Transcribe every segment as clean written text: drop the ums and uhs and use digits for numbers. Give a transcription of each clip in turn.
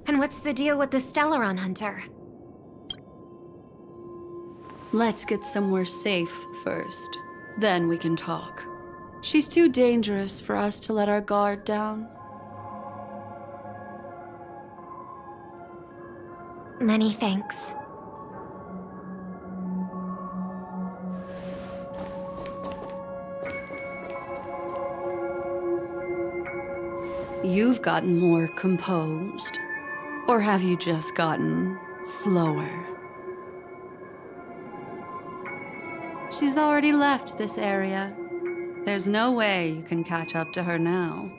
And what's the deal with the Stellaron Hunter? Let's get somewhere safe first. Then we can talk. She's too dangerous for us to let our guard down. Many thanks. You've gotten more composed. Or have you just gotten slower? She's already left this area. There's no way you can catch up to her now.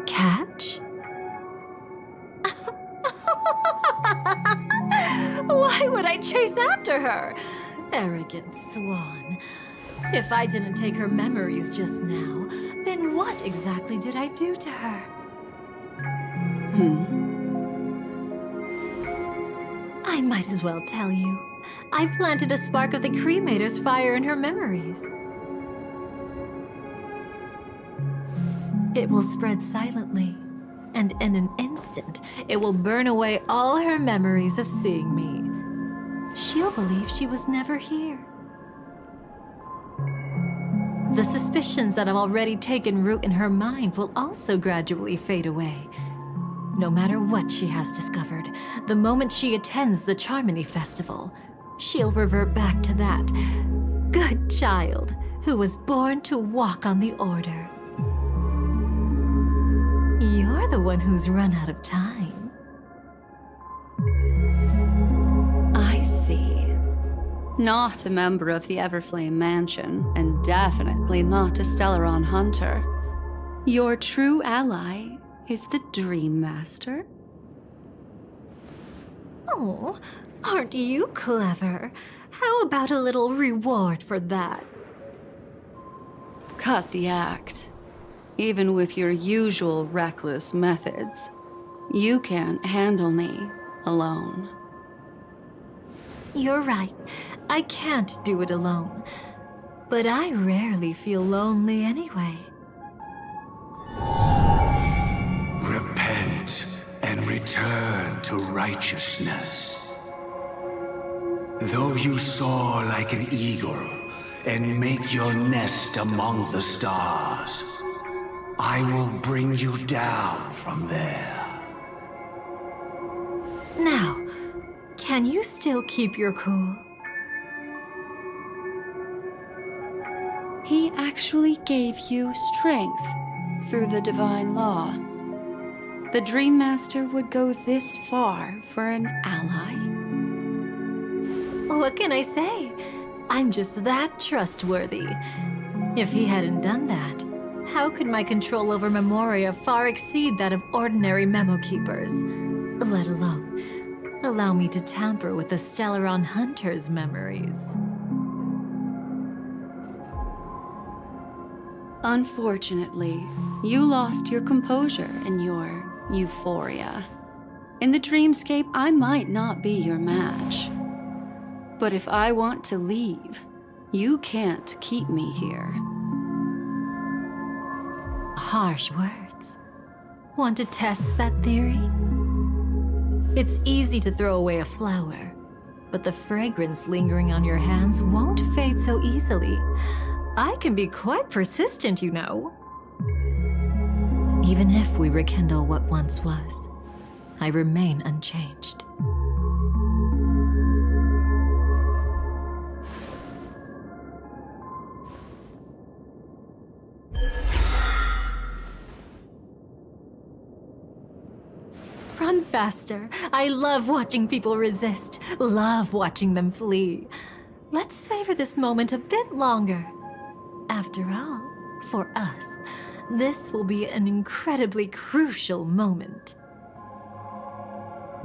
Catch? Why would I chase after her? Arrogant swan. If I didn't take her memories just now, then what exactly did I do to her? I might as well tell you. I planted a spark of the cremator's fire in her memories. It will spread silently, and in an instant, it will burn away all her memories of seeing me. She'll believe she was never here. The suspicions that have already taken root in her mind will also gradually fade away. No matter what she has discovered, the moment she attends the Charmony Festival, she'll revert back to that good child who was born to walk on the Order. You're the one who's run out of time. I see. Not a member of the Everflame Mansion, and definitely not a Stellaron Hunter. Your true ally is the Dream Master. Oh, aren't you clever? How about a little reward for that? Cut the act. Even with your usual reckless methods, you can't handle me alone. You're right. I can't do it alone. But I rarely feel lonely anyway. Repent and return to righteousness. Though you soar like an eagle and make your nest among the stars, I will bring you down from there. Now, can you still keep your cool? He actually gave you strength through the divine law. The Dream Master would go this far for an ally. What can I say? I'm just that trustworthy. If he hadn't done that, how could my control over Memoria far exceed that of ordinary memo keepers? Let alone allow me to tamper with the Stellaron Hunter's memories. Unfortunately, you lost your composure in your euphoria. In the dreamscape, I might not be your match. But if I want to leave, you can't keep me here. Harsh words. Want to test that theory? It's easy to throw away a flower, but the fragrance lingering on your hands won't fade so easily. I can be quite persistent, you know. Even if we rekindle what once was, I remain unchanged. Run faster. I love watching people resist, love watching them flee. Let's savor this moment a bit longer. After all, for us, this will be an incredibly crucial moment.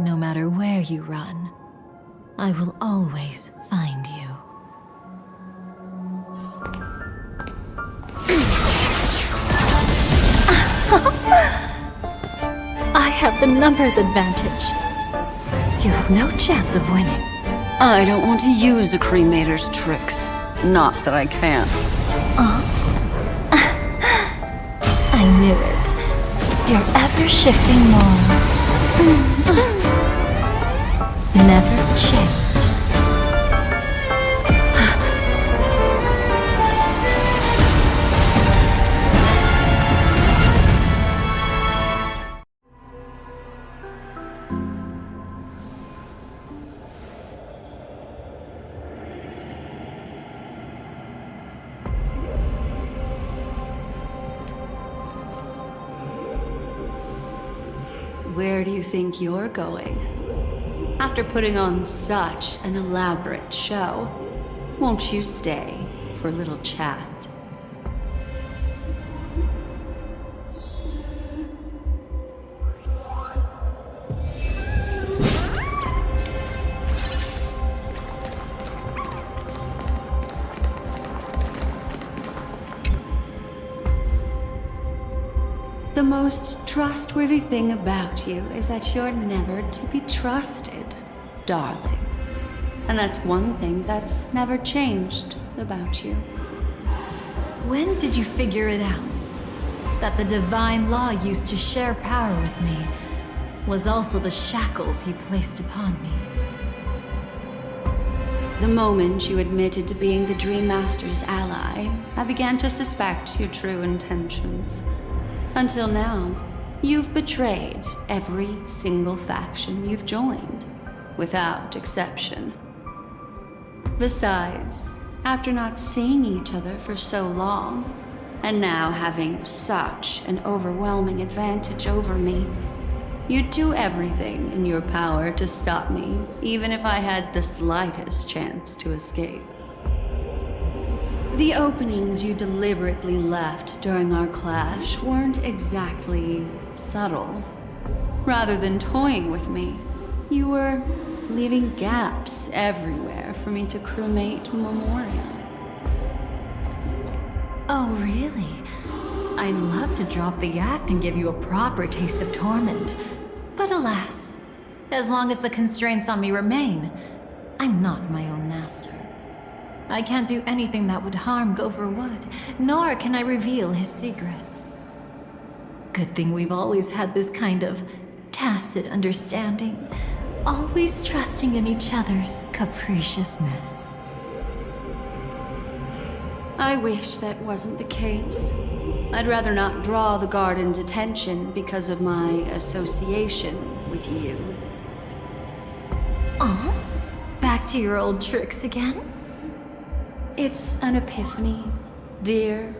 No matter where you run, I will always find you. I have the numbers advantage. You have no chance of winning. I don't want to use the cremator's tricks. Not that I can't. I knew it. Your ever-shifting morals. Never changed. Where do you think you're going? After putting on such an elaborate show, won't you stay for a little chat? The most trustworthy thing about you is that you're never to be trusted, darling. And that's one thing that's never changed about you. When did you figure it out? That the divine law used to share power with me was also the shackles he placed upon me. The moment you admitted to being the Dream Master's ally, I began to suspect your true intentions. Until now, you've betrayed every single faction you've joined, without exception. Besides, after not seeing each other for so long, and now having such an overwhelming advantage over me, you'd do everything in your power to stop me, even if I had the slightest chance to escape. The openings you deliberately left during our clash weren't exactly subtle. Rather than toying with me, you were leaving gaps everywhere for me to cremate Memoria. Oh, really? I'd love to drop the act and give you a proper taste of torment. But alas, as long as the constraints on me remain, I'm not my own master. I can't do anything that would harm Gopher Wood, nor can I reveal his secrets. Good thing we've always had this kind of tacit understanding, always trusting in each other's capriciousness. I wish that wasn't the case. I'd rather not draw the Garden's attention because of my association with you. Aw, back to your old tricks again? It's an epiphany, dear.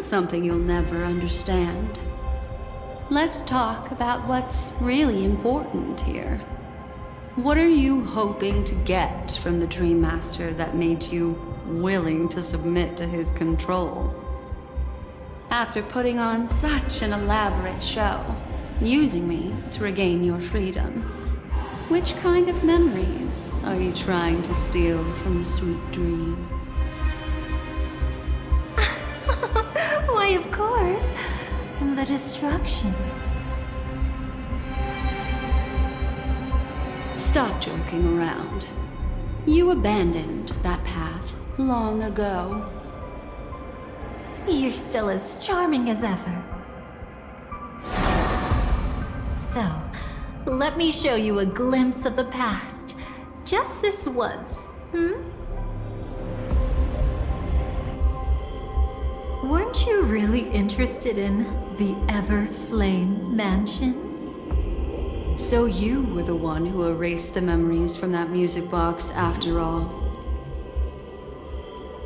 Something you'll never understand. Let's talk about what's really important here. What are you hoping to get from the Dream Master that made you willing to submit to his control? After putting on such an elaborate show, using me to regain your freedom, which kind of memories are you trying to steal from the sweet dream? Why, of course. The destructions. Stop joking around. You abandoned that path long ago. You're still as charming as ever. So, let me show you a glimpse of the past. Just this once, Weren't you really interested in the Everflame Mansion? So you were the one who erased the memories from that music box after all.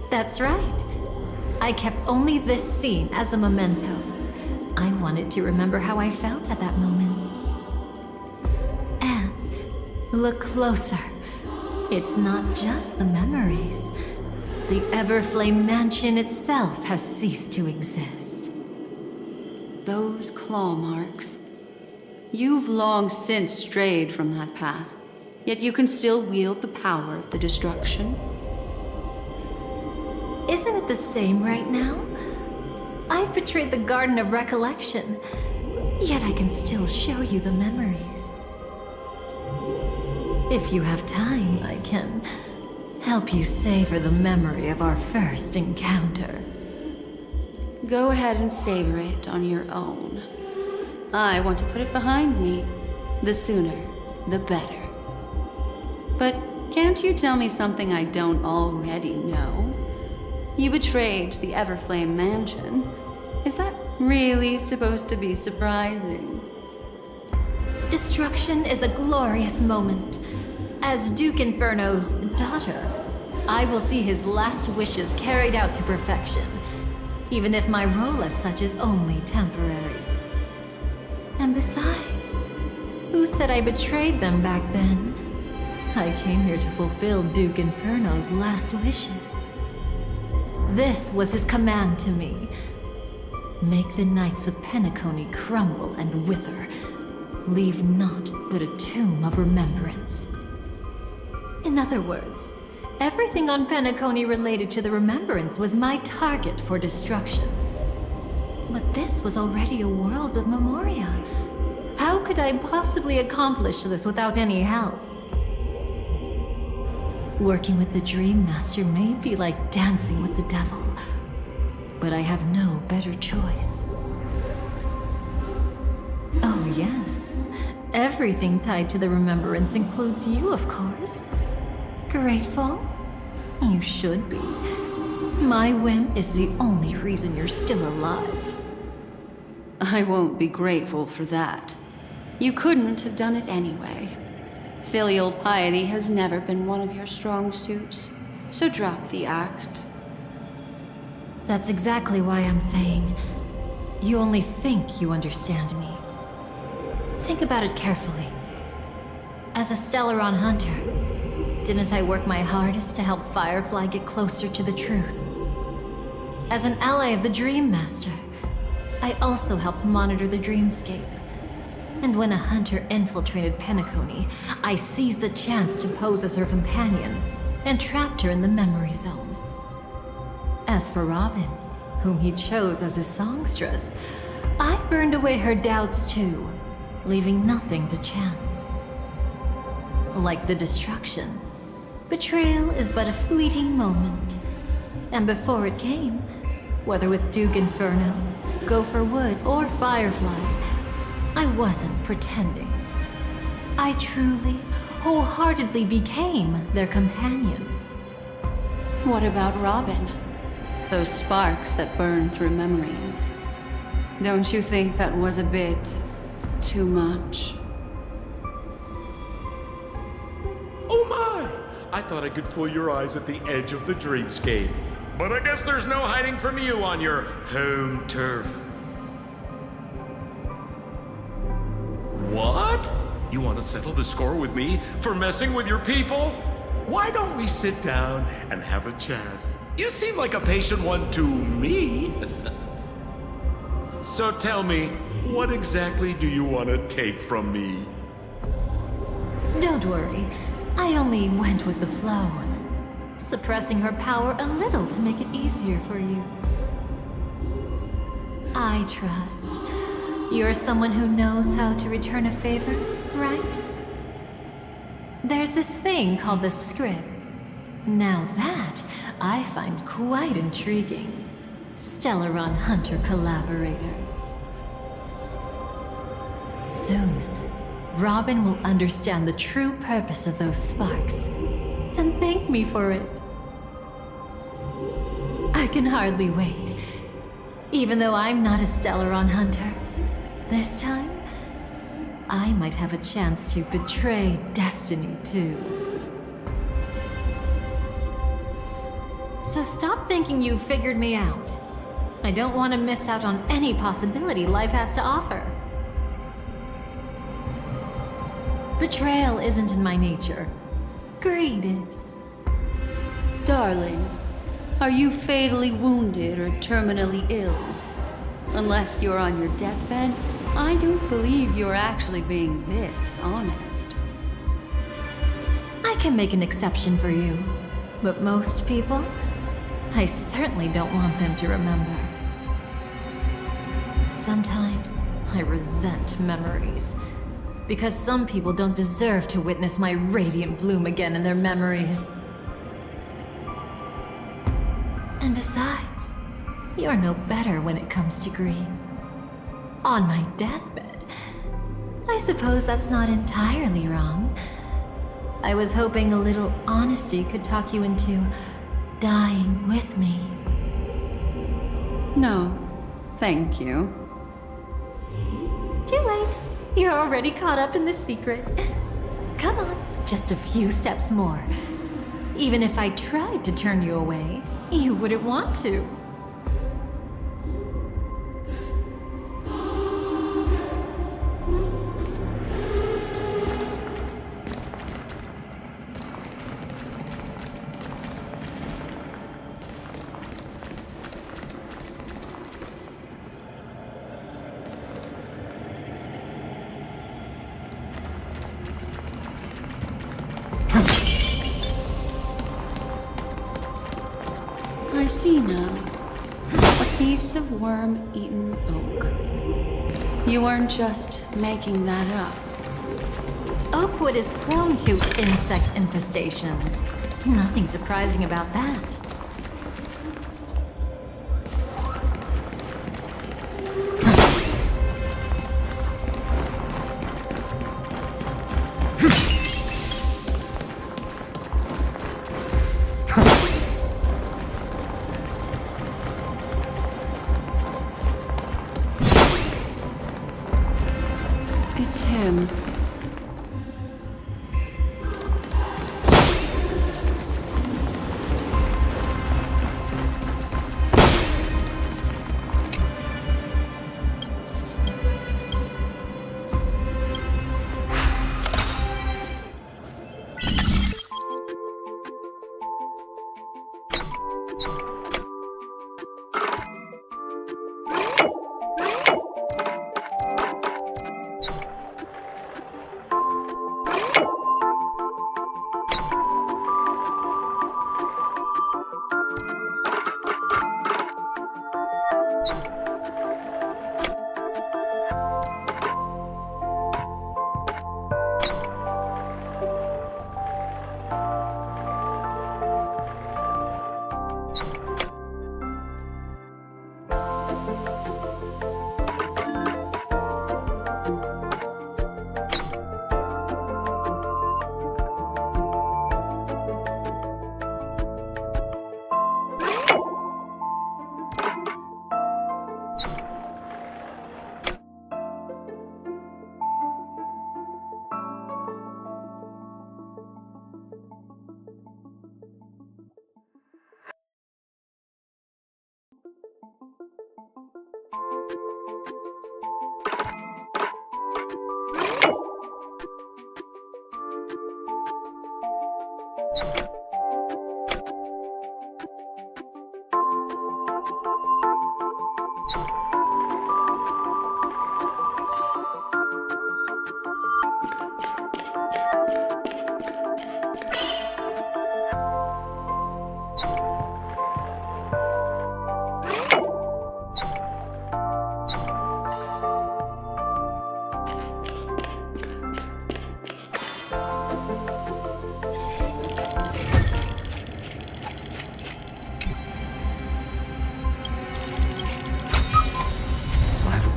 That's right. I kept only this scene as a memento. I wanted to remember how I felt at that moment. And look closer. It's not just the memories. The Everflame Mansion itself has ceased to exist. Those claw marks. You've long since strayed from that path, yet you can still wield the power of the destruction. Isn't it the same right now? I've betrayed the Garden of Recollection, yet I can still show you the memories. If you have time, I can help you savor the memory of our first encounter. Go ahead and savor it on your own. I want to put it behind me. The sooner, the better. But can't you tell me something I don't already know? You betrayed the Everflame Mansion. Is that really supposed to be surprising? Destruction is a glorious moment. As Duke Inferno's daughter, I will see his last wishes carried out to perfection, even if my role as such is only temporary. And besides, who said I betrayed them back then? I came here to fulfill Duke Inferno's last wishes. This was his command to me. Make the Knights of Penacony crumble and wither. Leave naught but a tomb of remembrance. In other words, everything on Penacony related to the Remembrance was my target for destruction. But this was already a world of Memoria. How could I possibly accomplish this without any help? Working with the Dream Master may be like dancing with the devil, but I have no better choice. Oh yes, everything tied to the Remembrance includes you, of course. Grateful? You should be. My whim is the only reason you're still alive. I won't be grateful for that. You couldn't have done it anyway. Filial piety has never been one of your strong suits, so drop the act. That's exactly why I'm saying, you only think you understand me. Think about it carefully. As a Stellaron hunter, didn't I work my hardest to help Firefly get closer to the truth? As an ally of the Dream Master, I also helped monitor the dreamscape. And when a hunter infiltrated Penacony, I seized the chance to pose as her companion and trapped her in the memory zone. As for Robin, whom he chose as his songstress, I burned away her doubts too, leaving nothing to chance. Like the destruction, betrayal is but a fleeting moment. And before it came, whether with Duke Inferno, Gopher Wood, or Firefly, I wasn't pretending. I truly, wholeheartedly became their companion. What about Robin? Those sparks that burn through memories. Don't you think that was a bit too much? Oh my! I thought I could fool your eyes at the edge of the dreamscape. But I guess there's no hiding from you on your home turf. What? You want to settle the score with me for messing with your people? Why don't we sit down and have a chat? You seem like a patient one to me. So tell me, what exactly do you want to take from me? Don't worry, I only went with the flow, suppressing her power a little to make it easier for you. I trust. You're someone who knows how to return a favor, right? There's this thing called the script. Now that, I find quite intriguing. Stellaron Hunter collaborator. Soon, Robin will understand the true purpose of those sparks, and thank me for it. I can hardly wait. Even though I'm not a Stellaron Hunter, this time, I might have a chance to betray destiny, too. So stop thinking you've figured me out. I don't want to miss out on any possibility life has to offer. Betrayal isn't in my nature. Greed is. Darling, are you fatally wounded or terminally ill? Unless you're on your deathbed, I don't believe you're actually being this honest. I can make an exception for you, but most people, I certainly don't want them to remember. Sometimes I resent memories, because some people don't deserve to witness my radiant bloom again in their memories. And besides, you're no better when it comes to greed. On my deathbed? I suppose that's not entirely wrong. I was hoping a little honesty could talk you into dying with me. No, thank you. Too late. You're already caught up in the secret. Come on, just a few steps more. Even if I tried to turn you away, you wouldn't want to. I see now. A piece of worm-eaten oak. You weren't just making that up. Oakwood is prone to insect infestations. Nothing surprising about that. It's him.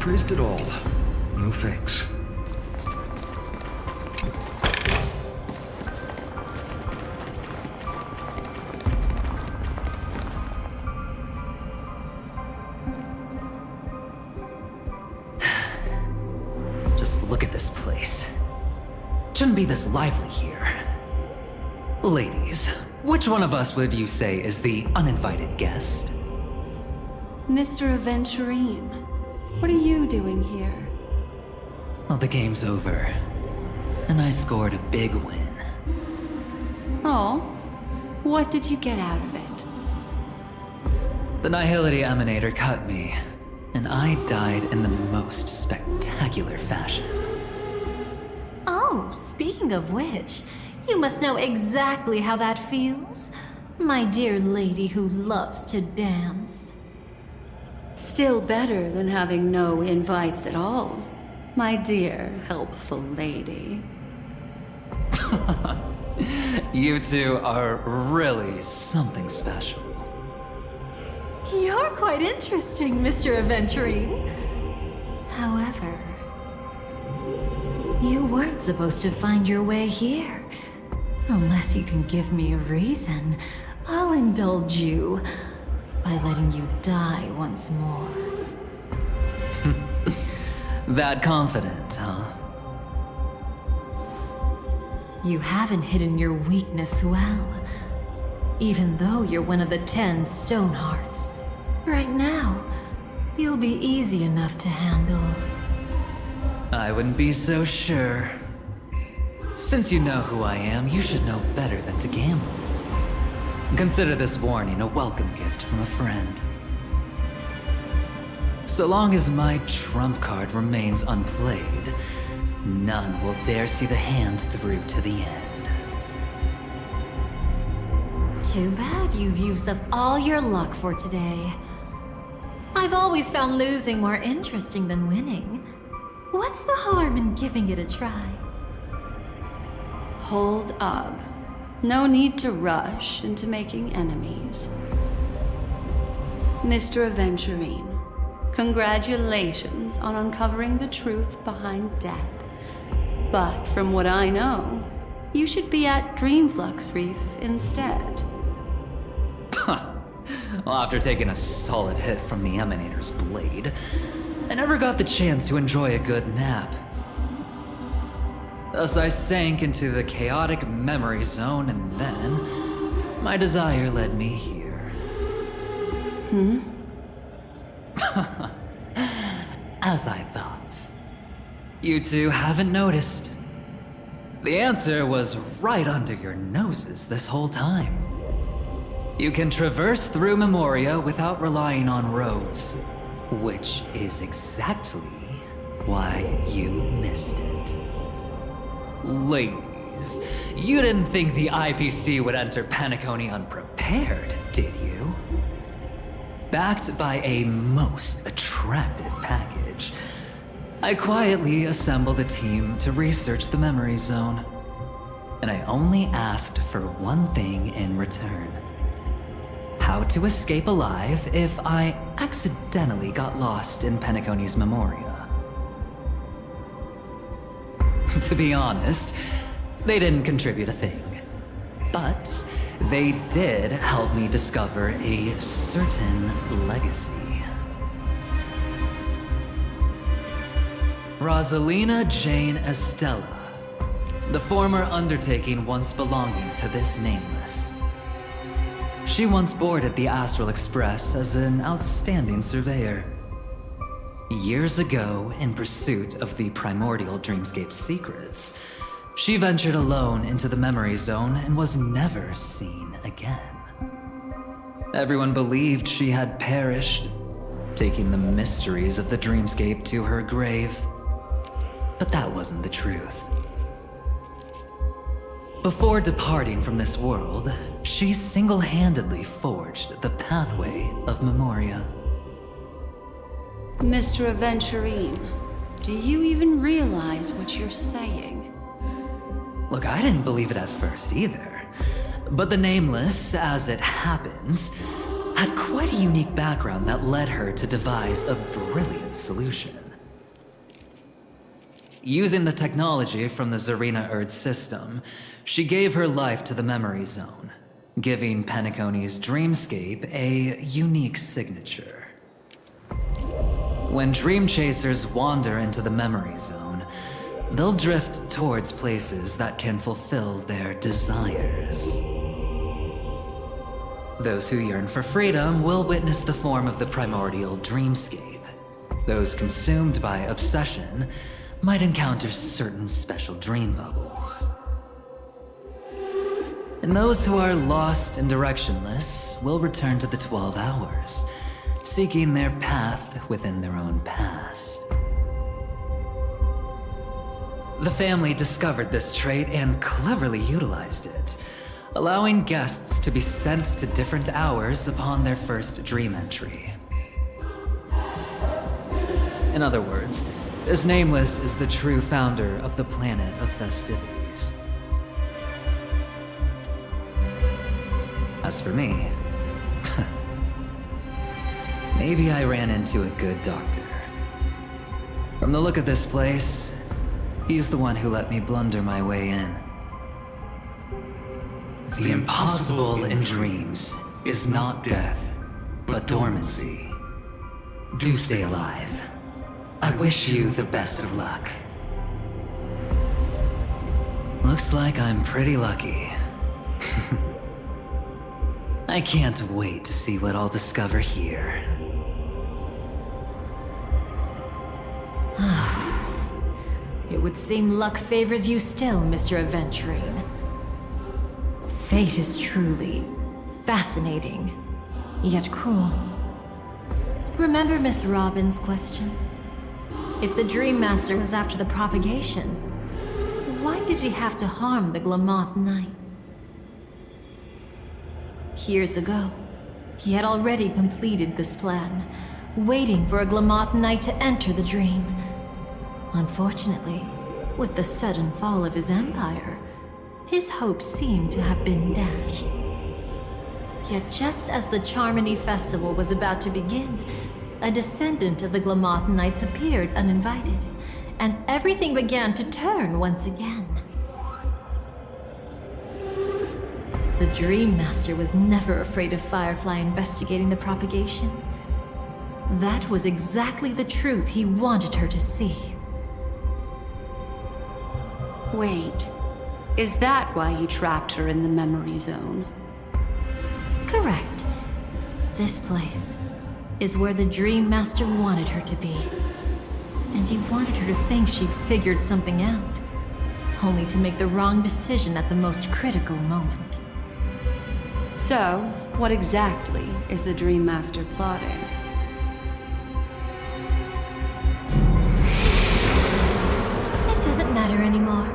Praised it all. No fakes. Just look at this place. Shouldn't be this lively here. Ladies, which one of us would you say is the uninvited guest? Mr. Aventurine, what are you doing here? Well, the game's over. And I scored a big win. Oh, what did you get out of it? The Nihility Emanator cut me, and I died in the most spectacular fashion. Oh, speaking of which, you must know exactly how that feels. My dear lady who loves to dance. Still better than having no invites at all, my dear helpful lady. You two are really something special. You're quite interesting, Mr. Aventurine. However, you weren't supposed to find your way here. Unless you can give me a reason, I'll indulge you by letting you die once more. That confident, huh? You haven't hidden your weakness well, even though you're one of the 10 Stonehearts. Right now, you'll be easy enough to handle. I wouldn't be so sure. Since you know who I am, you should know better than to gamble. Consider this warning a welcome gift from a friend. So long as my trump card remains unplayed, none will dare see the hand through to the end. Too bad you've used up all your luck for today. I've always found losing more interesting than winning. What's the harm in giving it a try? Hold up. No need to rush into making enemies. Mr. Aventurine, congratulations on uncovering the truth behind death. But from what I know, you should be at Dreamflux Reef instead. Well, after taking a solid hit from the Emanator's blade, I never got the chance to enjoy a good nap. Thus I sank into the chaotic memory zone, and then my desire led me here. As I thought. You two haven't noticed. The answer was right under your noses this whole time. You can traverse through Memoria without relying on roads, which is exactly why you missed it. Ladies, you didn't think the IPC would enter Penacony unprepared, did you? Backed by a most attractive package, I quietly assembled a team to research the memory zone. And I only asked for one thing in return. How to escape alive if I accidentally got lost in Penacony's Memoria. To be honest, they didn't contribute a thing. But they did help me discover a certain legacy. Rosalina Jane Estella, the former undertaking once belonging to this Nameless. She once boarded the Astral Express as an outstanding surveyor. Years ago, in pursuit of the primordial dreamscape secrets, she ventured alone into the memory zone and was never seen again. Everyone believed she had perished, taking the mysteries of the dreamscape to her grave. But that wasn't the truth. Before departing from this world, she single-handedly forged the pathway of Memoria. Mr. Aventurine, do you even realize what you're saying? Look, I didn't believe it at first either. But the Nameless, as it happens, had quite a unique background that led her to devise a brilliant solution. Using the technology from the Zarina Erd system, she gave her life to the memory zone, giving Penacony's dreamscape a unique signature. When dream chasers wander into the memory zone, they'll drift towards places that can fulfill their desires. Those who yearn for freedom will witness the form of the primordial dreamscape. Those consumed by obsession might encounter certain special dream bubbles. And those who are lost and directionless will return to the 12 hours, seeking their path within their own past. The family discovered this trait and cleverly utilized it, allowing guests to be sent to different hours upon their first dream entry. In other words, this Nameless is the true founder of the planet of festivities. As for me, maybe I ran into a good doctor. From the look of this place, he's the one who let me blunder my way in. The impossible in dreams is not death, but dormancy. Do stay alive. I wish you the best of luck. Looks like I'm pretty lucky. I can't wait to see what I'll discover here. It would seem luck favors you still, Mr. Aventurine. Fate is truly fascinating, yet cruel. Remember Miss Robin's question? If the Dream Master was after the propagation, why did he have to harm the Glamoth Knight? Years ago, he had already completed this plan, waiting for a Glamoth Knight to enter the dream. Unfortunately, with the sudden fall of his empire, his hopes seemed to have been dashed. Yet just as the Charmony Festival was about to begin, a descendant of the Glamoth Knights appeared uninvited, and everything began to turn once again. The Dream Master was never afraid of Firefly investigating the propagation. That was exactly the truth he wanted her to see. Wait, is that why you trapped her in the memory zone? Correct. This place is where the Dream Master wanted her to be. And he wanted her to think she'd figured something out, only to make the wrong decision at the most critical moment. So, what exactly is the Dream Master plotting? It doesn't matter anymore.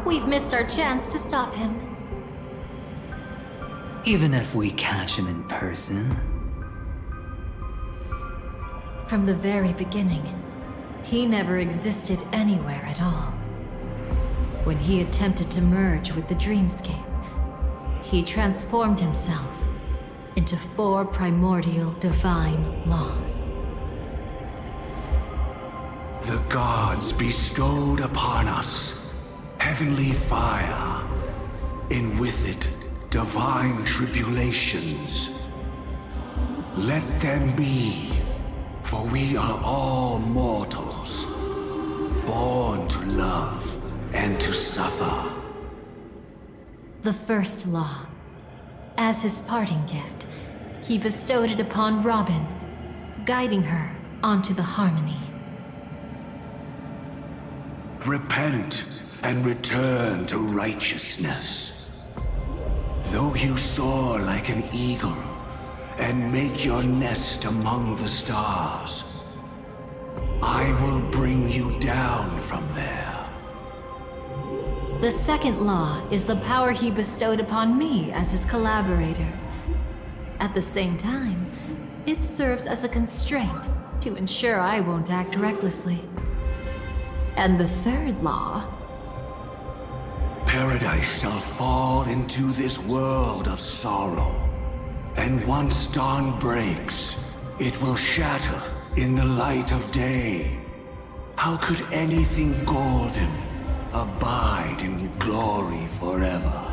We've missed our chance to stop him. Even if we catch him in person? From the very beginning, he never existed anywhere at all. When he attempted to merge with the dreamscape, he transformed himself into 4 primordial divine laws. The gods bestowed upon us heavenly fire, and with it divine tribulations. Let them be, for we are all mortals, born to love and to suffer. The first law. As his parting gift, he bestowed it upon Robin, guiding her onto the harmony. Repent and return to righteousness. Though you soar like an eagle and make your nest among the stars, I will bring you down from there. The second law is the power he bestowed upon me as his collaborator. At the same time, it serves as a constraint to ensure I won't act recklessly. And the third law... Paradise shall fall into this world of sorrow, and once dawn breaks, it will shatter in the light of day. How could anything golden abide in glory forever?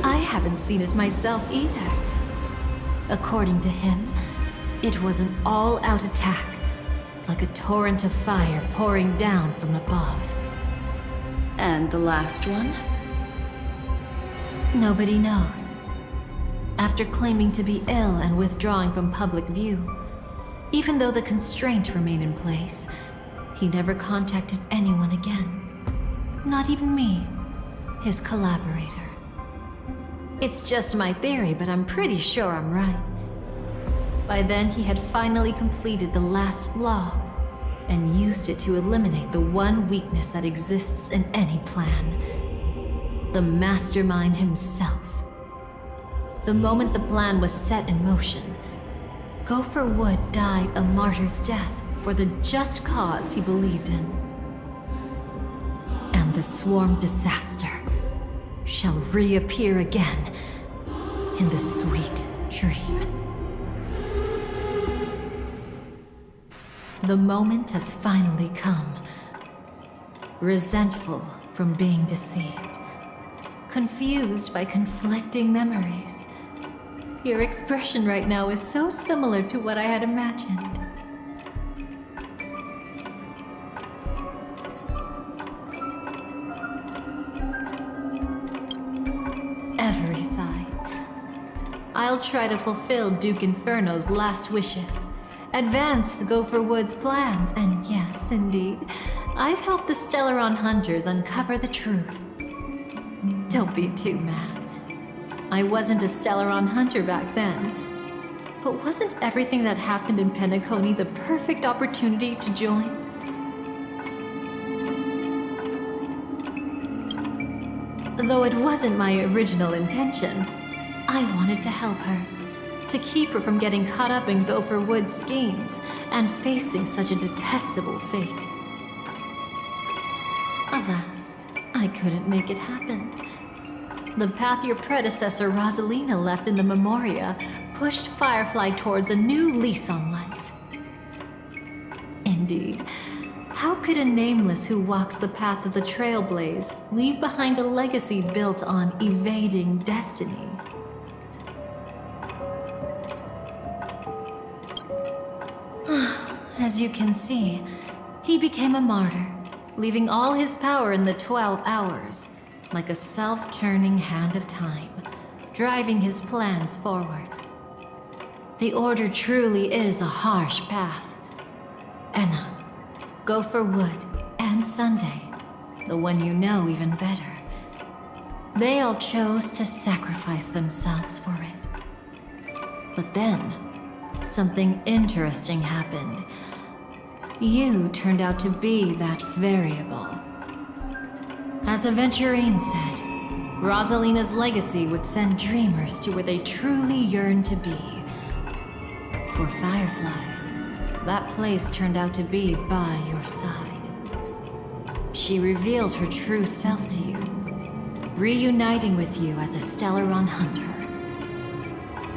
I haven't seen it myself either. According to him, it was an all-out attack, like a torrent of fire pouring down from above. And the last one? Nobody knows. After claiming to be ill and withdrawing from public view, even though the constraint remained in place, he never contacted anyone again. Not even me, his collaborator. It's just my theory, but I'm pretty sure I'm right. By then, he had finally completed the last law, and used it to eliminate the one weakness that exists in any plan. The mastermind himself. The moment the plan was set in motion, Gopher Wood died a martyr's death for the just cause he believed in. And the swarm disaster shall reappear again in the sweet dream. The moment has finally come. Resentful from being deceived. Confused by conflicting memories. Your expression right now is so similar to what I had imagined. Every sigh. I'll try to fulfill Duke Inferno's last wishes. Advance Gopher Wood's plans, and yes, indeed, I've helped the Stellaron Hunters uncover the truth. Don't be too mad. I wasn't a Stellaron Hunter back then. But wasn't everything that happened in Penacony the perfect opportunity to join? Though it wasn't my original intention, I wanted to help her. To keep her from getting caught up in Gopher Wood's schemes and facing such a detestable fate. Alas, I couldn't make it happen. The path your predecessor Rosalina left in the Memoria pushed Firefly towards a new lease on life. Indeed, how could a nameless who walks the path of the Trailblaze leave behind a legacy built on evading destiny? As you can see, he became a martyr, leaving all his power in the 12 hours, like a self-turning hand of time, driving his plans forward. The Order truly is a harsh path. Enna, Gopher Wood, and Sunday, the one you know even better, they all chose to sacrifice themselves for it. But then, something interesting happened. You turned out to be that variable. As Aventurine said, Rosalina's legacy would send dreamers to where they truly yearn to be. For Firefly, that place turned out to be by your side. She revealed her true self to you, reuniting with you as a Stellaron Hunter.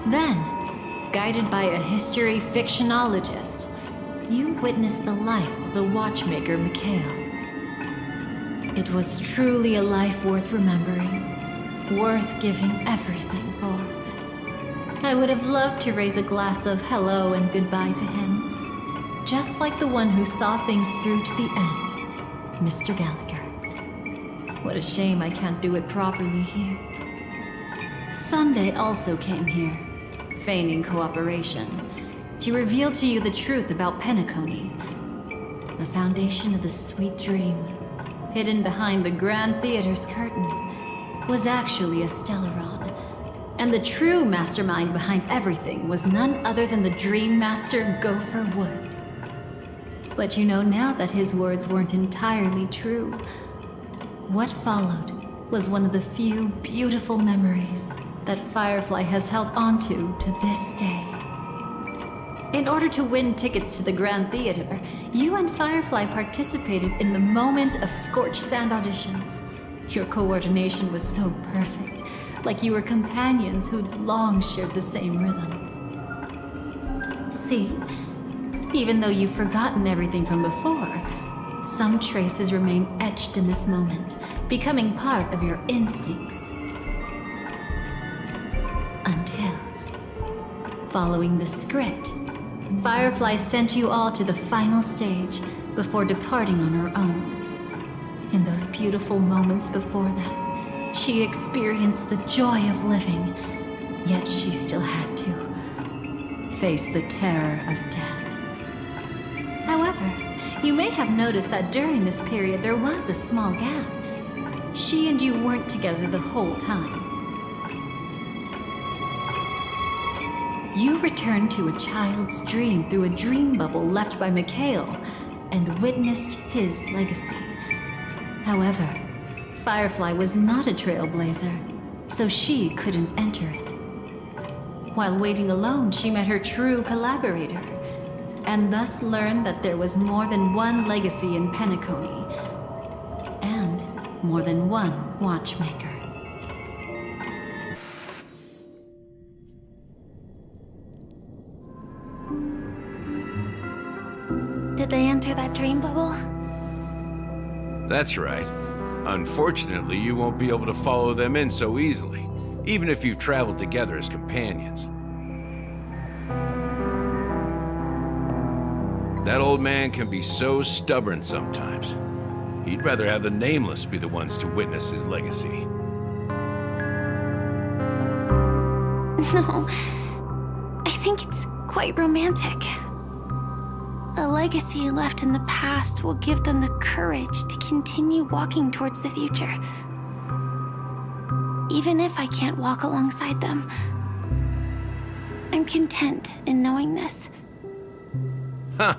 Then, guided by a history fictionologist, you witnessed the life of the watchmaker Mikhail. It was truly a life worth remembering, worth giving everything for. I would have loved to raise a glass of hello and goodbye to him, just like the one who saw things through to the end, Mr. Gallagher. What a shame I can't do it properly here. Sunday also came here, feigning cooperation, to reveal to you the truth about Penacony, the foundation of the sweet dream, hidden behind the Grand Theater's curtain, was actually a Stellaron, and the true mastermind behind everything was none other than the Dream Master Gopher Wood. But you know now that his words weren't entirely true. What followed was one of the few beautiful memories that Firefly has held onto to this day. In order to win tickets to the Grand Theater, you and Firefly participated in the moment of scorched sand auditions. Your coordination was so perfect, like you were companions who'd long shared the same rhythm. See, even though you've forgotten everything from before, some traces remain etched in this moment, becoming part of your instincts. Until, following the script, Firefly sent you all to the final stage before departing on her own. In those beautiful moments before that, she experienced the joy of living, yet she still had to face the terror of death. However, you may have noticed that during this period there was a small gap. She and you weren't together the whole time. You returned to a child's dream through a dream bubble left by Mikhail and witnessed his legacy. However, Firefly was not a trailblazer, so she couldn't enter it. While waiting alone, she met her true collaborator, and thus learned that there was more than one legacy in Penacony, and more than one watchmaker. Did they enter that dream bubble? That's right. Unfortunately, you won't be able to follow them in so easily, even if you've traveled together as companions. That old man can be so stubborn sometimes. He'd rather have the Nameless be the ones to witness his legacy. No, I think it's quite romantic. A legacy left in the past will give them the courage to continue walking towards the future. Even if I can't walk alongside them, I'm content in knowing this. Huh.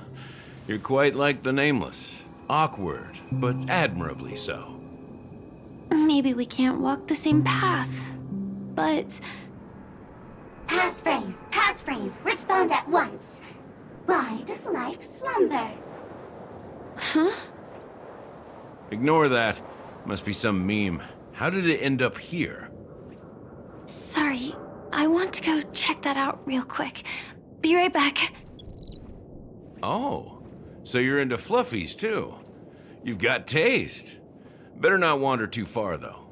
You're quite like the Nameless. Awkward, but admirably so. Maybe we can't walk the same path, but... Passphrase, respond at once. Why does life slumber? Huh? Ignore that. Must be some meme. How did it end up here? Sorry, I want to go check that out real quick. Be right back. Oh, so you're into fluffies too. You've got taste. Better not wander too far though.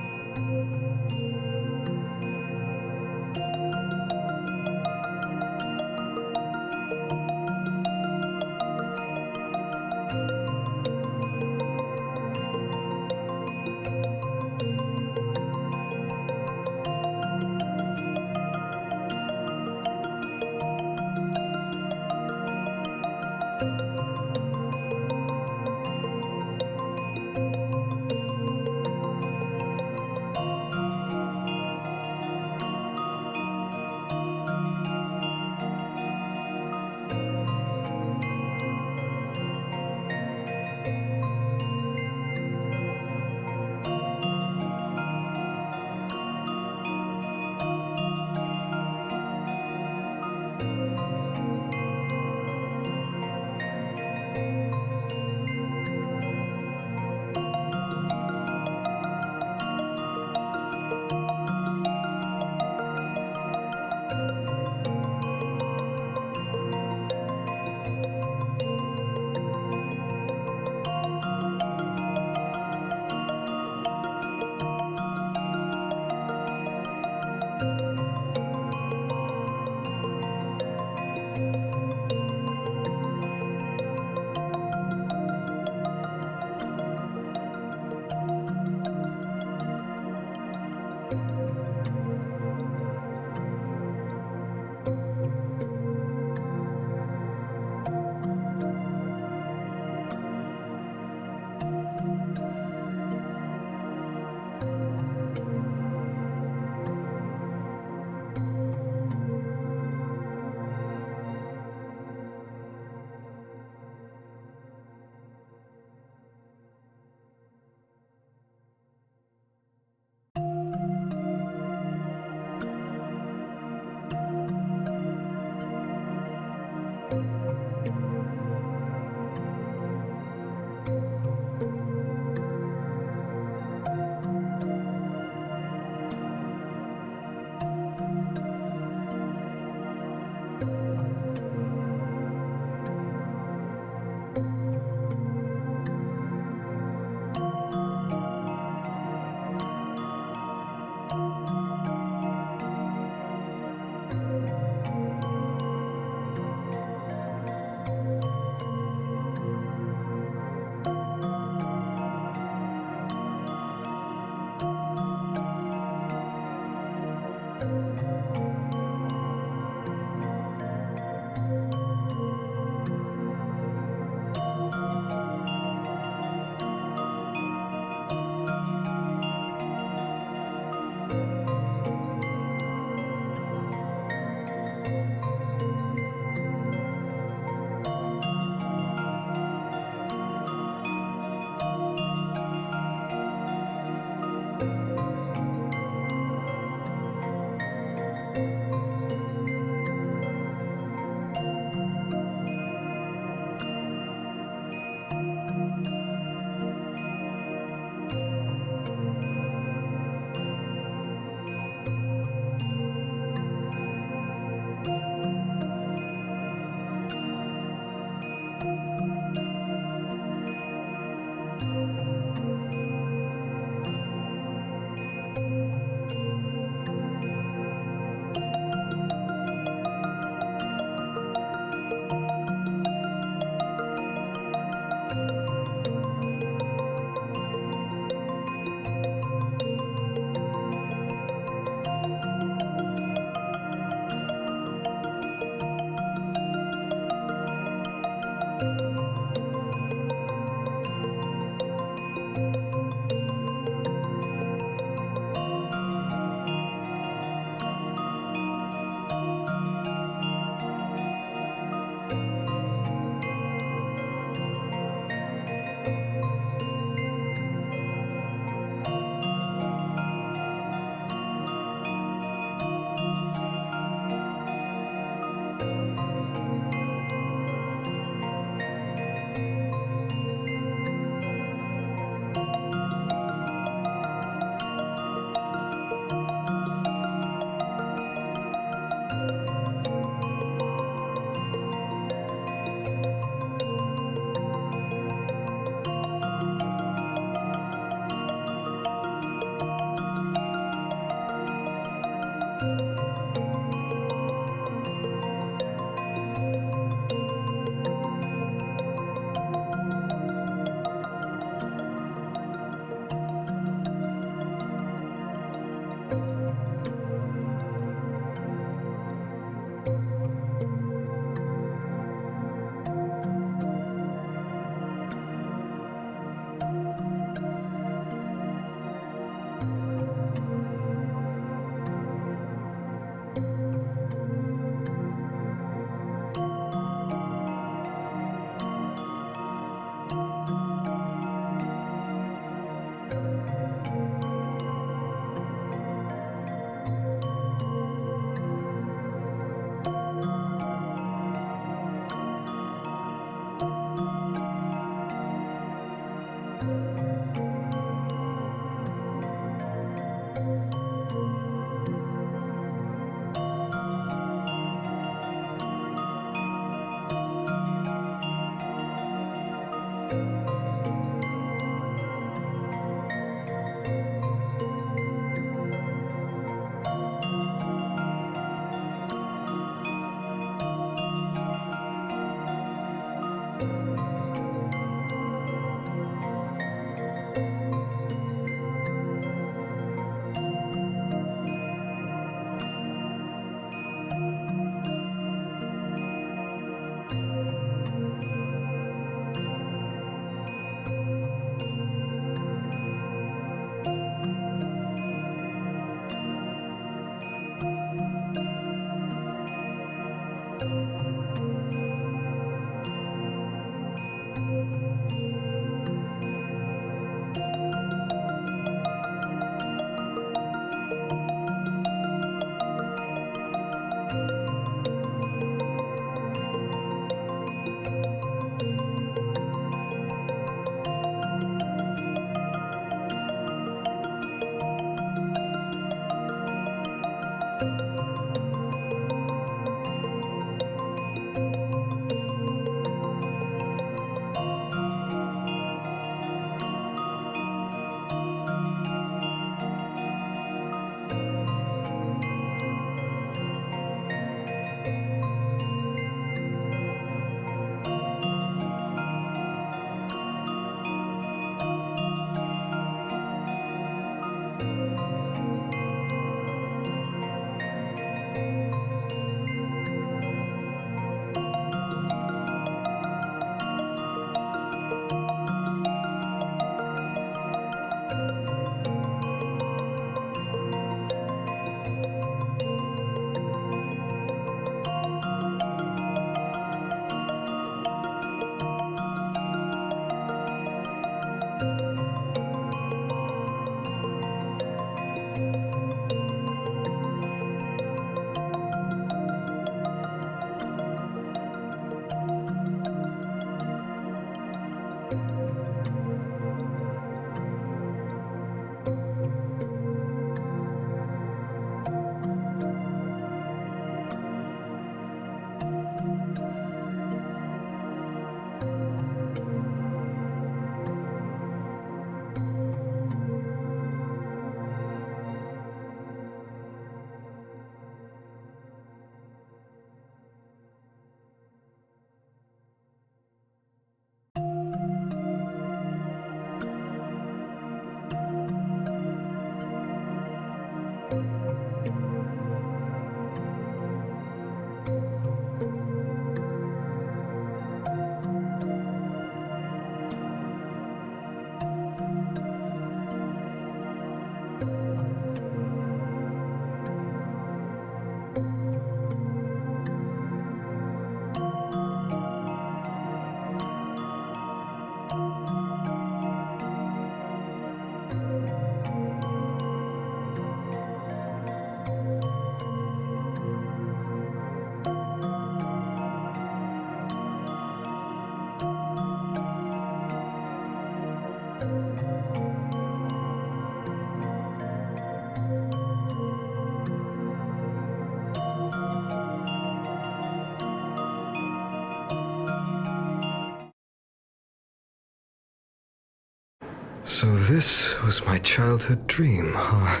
So this was my childhood dream, huh?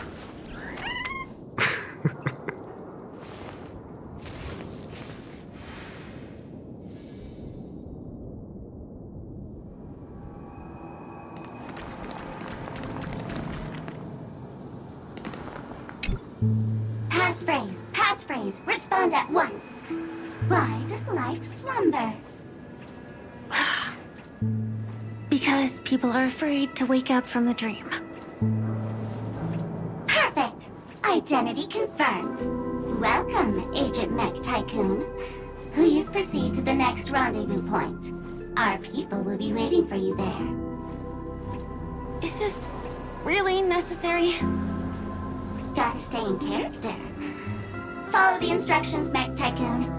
Passphrase, respond at once. Why does life slumber? Because people are afraid to wake up from the dream. Perfect! Identity confirmed. Welcome, Agent Mech Tycoon. Please proceed to the next rendezvous point. Our people will be waiting for you there. Is this really necessary? Gotta stay in character. Follow the instructions, Mech Tycoon.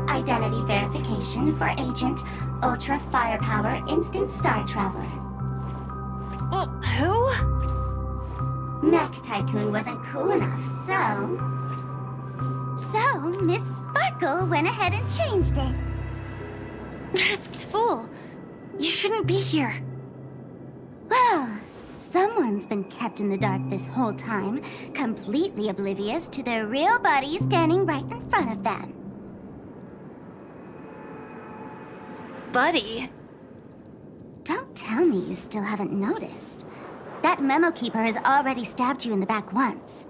Identity verification for Agent Ultra Firepower Instant Star Traveler. Who? Mech Tycoon wasn't cool enough, so... So, Miss Sparkle went ahead and changed it. Masked fool. You shouldn't be here. Well, someone's been kept in the dark this whole time, completely oblivious to their real body standing right in front of them. Buddy. Don't tell me you still haven't noticed. That memo keeper has already stabbed you in the back once.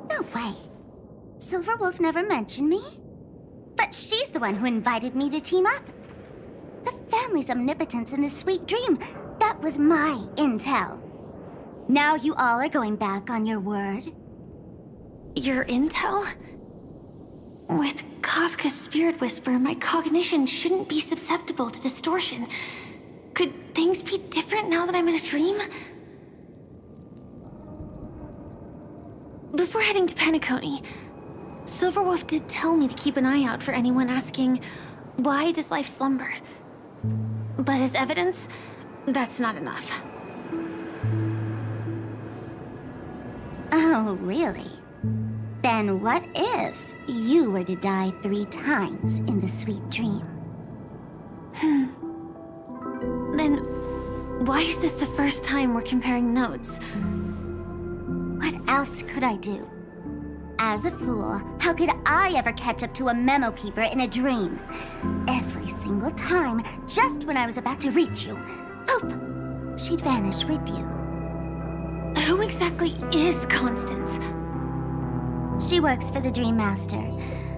No way. Silverwolf never mentioned me? But she's the one who invited me to team up. The family's omnipotence in this sweet dream, that was my intel. Now you all are going back on your word? Your intel? With Kafka? Kafka's spirit whisper, my cognition shouldn't be susceptible to distortion. Could things be different now that I'm in a dream? Before heading to Penacony, Silverwolf did tell me to keep an eye out for anyone asking, why does life slumber? But as evidence, that's not enough. Oh, really? Then what if you were to die 3 times in the sweet dream? Then why is this the first time we're comparing notes? What else could I do? As a fool, how could I ever catch up to a memo keeper in a dream? Every single time, just when I was about to reach you, poof, she'd vanish with you. Who exactly is Constance? She works for the Dream Master,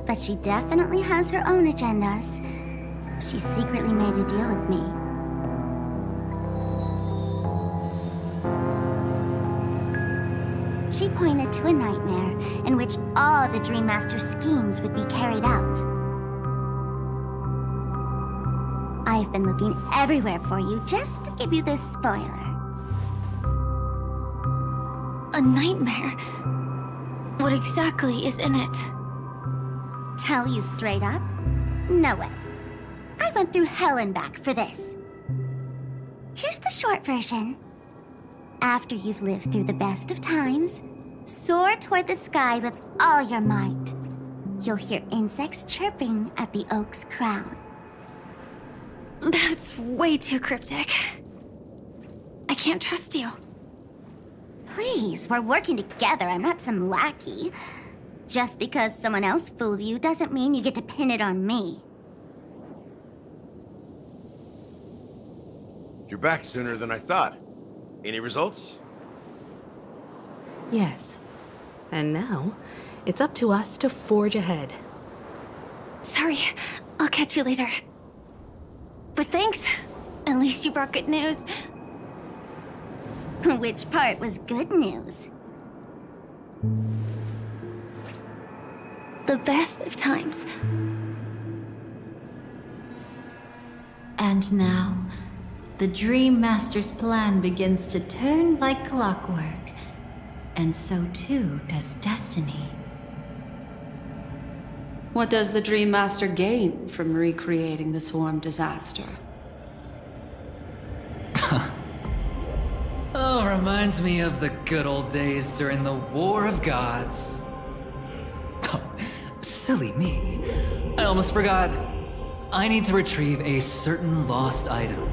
but she definitely has her own agendas. She secretly made a deal with me. She pointed to a nightmare in which all the Dream Master's schemes would be carried out. I've been looking everywhere for you just to give you this spoiler. A nightmare? What exactly is in it? Tell you straight up? No way. I went through hell and back for this. Here's the short version. After you've lived through the best of times, soar toward the sky with all your might. You'll hear insects chirping at the oak's crown. That's way too cryptic. I can't trust you. Please, we're working together. I'm not some lackey. Just because someone else fooled you doesn't mean you get to pin it on me. You're back sooner than I thought. Any results? Yes. And now, it's up to us to forge ahead. Sorry, I'll catch you later. But thanks. At least you brought good news. Which part was good news? The best of times. And now, the Dream Master's plan begins to turn like clockwork. And so too does destiny. What does the Dream Master gain from recreating the swarm disaster? Oh, reminds me of the good old days during the War of Gods. Oh, silly me. I almost forgot. I need to retrieve a certain lost item.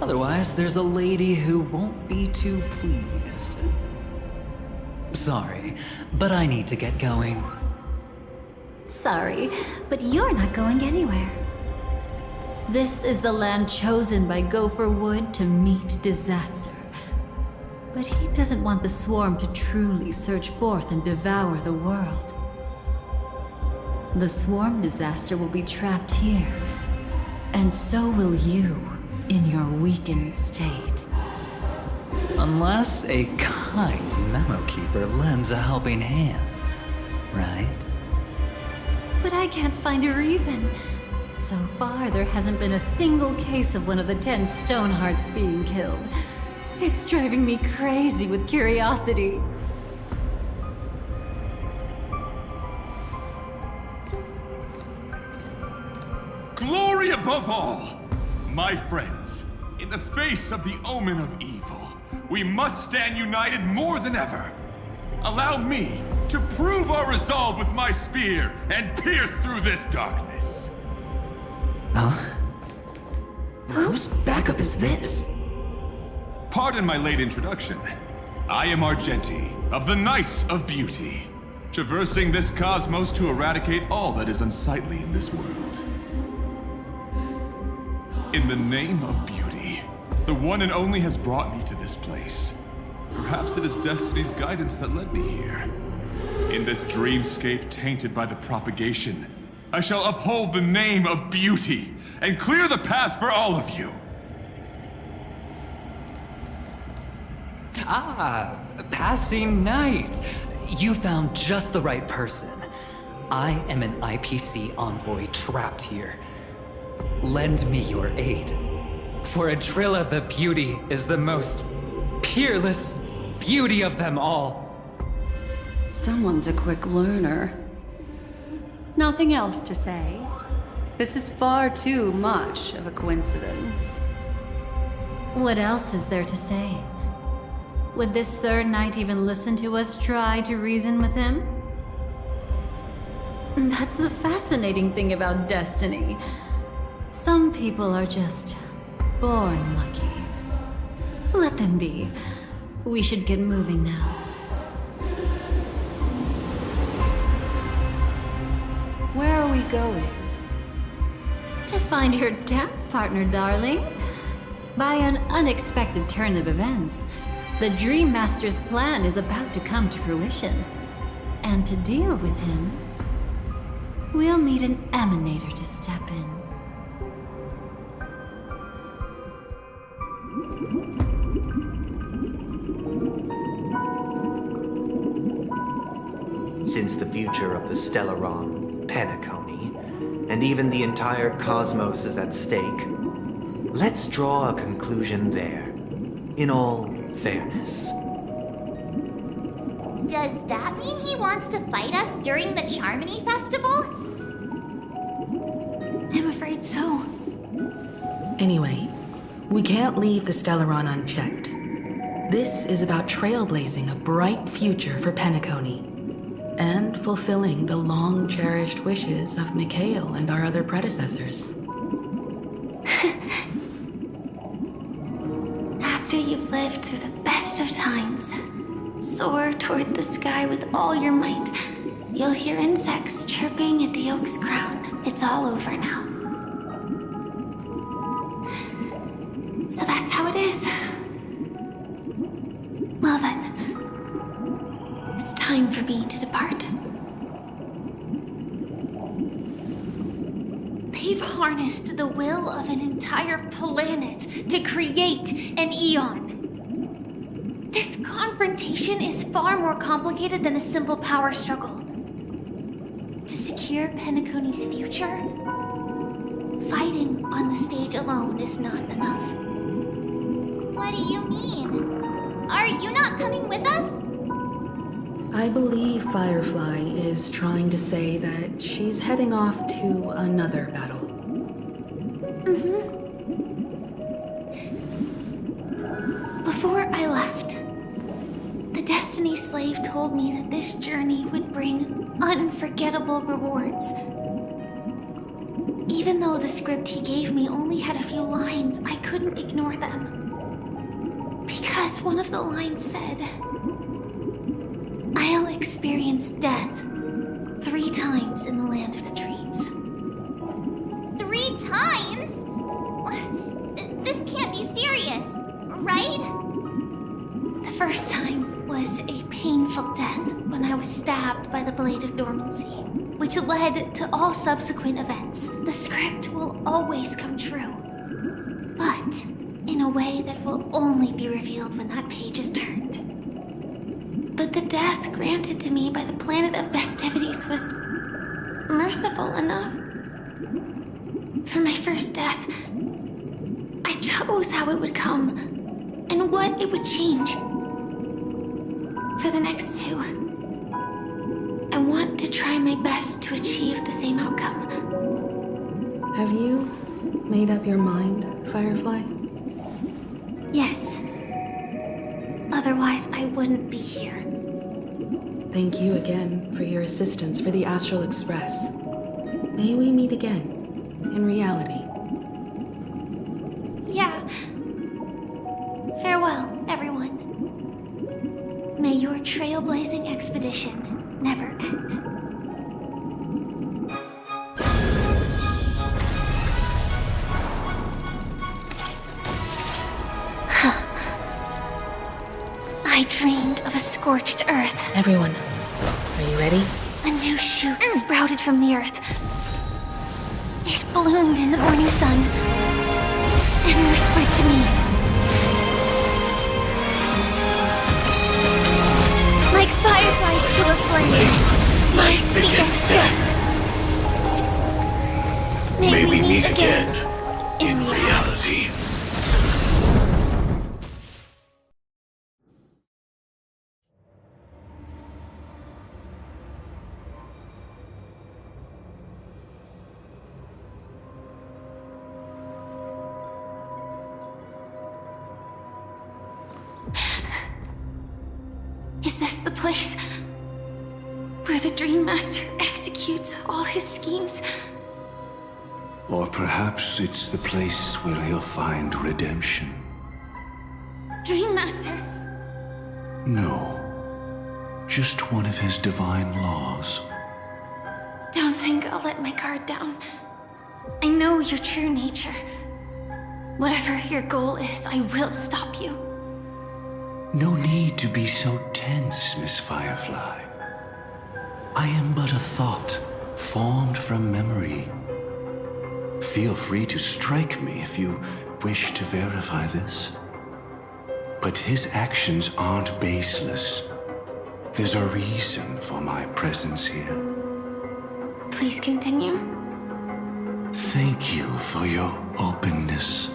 Otherwise, there's a lady who won't be too pleased. Sorry, but I need to get going. Sorry, but you're not going anywhere. This is the land chosen by Gopher Wood to meet disaster. But he doesn't want the swarm to truly surge forth and devour the world. The swarm disaster will be trapped here, and so will you in your weakened state. Unless a kind memo keeper lends a helping hand, right? But I can't find a reason. So far, there hasn't been a single case of one of the 10 Stonehearts being killed. It's driving me crazy with curiosity. Glory above all! My friends, in the face of the omen of evil, we must stand united more than ever. Allow me to prove our resolve with my spear and pierce through this darkness. Huh? Whose backup is this? Pardon my late introduction. I am Argenti, of the Knights of Beauty, traversing this cosmos to eradicate all that is unsightly in this world. In the name of beauty, the one and only has brought me to this place. Perhaps it is destiny's guidance that led me here. In this dreamscape tainted by the propagation, I shall uphold the name of beauty and clear the path for all of you. Ah, passing knight. You found just the right person. I am an IPC envoy trapped here. Lend me your aid. For Adrilla the Beauty is the most peerless beauty of them all. Someone's a quick learner. Nothing else to say. This is far too much of a coincidence. What else is there to say? Would this Sir Knight even listen to us try to reason with him? That's the fascinating thing about destiny. Some people are just born lucky. Let them be. We should get moving now. Where are we going? To find your dance partner, darling. By an unexpected turn of events, the Dream Master's plan is about to come to fruition. And to deal with him, we'll need an emanator to step in. Since the future of the Stellaron, Penacony, and even the entire cosmos is at stake, let's draw a conclusion there, in all fairness. Does that mean he wants to fight us during the Charmony Festival? I'm afraid so. Anyway, we can't leave the Stellaron unchecked. This is about trailblazing a bright future for Penacony, and fulfilling the long-cherished wishes of Mikhail and our other predecessors. After you've lived through the best of times, soar toward the sky with all your might. You'll hear insects chirping at the oak's crown. It's all over now. So that's how it is. Well then, it's time for me to depart. They've harnessed the will of an entire planet to create an Eon. This confrontation is far more complicated than a simple power struggle. To secure Penacony's future, fighting on the stage alone is not enough. What do you mean? Are you not coming with us? I believe Firefly is trying to say that she's heading off to another battle. Before I left, the Destiny Slave told me that this journey would bring unforgettable rewards. Even though the script he gave me only had a few lines, I couldn't ignore them. Because one of the lines said, I'll experience death 3 times in the land of the dreams. 3 times? This can't be serious, right? The first time was a painful death when I was stabbed by the Blade of Dormancy, which led to all subsequent events. The script will always come true, but in a way that will only be revealed when that page is turned. But the death granted to me by the planet of festivities was merciful enough. For my first death, I chose how it would come and what it would change. For the next 2, I want to try my best to achieve the same outcome. Have you made up your mind, Firefly? Yes. Otherwise, I wouldn't be here. Thank you again for your assistance for the Astral Express. May we meet again, in reality. Yeah. Farewell, everyone. May your trailblazing expedition never end. I dreamed of a scorched earth. Everyone, are you ready? A new shoot sprouted from the earth. It bloomed in the morning sun and whispered to me. Like fireflies to a flame, Life begets death. May we meet again in reality. Is this the place where the Dream Master executes all his schemes? Or perhaps it's the place where he'll find redemption. Dream Master? No. Just one of his divine laws. Don't think I'll let my guard down. I know your true nature. Whatever your goal is, I will stop you. No need to be so tense, Miss Firefly. I am but a thought, formed from memory. Feel free to strike me if you wish to verify this. But his actions aren't baseless. There's a reason for my presence here. Please continue. Thank you for your openness.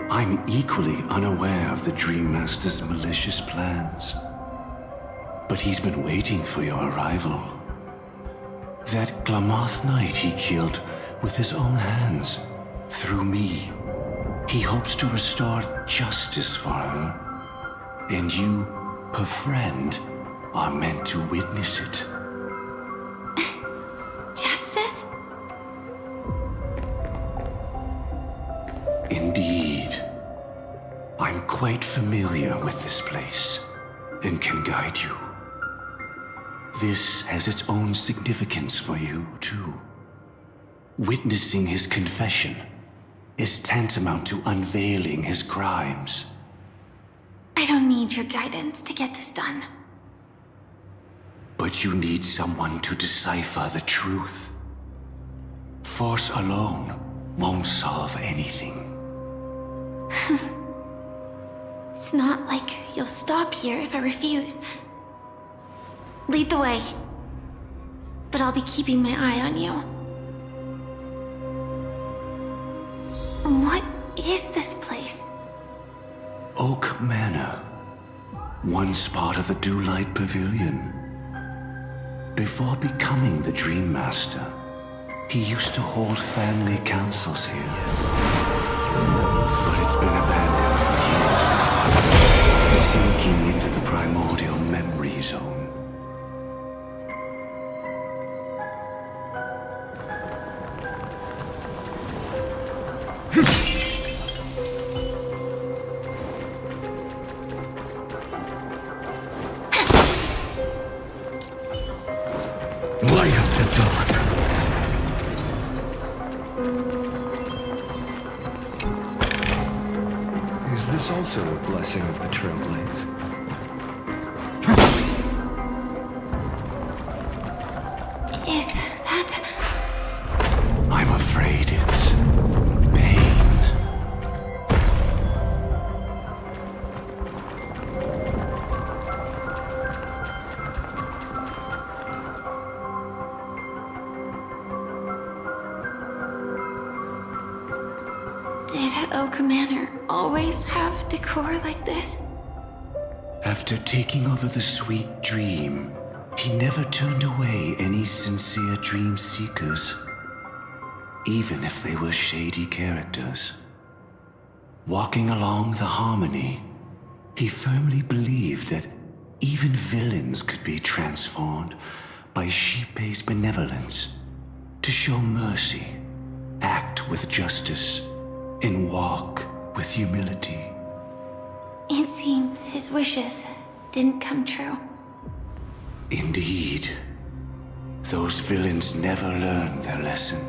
I'm equally unaware of the Dream Master's malicious plans. But he's been waiting for your arrival. That Glamoth Knight he killed with his own hands, through me. He hopes to restore justice for her. And you, her friend, are meant to witness it. Justice? Indeed. I'm quite familiar with this place, and can guide you. This has its own significance for you, too. Witnessing his confession is tantamount to unveiling his crimes. I don't need your guidance to get this done. But you need someone to decipher the truth. Force alone won't solve anything. It's not like you'll stop here if I refuse. Lead the way. But I'll be keeping my eye on you. What is this place? Oak Manor. Once part of the Dewlight Pavilion. Before becoming the Dream Master, he used to hold family councils here. But it's been abandoned for years, sinking into the primordial memory zone. Light up the dark. Is this also a blessing of the Trailblades? Is that... I'm afraid it's pain. Did Oak Manor always have decor like this? After taking over the Sweet Dream, he never turned away any sincere dream seekers, even if they were shady characters. Walking along the Harmony, he firmly believed that even villains could be transformed by Shipei's benevolence to show mercy, act with justice, and walk with humility. It seems his wishes didn't come true. Indeed. Those villains never learned their lesson.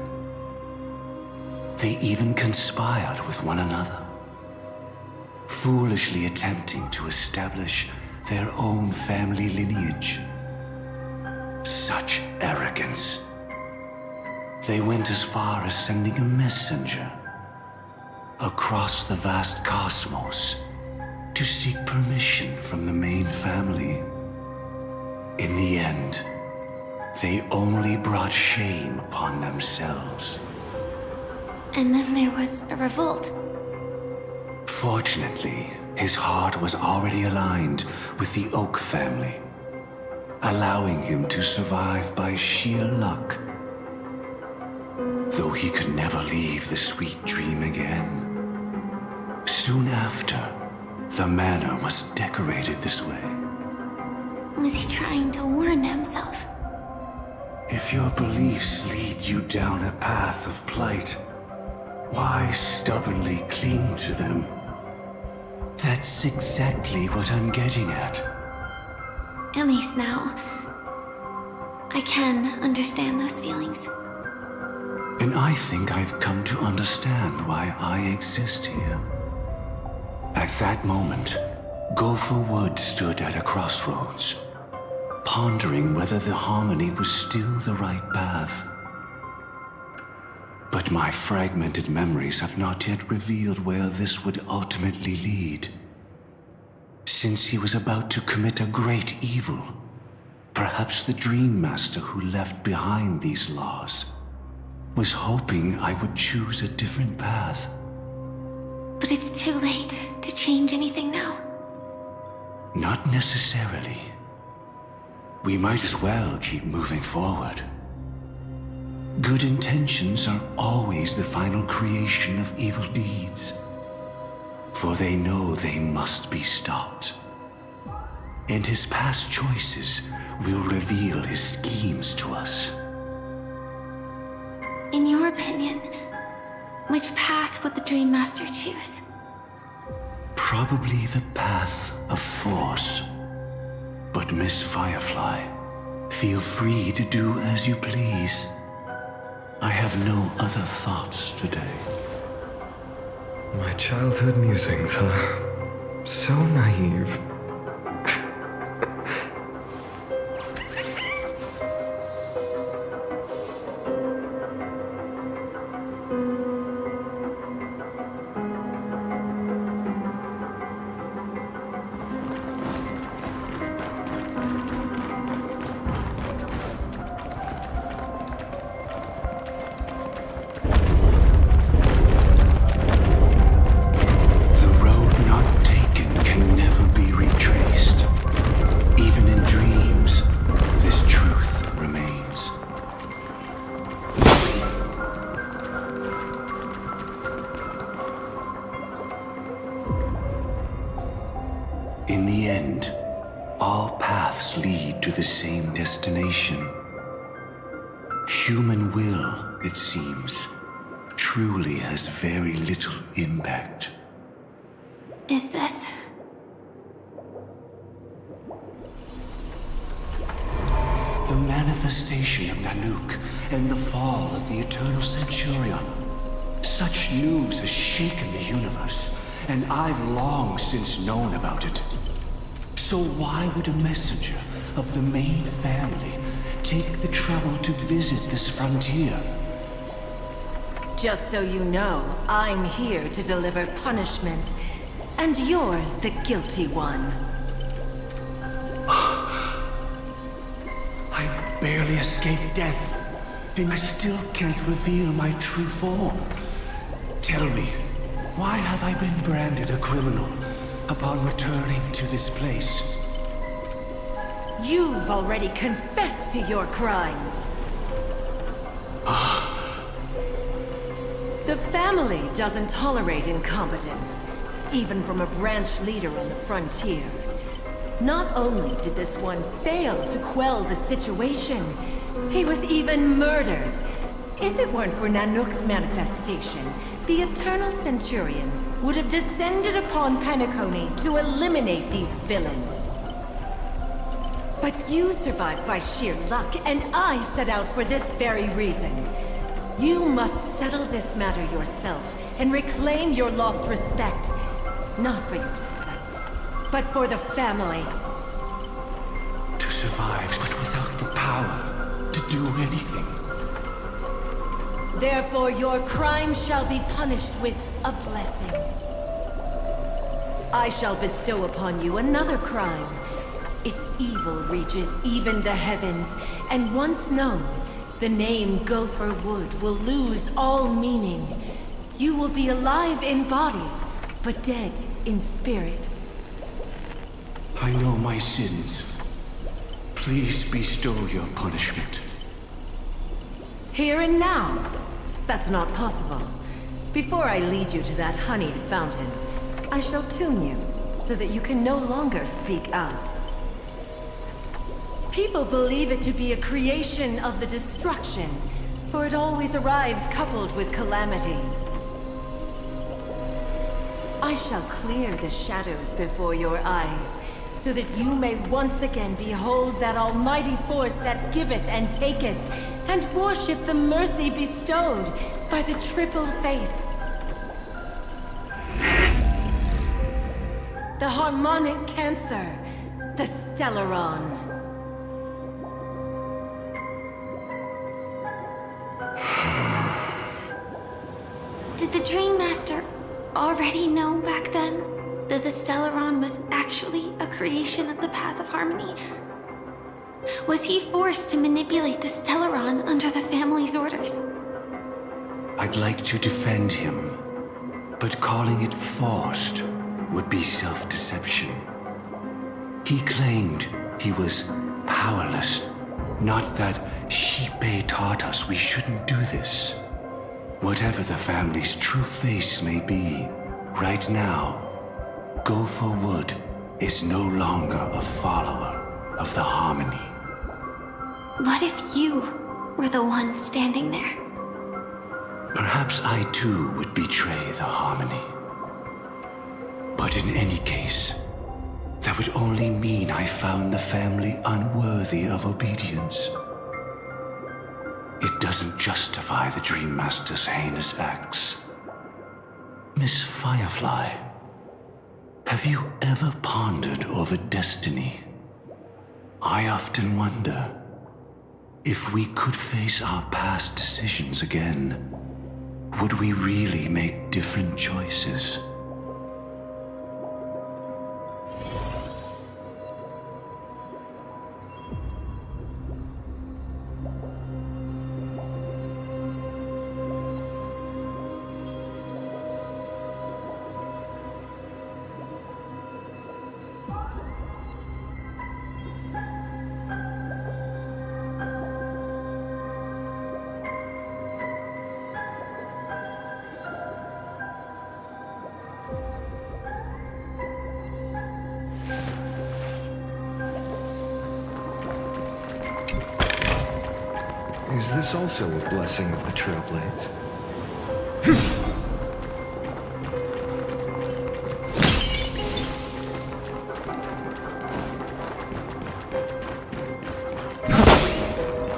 They even conspired with one another, foolishly attempting to establish their own family lineage. Such arrogance. They went as far as sending a messenger across the vast cosmos to seek permission from the main family. In the end, they only brought shame upon themselves. And then there was a revolt. Fortunately, his heart was already aligned with the Oak family, allowing him to survive by sheer luck. Though he could never leave the sweet dream again. Soon after, the manor was decorated this way. Was he trying to warn himself? If your beliefs lead you down a path of plight, why stubbornly cling to them? That's exactly what I'm getting at. At least now, I can understand those feelings. And I think I've come to understand why I exist here. At that moment, Gopher Wood stood at a crossroads, pondering whether the harmony was still the right path. But my fragmented memories have not yet revealed where this would ultimately lead. Since he was about to commit a great evil, perhaps the Dream Master who left behind these laws was hoping I would choose a different path. But it's too late to change anything now. Not necessarily. We might as well keep moving forward. Good intentions are always the final creation of evil deeds, for they know they must be stopped. And his past choices will reveal his schemes to us. In your opinion, which path would the Dream Master choose? Probably the path of force. But Miss Firefly, feel free to do as you please. I have no other thoughts today. My childhood musings are so naive. In the end, all paths lead to the same destination. Human will, it seems, truly has very little impact. Is this? The manifestation of Nanook and the fall of the Eternal Centurion. Such news has shaken the universe, and I've long since known about it. So why would a messenger of the main family take the trouble to visit this frontier? Just so you know, I'm here to deliver punishment, and you're the guilty one. I barely escaped death, and I still can't reveal my true form. Tell me, why have I been branded a criminal upon returning to this place? You've already confessed to your crimes. The family doesn't tolerate incompetence, even from a branch leader on the frontier. Not only did this one fail to quell the situation, he was even murdered. If it weren't for Nanook's manifestation, the Eternal Centurion would have descended upon Penacony to eliminate these villains. But you survived by sheer luck, and I set out for this very reason. You must settle this matter yourself and reclaim your lost respect. Not for yourself, but for the family. To survive, but without the power to do anything. Therefore, your crime shall be punished with a blessing. I shall bestow upon you another crime, Its evil reaches even the heavens, and once known, the name Gopher Wood will lose all meaning. You will be alive in body, but dead in spirit. I know my sins. Please bestow your punishment. Here and now? That's not possible. Before I lead you to that honeyed fountain, I shall tune you, so that you can no longer speak out. People believe it to be a creation of the destruction, for it always arrives coupled with calamity. I shall clear the shadows before your eyes, so that you may once again behold that almighty force that giveth and taketh, and worship the mercy bestowed by the triple face. The harmonic cancer, the Stellaron. Did the Dream Master already know back then that the Stellaron was actually a creation of the Path of Harmony? Was he forced to manipulate the Stellaron under the family's orders? I'd like to defend him, but calling it forced would be self-deception. He claimed he was powerless, not that Shipe taught us we shouldn't do this. Whatever the family's true face may be, right now, Gopher Wood is no longer a follower of the Harmony. What if you were the one standing there? Perhaps I too would betray the Harmony. But in any case, that would only mean I found the family unworthy of obedience. It doesn't justify the Dream Master's heinous acts. Miss Firefly, have you ever pondered over destiny? I often wonder if we could face our past decisions again, would we really make different choices? Is this also a blessing of the Trailblades?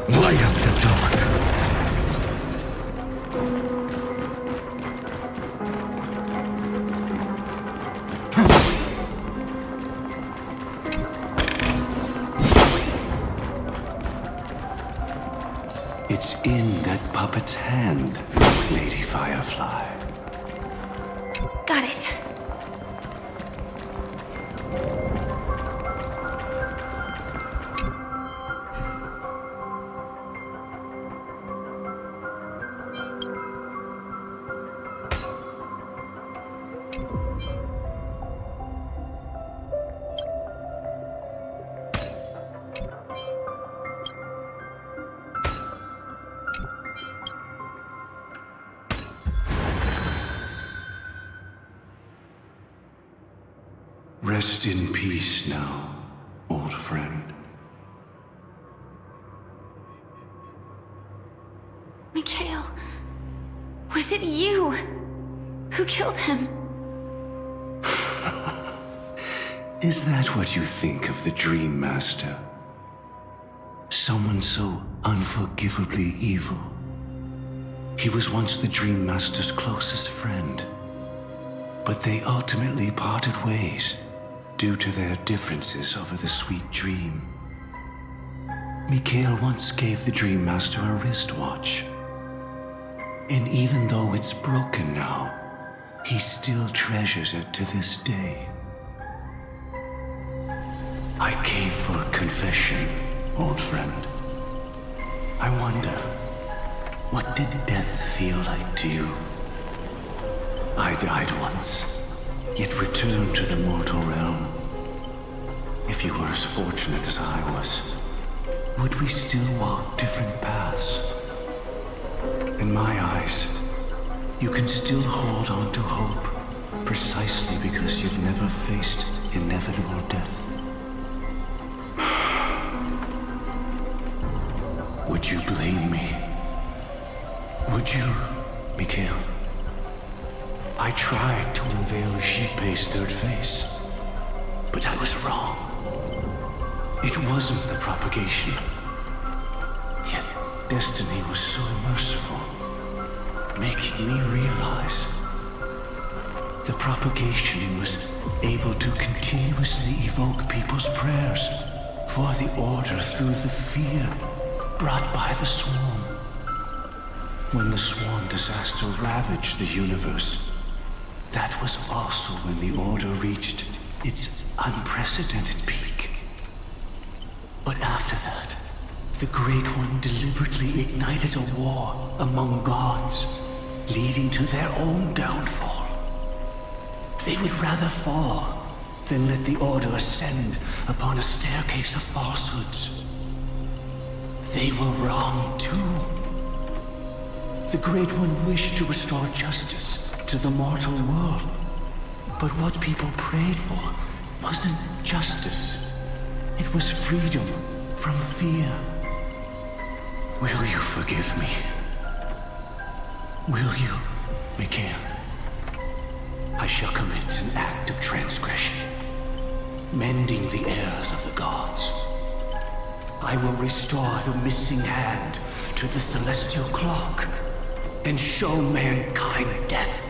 Light up the dark. It's in that puppet's hand, Lady Firefly. Got it. Rest in peace now, old friend. Mikhail, was it you who killed him? Is that what you think of the Dream Master? Someone so unforgivably evil. He was once the Dream Master's closest friend, but they ultimately parted ways due to their differences over the sweet dream. Mikhail once gave the Dream Master a wristwatch, and even though it's broken now, he still treasures it to this day. I came for a confession, old friend. I wonder, what did death feel like to you? I died once, yet returned to the mortal realm. If you were as fortunate as I was, would we still walk different paths? In my eyes, you can still hold on to hope precisely because you've never faced inevitable death. Would you blame me? Would you, Mikhail? I tried to unveil Xipe's third face, but I was wrong. It wasn't the propagation. Yet destiny was so merciful, making me realize the propagation was able to continuously evoke people's prayers for the order through the fear brought by the swarm. When the swarm disaster ravaged the universe, that was also when the order reached its unprecedented peak. But after that, the Great One deliberately ignited a war among gods, leading to their own downfall. They would rather fall than let the order ascend upon a staircase of falsehoods. They were wrong too. The Great One wished to restore justice to the mortal world. But what people prayed for wasn't justice. It was freedom from fear. Will you forgive me? Will you, Mikhail? I shall commit an act of transgression, mending the errors of the gods. I will restore the missing hand to the celestial clock and show mankind death.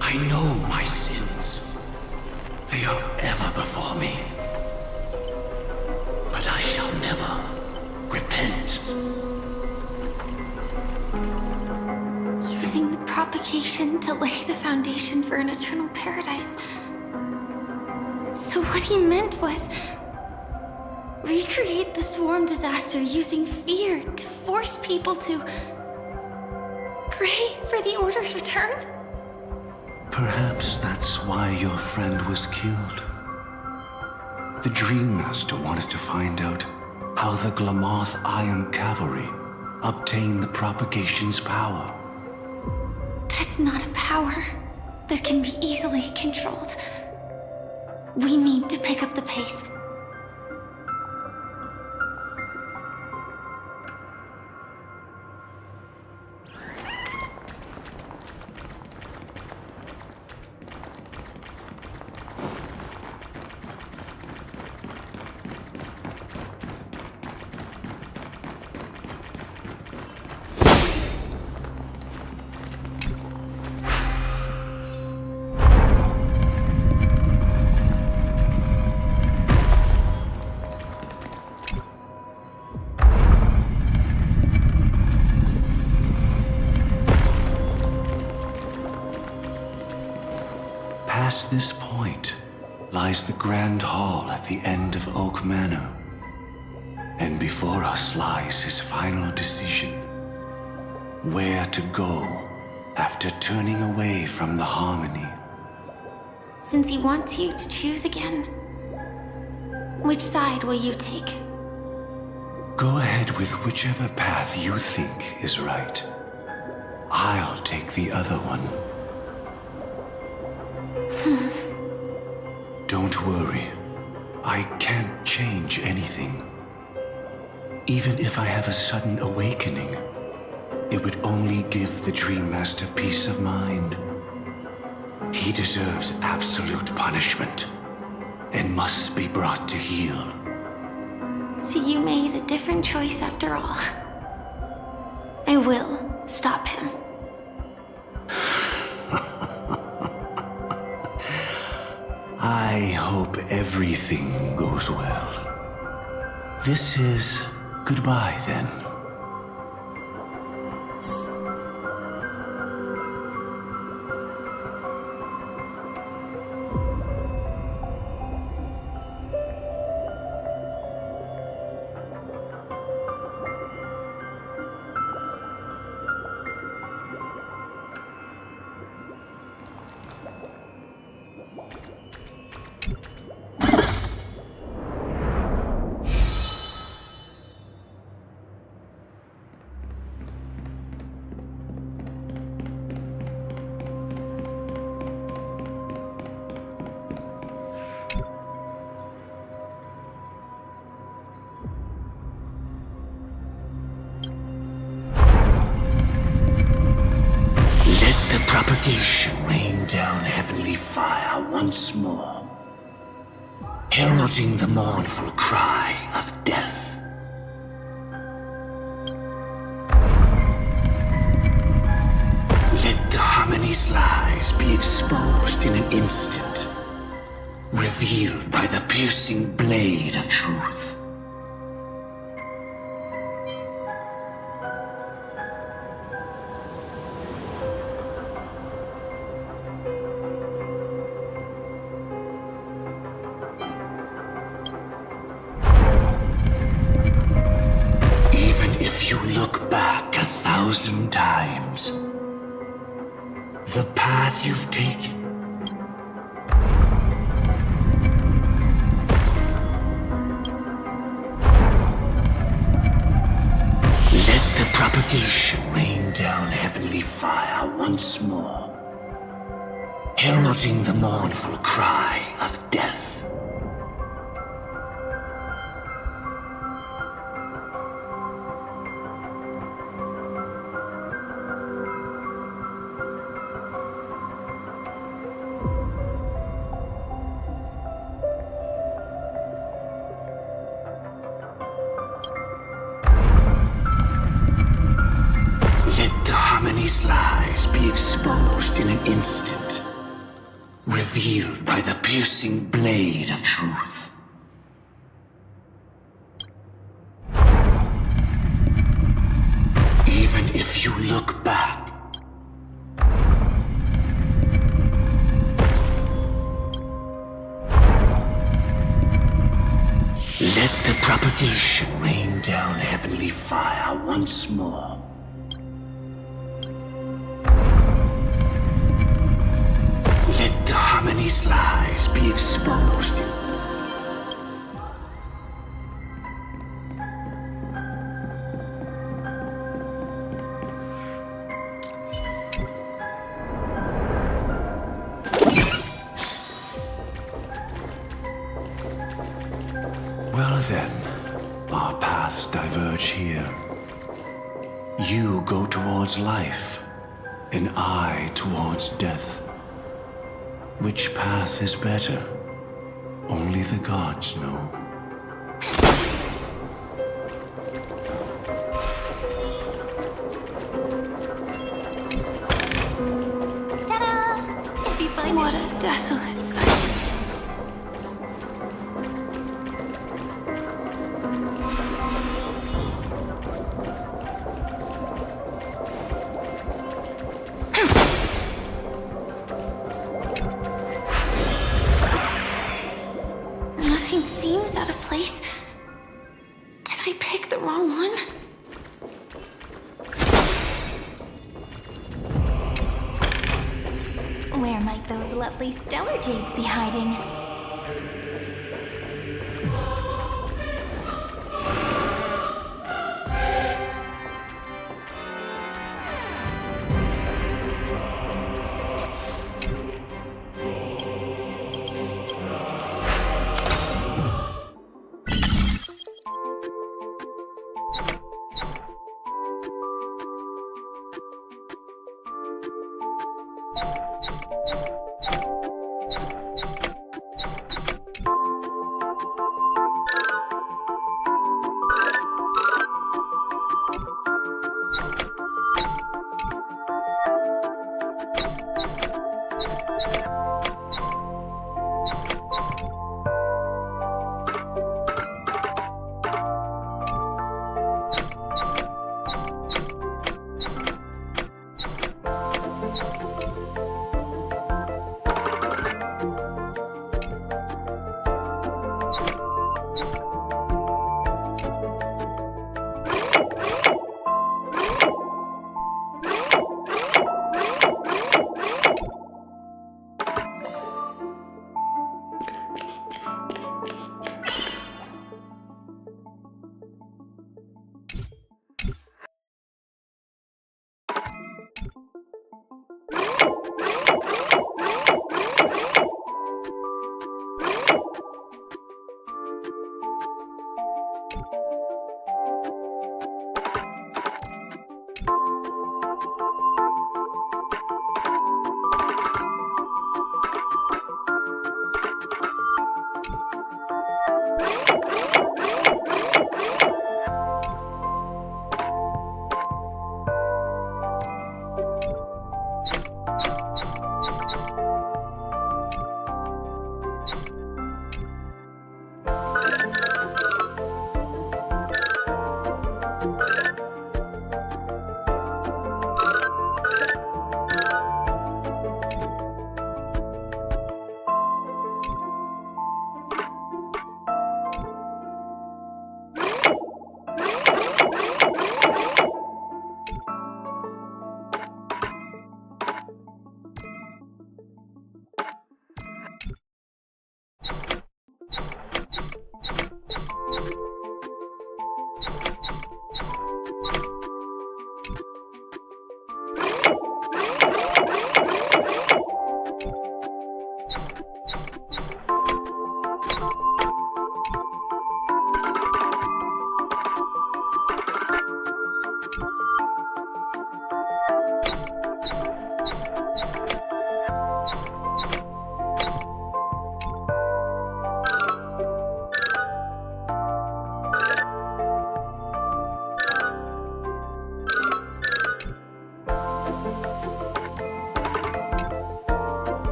I know my sins. They are ever before me. But I shall never repent. Using the propagation to lay the foundation for an eternal paradise. So what he meant was recreate the swarm disaster using fear to force people to pray for the Order's return? Perhaps that's why your friend was killed. The Dream Master wanted to find out how the Glamoth Iron Cavalry obtained the propagation's power. That's not a power that can be easily controlled. We need to pick up the pace. Past this point lies the Grand Hall at the end of Oak Manor. And before us lies his final decision. Where to go after turning away from the Harmony. Since he wants you to choose again, which side will you take? Go ahead with whichever path you think is right. I'll take the other one. Don't worry. I can't change anything. Even if I have a sudden awakening, it would only give the Dream Master peace of mind. He deserves absolute punishment and must be brought to heel. So you made a different choice after all. I will stop him. I hope everything goes well. This is goodbye, then. propagation rain down heavenly fire once more, heralding the mournful cry of death. Let the harmony's lies be exposed in an instant, revealed by the piercing blade of truth. If you look back 1,000 times, the path you've taken let the propagation rain down heavenly fire once more, heralding the mournful cry of death. Harmony's lies be exposed in an instant, revealed by the piercing blade of truth. Even if you look back, let the propagation rain down heavenly fire once more. Let the harmony's lies be exposed. Well then, our paths diverge here. You go towards life, and I towards death. Which path is better? Only the gods know. Ta-da! If you find what a desolate sight. Nothing seems out of place. Did I pick the wrong one? Where might those lovely stellar jades be hiding?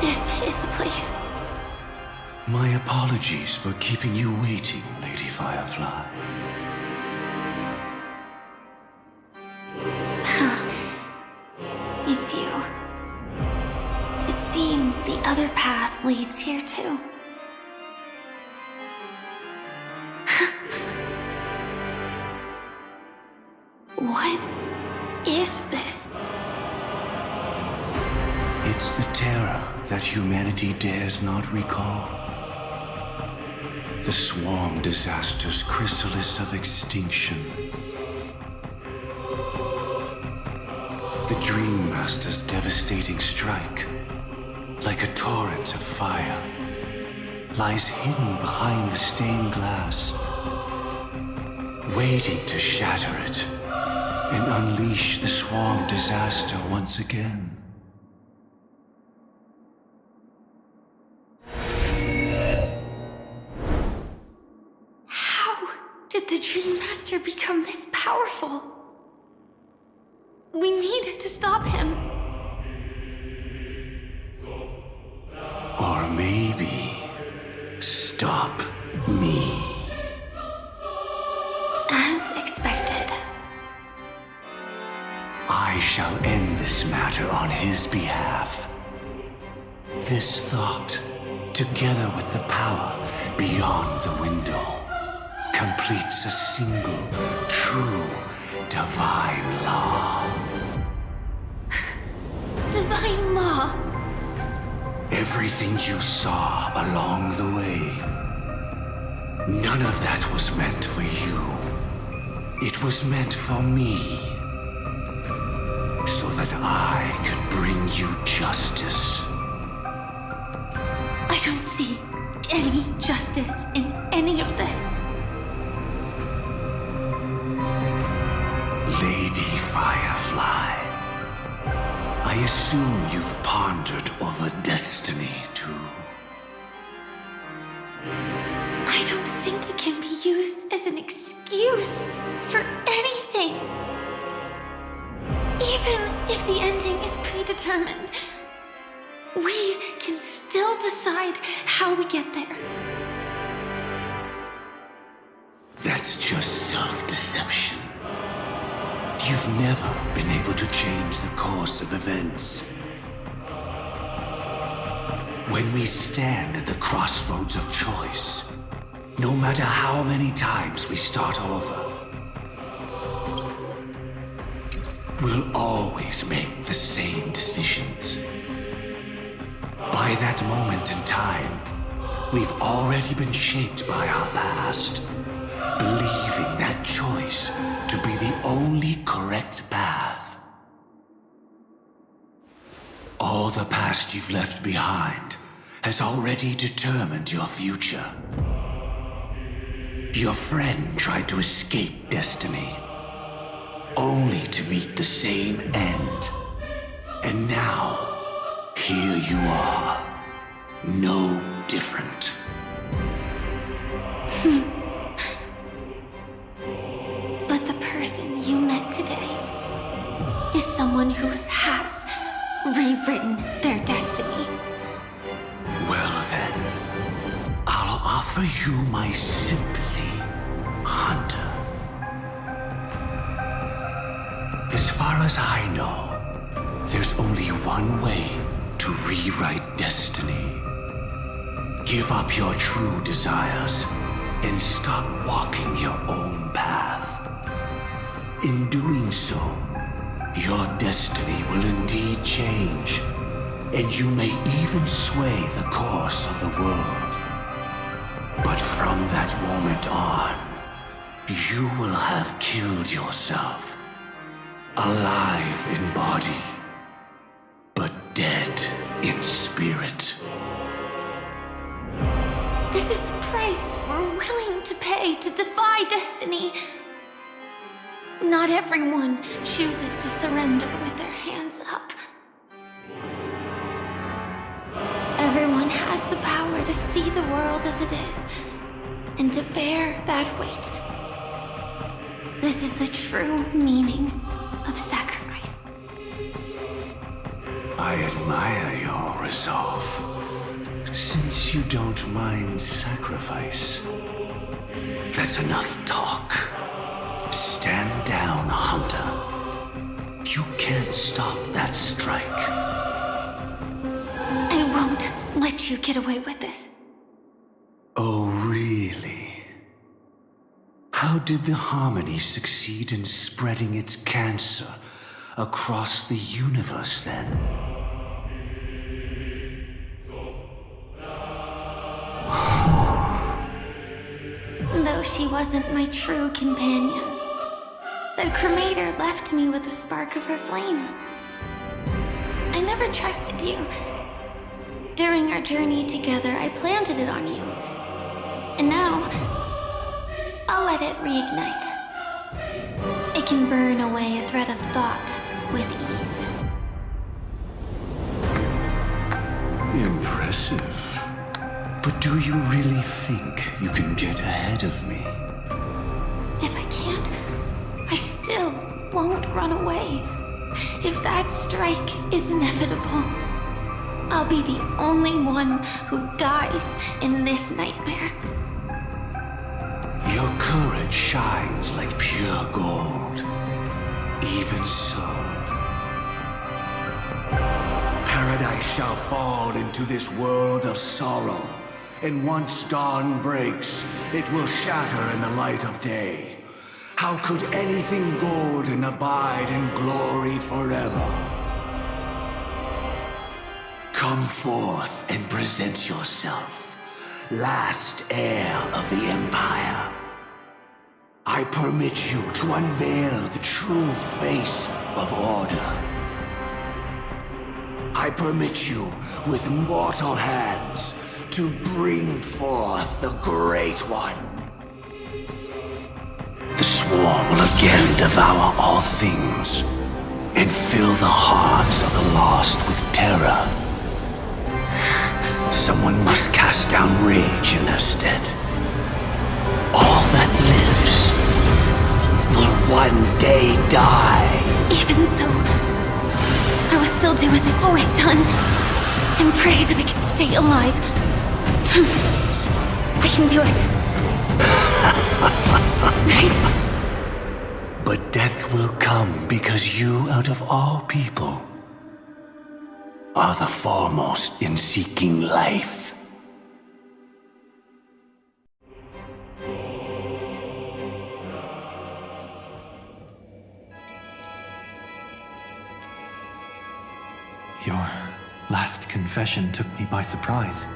This is the place. My apologies for keeping you waiting, Lady Firefly. It's you. It seems the other path leads here too. What is this? It's the terror that humanity dares not recall. The swarm disaster's chrysalis of extinction. The Dream Master's devastating strike, like a torrent of fire, lies hidden behind the stained glass, waiting to shatter it and unleash the swarm disaster once again. How did the Dream Master become this powerful? We need to stop him. Or maybe stop me. As expected. I shall end this matter on his behalf. This thought, together with the power beyond the window, completes a single, true, divine law. Divine law. Everything you saw along the way, none of that was meant for you. It was meant for me, so that I could bring you justice. I don't see any justice in any of this. Lady Firefly, I assume you've pondered over destiny, too. I don't think it can be used as an excuse for anything. Even if the ending is predetermined, we can still decide how we get there. That's just self-deception. You've never been able to change the course of events. When we stand at the crossroads of choice, no matter how many times we start over, we'll always make the same decisions. By that moment in time, we've already been shaped by our past, believing that choice to be the only correct path. All the past you've left behind has already determined your future. Your friend tried to escape destiny, only to meet the same end. And now, here you are, no different. But the person you met today is someone who has rewritten their destiny. Well then, I'll offer you my sympathy, Hunter. As far as I know, there's only one way to rewrite destiny. Give up your true desires and stop walking your own path. In doing so, your destiny will indeed change, and you may even sway the course of the world. But from that moment on, you will have killed yourself, alive in body, but dead in spirit. This is the price we're willing to pay to defy destiny. Not everyone chooses to surrender with their hands up. Everyone has the power to see the world as it is, and to bear that weight. This is the true meaning of sacrifice. I admire your resolve. Since you don't mind sacrifice, that's enough talk. Stand down, Hunter. You can't stop that strike. I won't let you get away with this. Oh, really? How did the Harmony succeed in spreading its cancer across the universe, then? Though she wasn't my true companion, the cremator left me with a spark of her flame. I never trusted you. During our journey together, I planted it on you. And now, I'll let it reignite. It can burn away a thread of thought with ease. Impressive. But do you really think you can get ahead of me? If I can't, I still won't run away. If that strike is inevitable, I'll be the only one who dies in this nightmare. Your courage shines like pure gold. Even so, paradise shall fall into this world of sorrow, and once dawn breaks, it will shatter in the light of day. How could anything golden abide in glory forever? Come forth and present yourself, last heir of the Empire. I permit you to unveil the true face of order. I permit you, with mortal hands, to bring forth the Great One. The Swarm will again devour all things, and fill the hearts of the lost with terror. Someone must cast down rage in their stead. All that lives will one day die. Even so, I will still do as I've always done, and pray that I can stay alive. I can do it. Right? But death will come because you, out of all people, are the foremost in seeking life. Your last confession took me by surprise.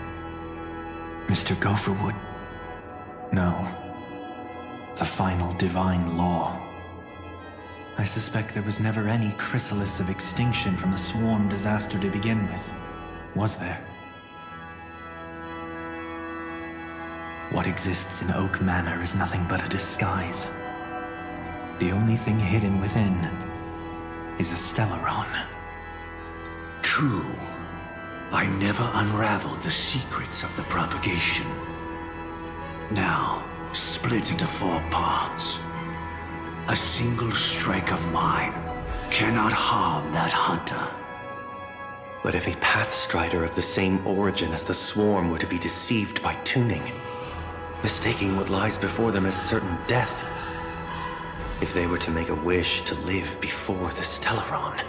Mr. Gopherwood. No. The final divine law. I suspect there was never any chrysalis of extinction from the swarm disaster to begin with. Was there? What exists in Oak Manor is nothing but a disguise. The only thing hidden within is a Stellaron. True. I never unraveled the secrets of the propagation. Now, split into 4 parts. A single strike of mine cannot harm that hunter. But if a Pathstrider of the same origin as the Swarm were to be deceived by tuning, mistaking what lies before them as certain death, if they were to make a wish to live before the Stellaron,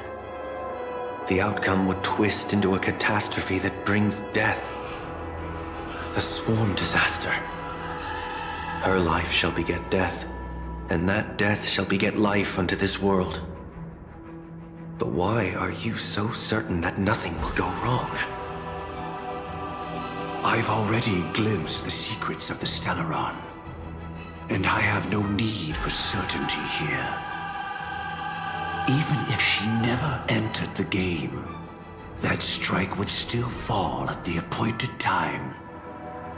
the outcome would twist into a catastrophe that brings death. The Swarm disaster. Her life shall beget death, and that death shall beget life unto this world. But why are you so certain that nothing will go wrong? I've already glimpsed the secrets of the Stellaron, and I have no need for certainty here. Even if she never entered the game, that strike would still fall at the appointed time,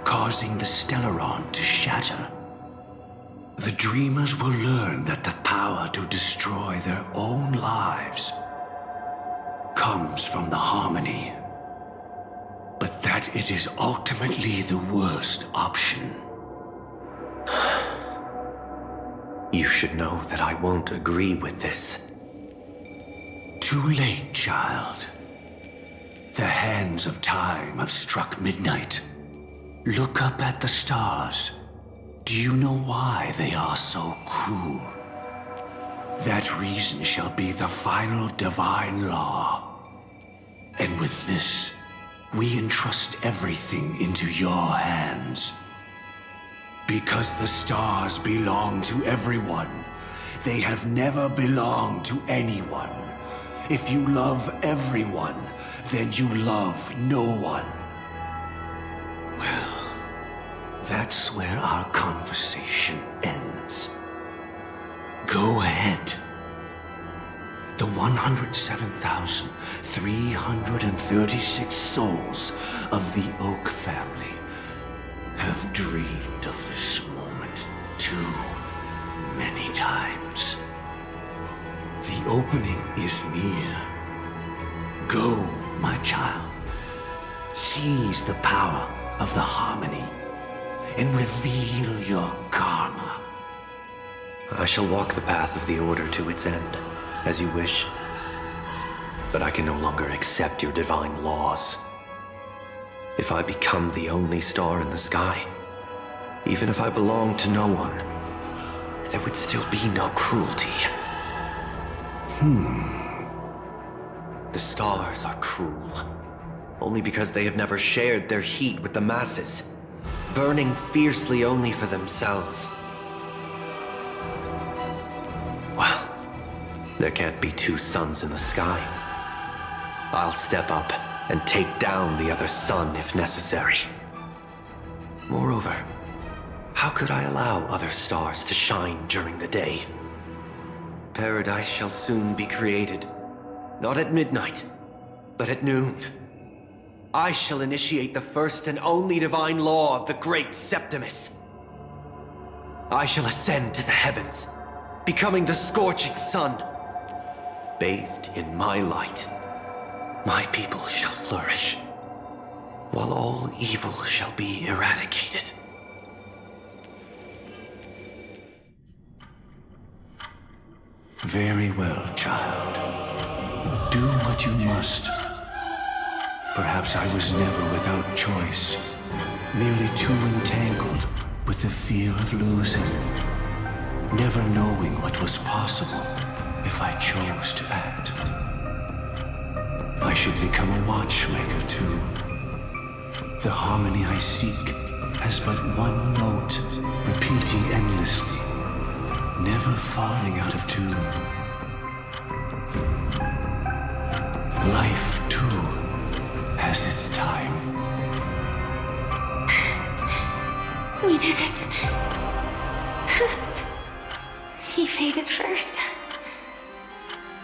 causing the Stellaron to shatter. The Dreamers will learn that the power to destroy their own lives comes from the Harmony, but that it is ultimately the worst option. You should know that I won't agree with this. Too late, child. The hands of time have struck midnight. Look up at the stars. Do you know why they are so cruel? That reason shall be the final divine law. And with this, we entrust everything into your hands. Because the stars belong to everyone, they have never belonged to anyone. If you love everyone, then you love no one. Well, that's where our conversation ends. Go ahead. The 107,336 souls of the Oak family have dreamed of this moment too many times. The opening is near. Go, my child. Seize the power of the harmony and reveal your karma. I shall walk the path of the Order to its end, as you wish. But I can no longer accept your divine laws. If I become the only star in the sky, even if I belong to no one, there would still be no cruelty. The stars are cruel, only because they have never shared their heat with the masses, burning fiercely only for themselves. Well, there can't be two suns in the sky. I'll step up and take down the other sun if necessary. Moreover, how could I allow other stars to shine during the day? Paradise shall soon be created. Not at midnight, but at noon. I shall initiate the first and only divine law of the great Septimus. I shall ascend to the heavens, becoming the scorching sun. Bathed in my light, my people shall flourish, while all evil shall be eradicated. Very well, child. Do what you must. Perhaps I was never without choice, merely too entangled with the fear of losing, never knowing what was possible if I chose to act. I should become a watchmaker too. The harmony I seek has but one note, repeating endlessly, never falling out of tune. Life, too, has its time. We did it. He faded first,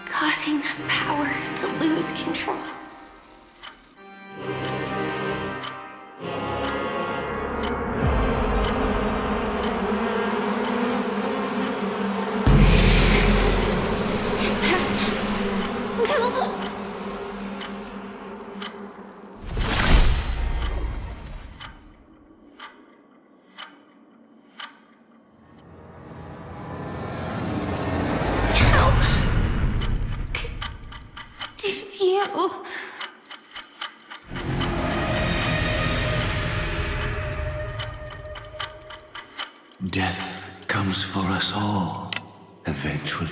causing the power to lose control. Death comes for us all, eventually.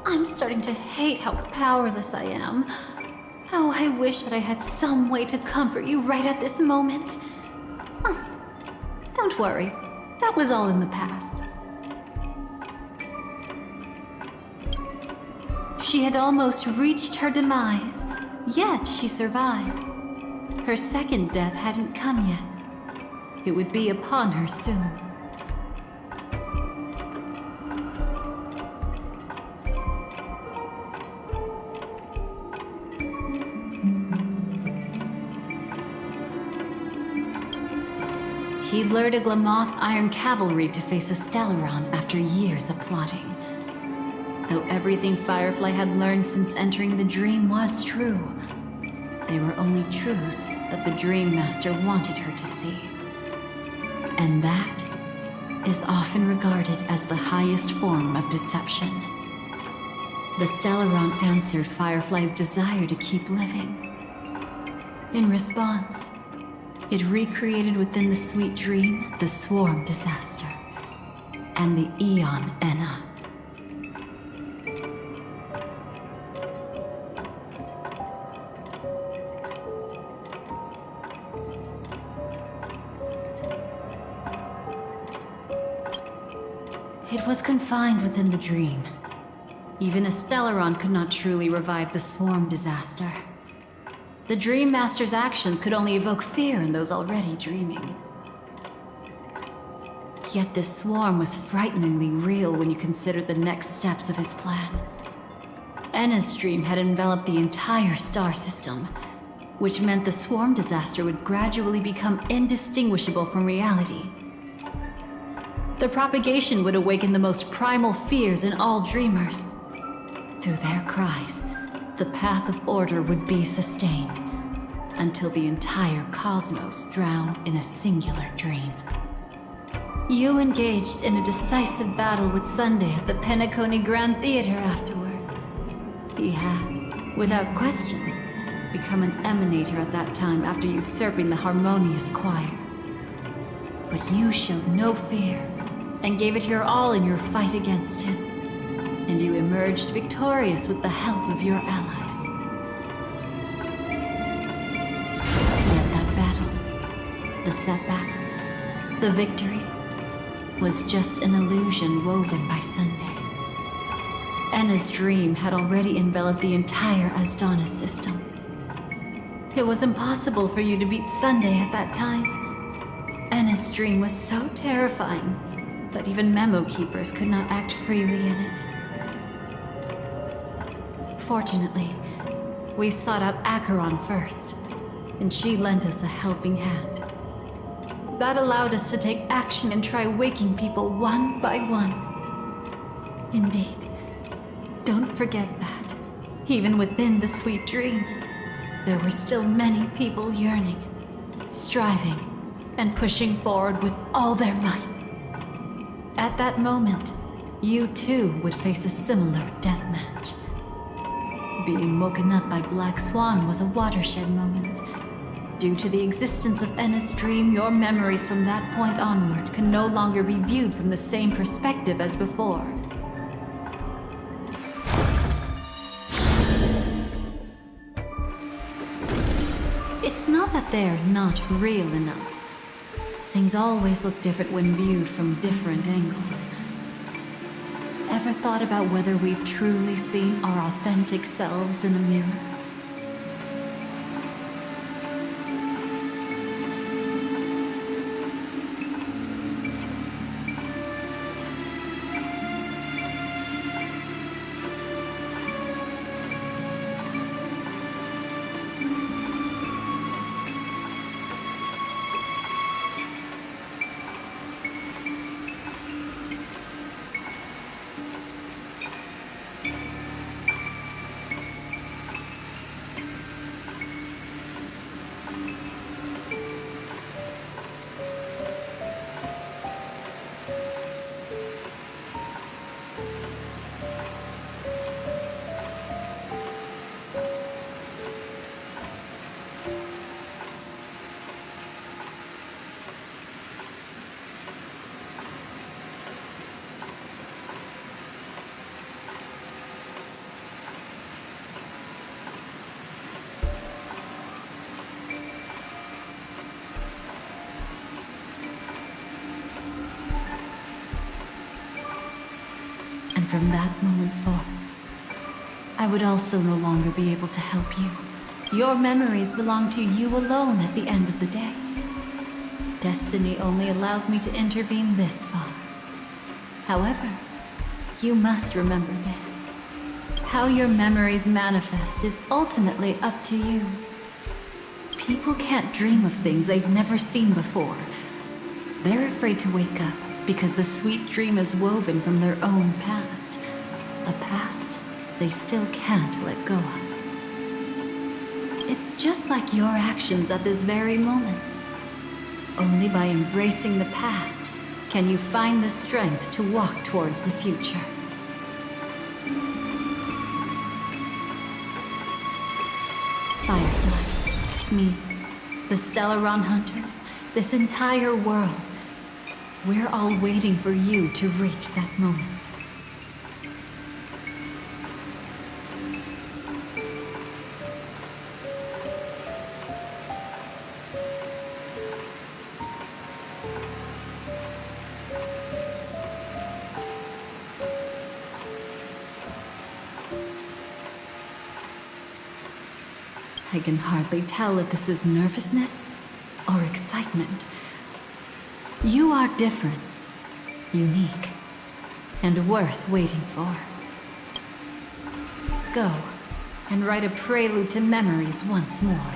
I'm starting to hate how powerless I am. How I wish that I had some way to comfort you right at this moment. Oh, don't worry. That was all in the past. She had almost reached her demise, yet she survived. Her second death hadn't come yet. It would be upon her soon. He'd lured a Glamoth Iron Cavalry to face a Stellaron after years of plotting. Though everything Firefly had learned since entering the dream was true, they were only truths that the Dream Master wanted her to see. And that is often regarded as the highest form of deception. The Stellaron answered Firefly's desire to keep living. In response, it recreated within the sweet dream the swarm disaster and the Eon Enna. It was confined within the dream. Even a Stellaron could not truly revive the swarm disaster. The Dream Master's actions could only evoke fear in those already dreaming. Yet this swarm was frighteningly real when you consider the next steps of his plan. Enna's dream had enveloped the entire star system, which meant the swarm disaster would gradually become indistinguishable from reality. The propagation would awaken the most primal fears in all dreamers. Through their cries, the path of order would be sustained, until the entire cosmos drowned in a singular dream. You engaged in a decisive battle with Sunday at the Penacony Grand Theater afterward. He had, without question, become an emanator at that time after usurping the harmonious choir. But you showed no fear, and gave it your all in your fight against him. And you emerged victorious with the help of your allies. Yet that battle, the setbacks, the victory, was just an illusion woven by Sunday. Enna's dream had already enveloped the entire Asdana system. It was impossible for you to beat Sunday at that time. Enna's dream was so terrifying that even memo keepers could not act freely in it. Fortunately, we sought out Acheron first, and she lent us a helping hand. That allowed us to take action and try waking people one by one. Indeed, don't forget that, even within the sweet dream, there were still many people yearning, striving, and pushing forward with all their might. At that moment, you too would face a similar deathmatch. Being woken up by Black Swan was a watershed moment. Due to the existence of Enna's dream, your memories from that point onward can no longer be viewed from the same perspective as before. It's not that they're not real enough. Things always look different when viewed from different angles. Ever thought about whether we've truly seen our authentic selves in a mirror? And from that moment forth, I would also no longer be able to help you. Your memories belong to you alone at the end of the day. Destiny only allows me to intervene this far. However, you must remember this. How your memories manifest is ultimately up to you. People can't dream of things they've never seen before. They're afraid to wake up because the sweet dream is woven from their own past. A past they still can't let go of. It's just like your actions at this very moment. Only by embracing the past can you find the strength to walk towards the future. Firefly, me, the Stellaron Hunters, this entire world. We're all waiting for you to reach that moment. I can hardly tell if this is nervousness or excitement. You are different, unique, and worth waiting for. Go and write a prelude to memories once more.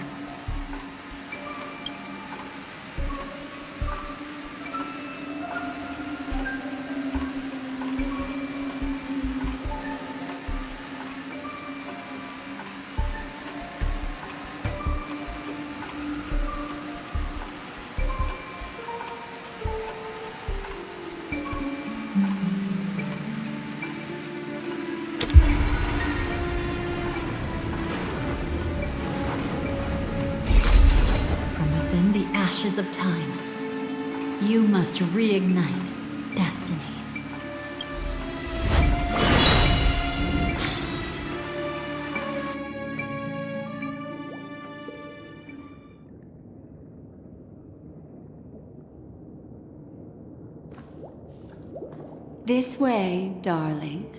Ashes of time, you must reignite destiny. This way, darling.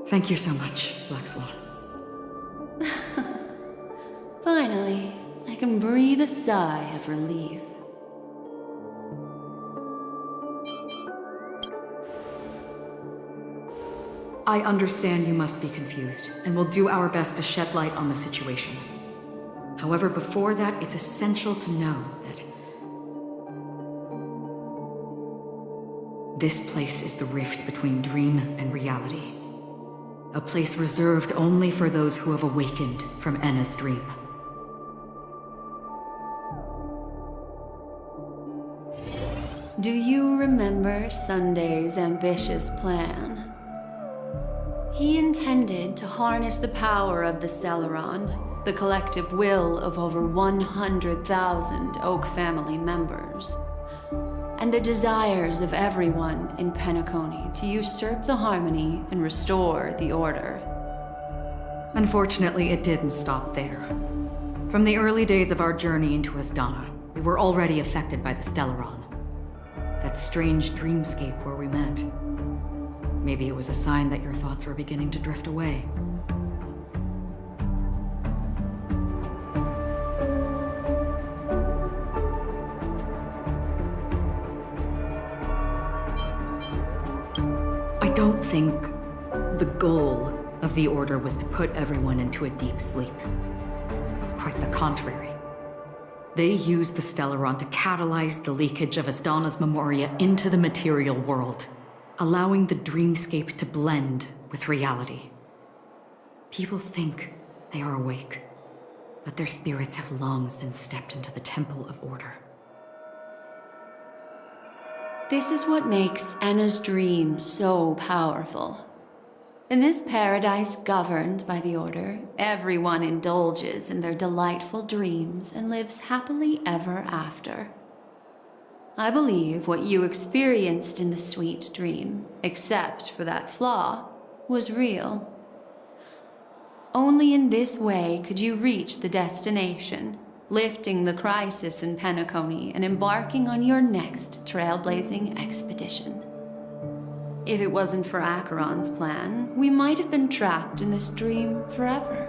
Thank you so much, Black Swan. Finally, I can breathe a sigh of relief. I understand you must be confused, and will do our best to shed light on the situation. However, before that, it's essential to know that this place is the rift between dream and reality. A place reserved only for those who have awakened from Enna's dream. Do you remember Sunday's ambitious plan? He intended to harness the power of the Stellaron, the collective will of over 100,000 Oak family members, and the desires of everyone in Penacony to usurp the harmony and restore the order. Unfortunately, it didn't stop there. From the early days of our journey into Asdana, we were already affected by the Stellaron. That strange dreamscape where we met. Maybe it was a sign that your thoughts were beginning to drift away. I don't think the goal of the Order was to put everyone into a deep sleep. Quite the contrary. They used the Stellaron to catalyze the leakage of Asdana's memoria into the material world, allowing the dreamscape to blend with reality. People think they are awake, but their spirits have long since stepped into the Temple of Order. This is what makes Enna's dream so powerful. In this paradise governed by the Order, everyone indulges in their delightful dreams and lives happily ever after. I believe what you experienced in the sweet dream, except for that flaw, was real. Only in this way could you reach the destination, lifting the crisis in Penacony and embarking on your next trailblazing expedition. If it wasn't for Acheron's plan, we might have been trapped in this dream forever.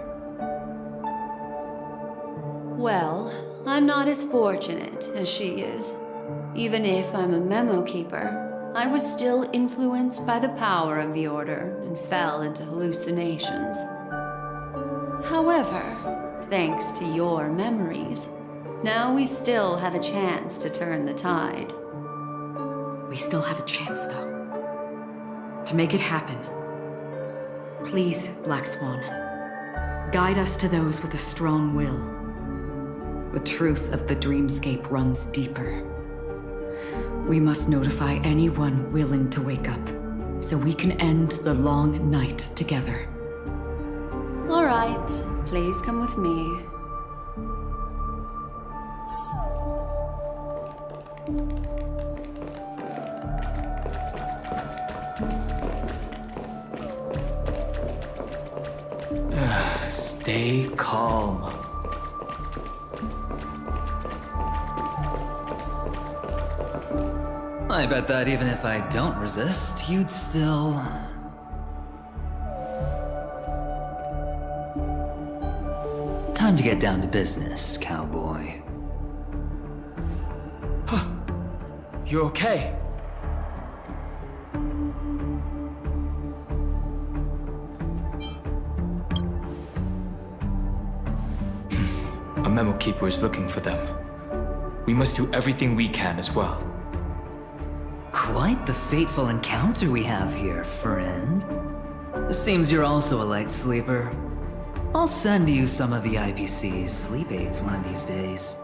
Well, I'm not as fortunate as she is. Even if I'm a memo keeper, I was still influenced by the power of the Order and fell into hallucinations. However, thanks to your memories, now we still have a chance to turn the tide. We still have a chance, though. To make it happen, Please, Black Swan. Guide us to those with a strong will. The truth of the dreamscape runs deeper. We must notify anyone willing to wake up, so we can end the long night together. All right, please come with me. Stay calm. I bet that even if I don't resist, you'd still... Time to get down to business, cowboy. You okay? A memo keeper is looking for them. We must do everything we can as well. Quite the fateful encounter we have here, friend. Seems you're also a light sleeper. I'll send you some of the IPC's sleep aids one of these days.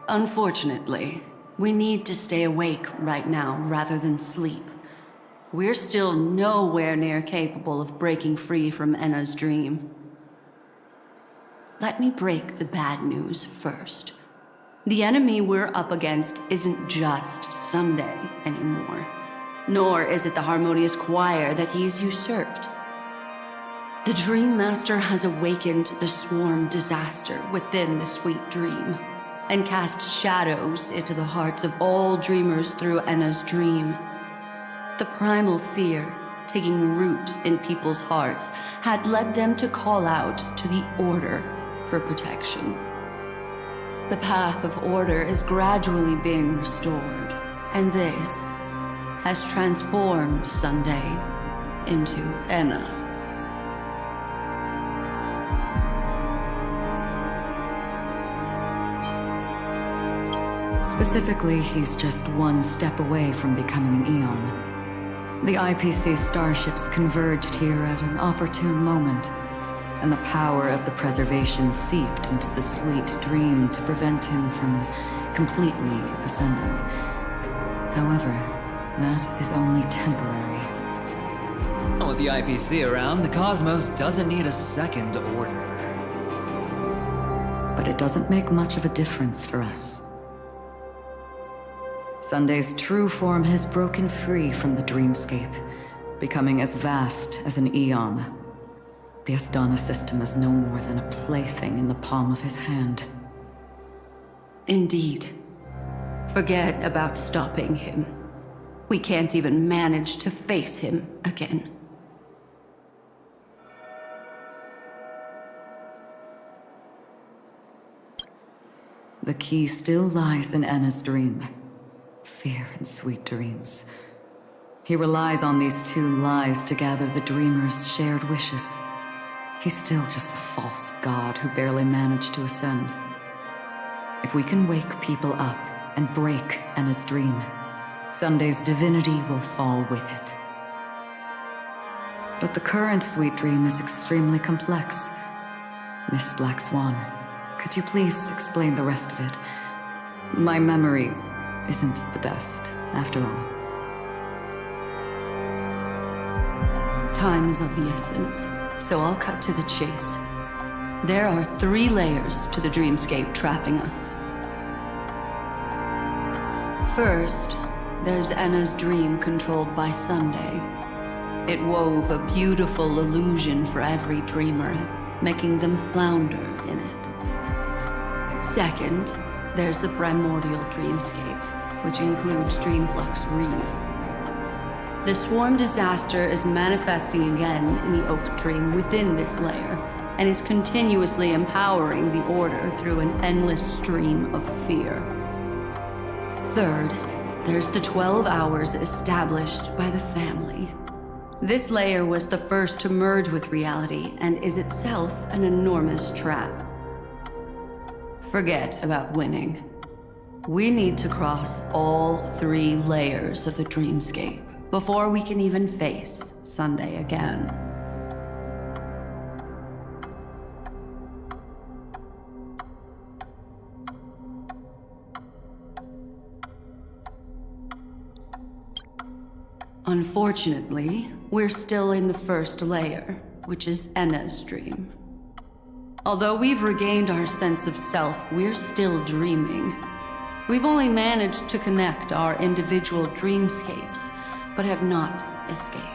Unfortunately, we need to stay awake right now rather than sleep. We're still nowhere near capable of breaking free from Enna's dream. Let me break the bad news first. The enemy we're up against isn't just Sunday anymore, nor is it the harmonious choir that he's usurped. The Dream Master has awakened the swarm disaster within the sweet dream, and cast shadows into the hearts of all dreamers through Enna's dream. The primal fear taking root in people's hearts had led them to call out to the Order for protection. The path of order is gradually being restored, and this has transformed Sunday into Enna. Specifically, he's just one step away from becoming an Eon. The IPC starships converged here at an opportune moment, and the power of the preservation seeped into the sweet dream to prevent him from completely ascending. However, that is only temporary. With the IPC around, the cosmos doesn't need a second order. But it doesn't make much of a difference for us. Sunday's true form has broken free from the dreamscape, becoming as vast as an Eon. The Astana system is no more than a plaything in the palm of his hand. Indeed. Forget about stopping him. We can't even manage to face him again. The key still lies in Enna's dream. Fear and sweet dreams. He relies on these two lies to gather the dreamer's shared wishes. He's still just a false god who barely managed to ascend. If we can wake people up and break Enna's dream, Sunday's divinity will fall with it. But the current sweet dream is extremely complex. Miss Black Swan, could you please explain the rest of it? My memory isn't the best, after all. Time is of the essence. So I'll cut to the chase. There are 3 layers to the dreamscape trapping us. First, there's Enna's dream controlled by Sunday. It wove a beautiful illusion for every dreamer, making them flounder in it. Second, there's the primordial dreamscape, which includes Dreamflux Reef. The swarm disaster is manifesting again in the Oak Dream within this layer, and is continuously empowering the Order through an endless stream of fear. Third, there's the 12 hours established by the family. This layer was the first to merge with reality, and is itself an enormous trap. Forget about winning. We need to cross all 3 layers of the dreamscape before we can even face Sunday again. Unfortunately, we're still in the first layer, which is Enna's dream. Although we've regained our sense of self, we're still dreaming. We've only managed to connect our individual dreamscapes, but have not escaped.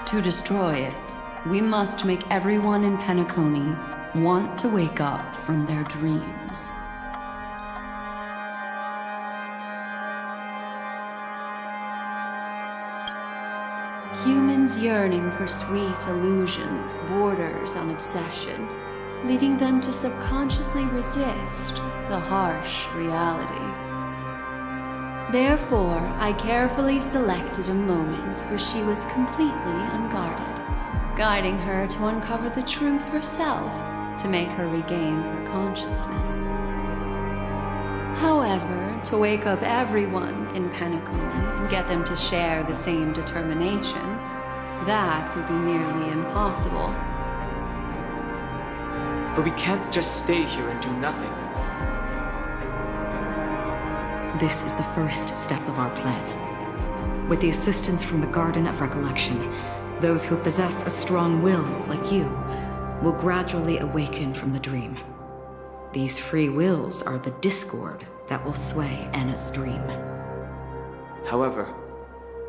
To destroy it, we must make everyone in Penacony want to wake up from their dreams. Humans yearning for sweet illusions borders on obsession, leading them to subconsciously resist the harsh reality. Therefore, I carefully selected a moment where she was completely unguarded, guiding her to uncover the truth herself to make her regain her consciousness. However, to wake up everyone in Penacony and get them to share the same determination, that would be nearly impossible. But we can't just stay here and do nothing. This is the first step of our plan. With the assistance from the Garden of Recollection, those who possess a strong will, like you, will gradually awaken from the dream. These free wills are the discord that will sway Anna's dream. However,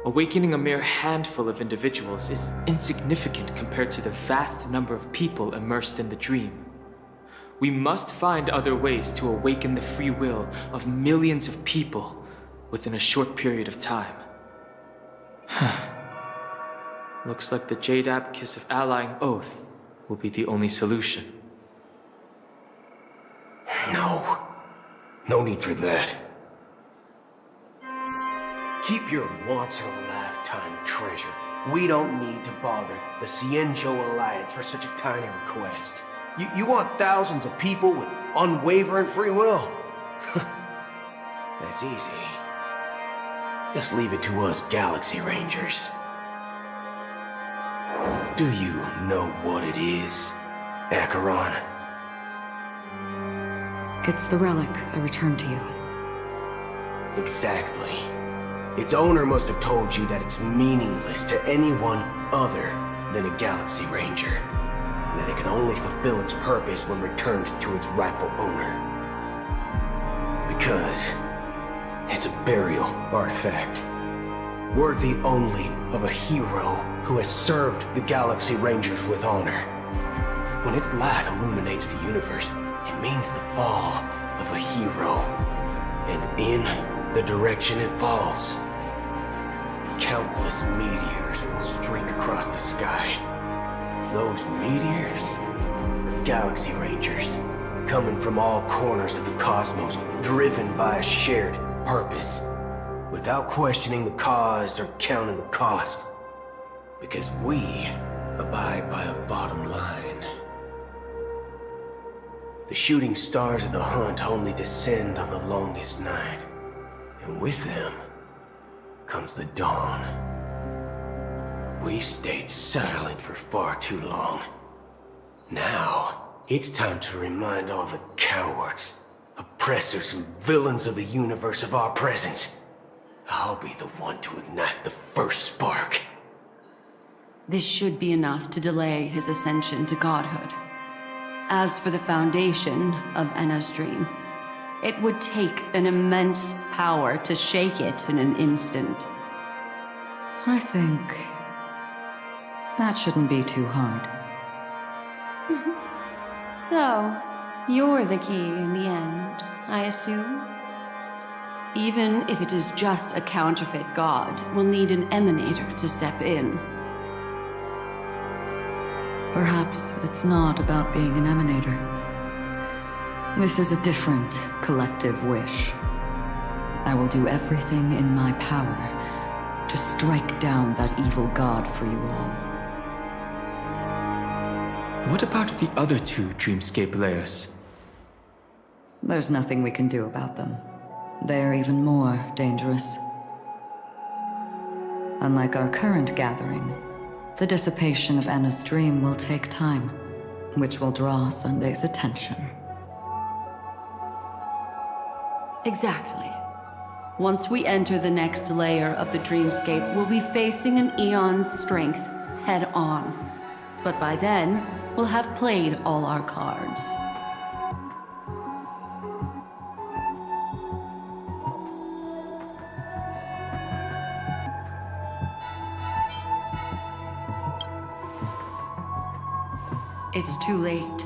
awakening a mere handful of individuals is insignificant compared to the vast number of people immersed in the dream. We must find other ways to awaken the free will of millions of people within a short period of time. Looks like the Jade Abacus of Allying Oath will be the only solution. No need for that. Keep your once-in-a-lifetime treasure. We don't need to bother the Cienjo Alliance for such a tiny request. You want thousands of people with unwavering free will? That's easy. Just leave it to us Galaxy Rangers. Do you know what it is, Acheron? It's the relic I returned to you. Exactly. Its owner must have told you that it's meaningless to anyone other than a Galaxy Ranger, and that it can only fulfill its purpose when returned to its rightful owner. Because it's a burial artifact, worthy only of a hero who has served the Galaxy Rangers with honor. When its light illuminates the universe, it means the fall of a hero, and in the direction it falls, countless meteors will streak across the sky. Those meteors are Galaxy Rangers, coming from all corners of the cosmos, driven by a shared purpose, without questioning the cause or counting the cost, because we abide by a bottom line. The shooting stars of the hunt only descend on the longest night, and with them comes the dawn. We've stayed silent for far too long. Now, it's time to remind all the cowards, oppressors, and villains of the universe of our presence. I'll be the one to ignite the first spark. This should be enough to delay his ascension to godhood. As for the foundation of Enna's dream, it would take an immense power to shake it in an instant. I think that shouldn't be too hard. So, you're the key in the end, I assume? Even if it is just a counterfeit god, we'll need an emanator to step in. Perhaps it's not about being an emanator. This is a different collective wish. I will do everything in my power to strike down that evil god for you all. What about the other two dreamscape layers? There's nothing we can do about them. They're even more dangerous. Unlike our current gathering, the dissipation of Anna's dream will take time, which will draw Sunday's attention. Exactly. Once we enter the next layer of the dreamscape, we'll be facing an eon's strength head on. But by then, we'll have played all our cards. It's too late.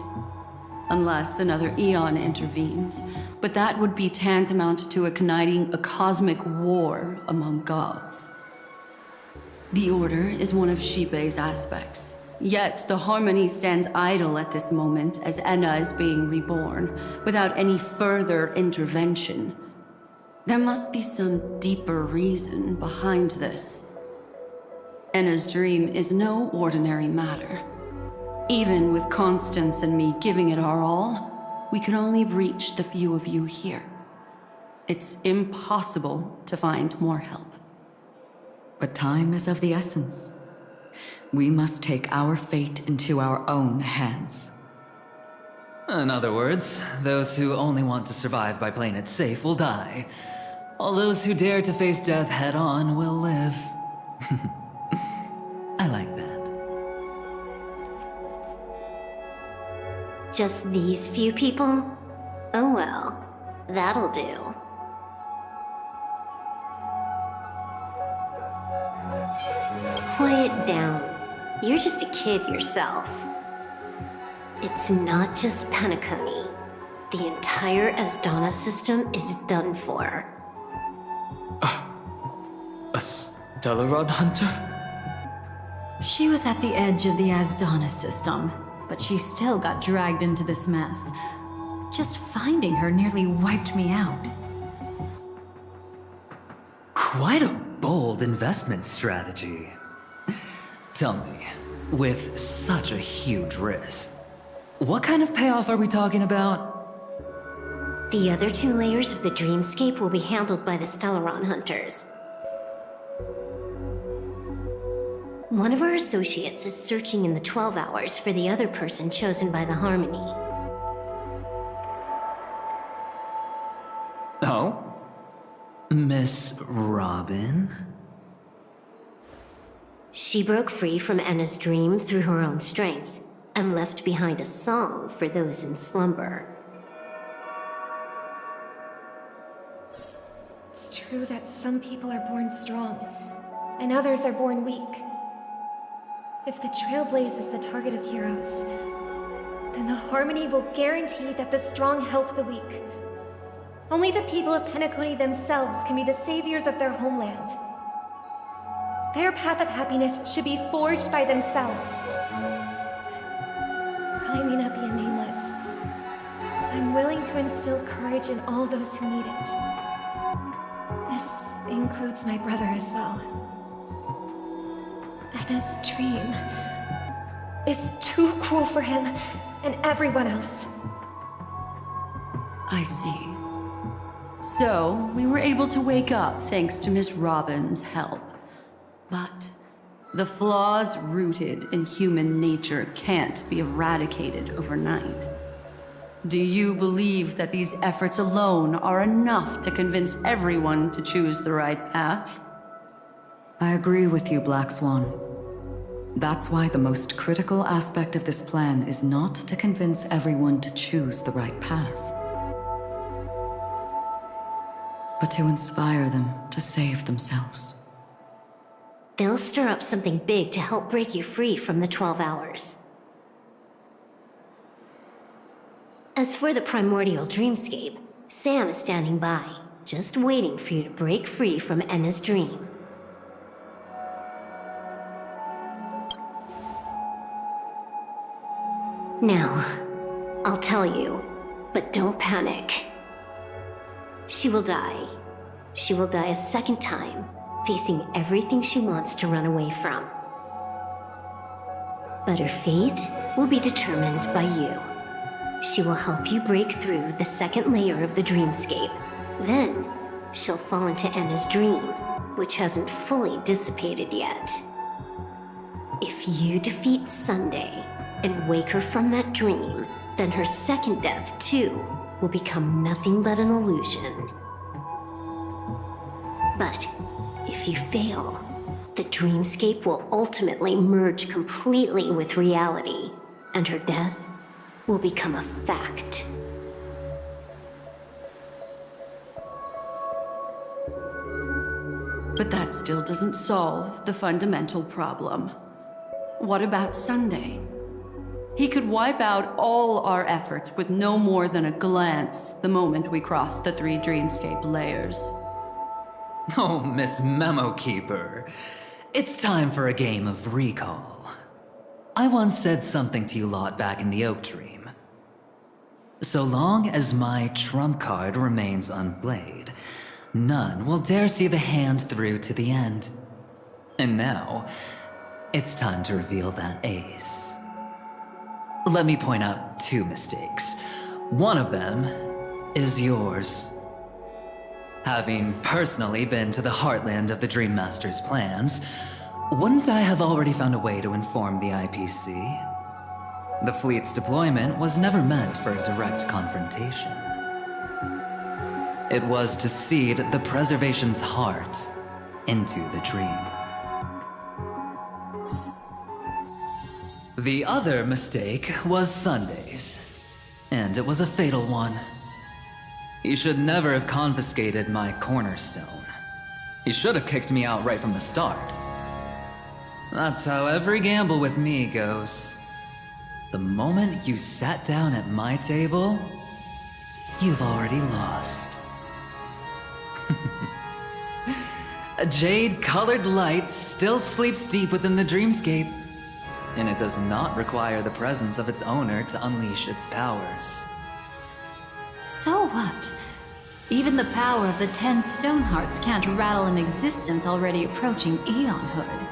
Unless another eon intervenes. But that would be tantamount to igniting a cosmic war among gods. The Order is one of Shibei's aspects. Yet the Harmony stands idle at this moment as Enna is being reborn, without any further intervention. There must be some deeper reason behind this. Enna's dream is no ordinary matter. Even with Constance and me giving it our all, we can only reach the few of you here. It's impossible to find more help. But time is of the essence. We must take our fate into our own hands. In other words, those who only want to survive by playing it safe will die. All those who dare to face death head-on will live. I like that. Just these few people? Oh well, that'll do. Quiet down. You're just a kid yourself. It's not just Penacony. The entire Asdana system is done for. A Stellaron hunter? She was at the edge of the Asdana system, but she still got dragged into this mess. Just finding her nearly wiped me out. Quite a bold investment strategy. Tell me, with such a huge risk, what kind of payoff are we talking about? The other 2 layers of the dreamscape will be handled by the Stellaron hunters. One of our associates is searching in the 12 hours for the other person chosen by the Harmony. Oh? Miss Robin? She broke free from Enna's dream through her own strength, and left behind a song for those in slumber. It's true that some people are born strong, and others are born weak. If the Trailblaze is the target of heroes, then the Harmony will guarantee that the strong help the weak. Only the people of Penacony themselves can be the saviors of their homeland. Their path of happiness should be forged by themselves. I may not be a nameless. I'm willing to instill courage in all those who need it. This includes my brother as well. Anna's dream is too cruel for him and everyone else. I see. So, we were able to wake up thanks to Miss Robin's help. But the flaws rooted in human nature can't be eradicated overnight. Do you believe that these efforts alone are enough to convince everyone to choose the right path? I agree with you, Black Swan. That's why the most critical aspect of this plan is not to convince everyone to choose the right path, but to inspire them to save themselves. They'll stir up something big to help break you free from the 12 hours. As for the primordial dreamscape, Sam is standing by, just waiting for you to break free from Enna's dream. Now, I'll tell you, but don't panic. She will die. She will die a second time, facing everything she wants to run away from. But her fate will be determined by you. She will help you break through the second layer of the dreamscape. Then, she'll fall into Anna's dream, which hasn't fully dissipated yet. If you defeat Sunday and wake her from that dream, then her second death, too, will become nothing but an illusion. But if you fail, the dreamscape will ultimately merge completely with reality, and her death will become a fact. But that still doesn't solve the fundamental problem. What about Sunday? He could wipe out all our efforts with no more than a glance the moment we cross the 3 dreamscape layers. Oh, Miss Memo Keeper. It's time for a game of recall. I once said something to you lot back in the Oak Dream. So long as my trump card remains unplayed, none will dare see the hand through to the end. And now, it's time to reveal that ace. Let me point out 2 mistakes. One of them is yours. Having personally been to the heartland of the Dream Master's plans, wouldn't I have already found a way to inform the IPC? The fleet's deployment was never meant for a direct confrontation. It was to seed the Preservation's heart into the dream. The other mistake was Sunday's, and it was a fatal one. He should never have confiscated my cornerstone. He should have kicked me out right from the start. That's how every gamble with me goes. The moment you sat down at my table, you've already lost. A jade-colored light still sleeps deep within the dreamscape, and it does not require the presence of its owner to unleash its powers. So what? Even the power of the 10 stone hearts can't rattle an existence already approaching eonhood.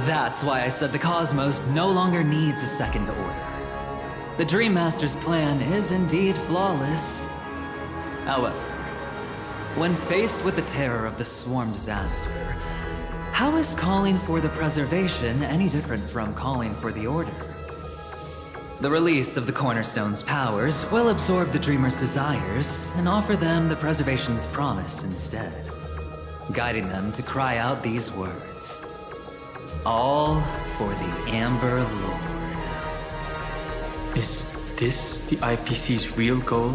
That's why I said the cosmos no longer needs a second order. The Dream Master's plan is indeed flawless. However, when faced with the terror of the swarm disaster, how is calling for the preservation any different from calling for the order? The release of the Cornerstone's powers will absorb the Dreamer's desires and offer them the preservation's promise instead, guiding them to cry out these words. All for the Amber Lord. Is this the IPC's real goal?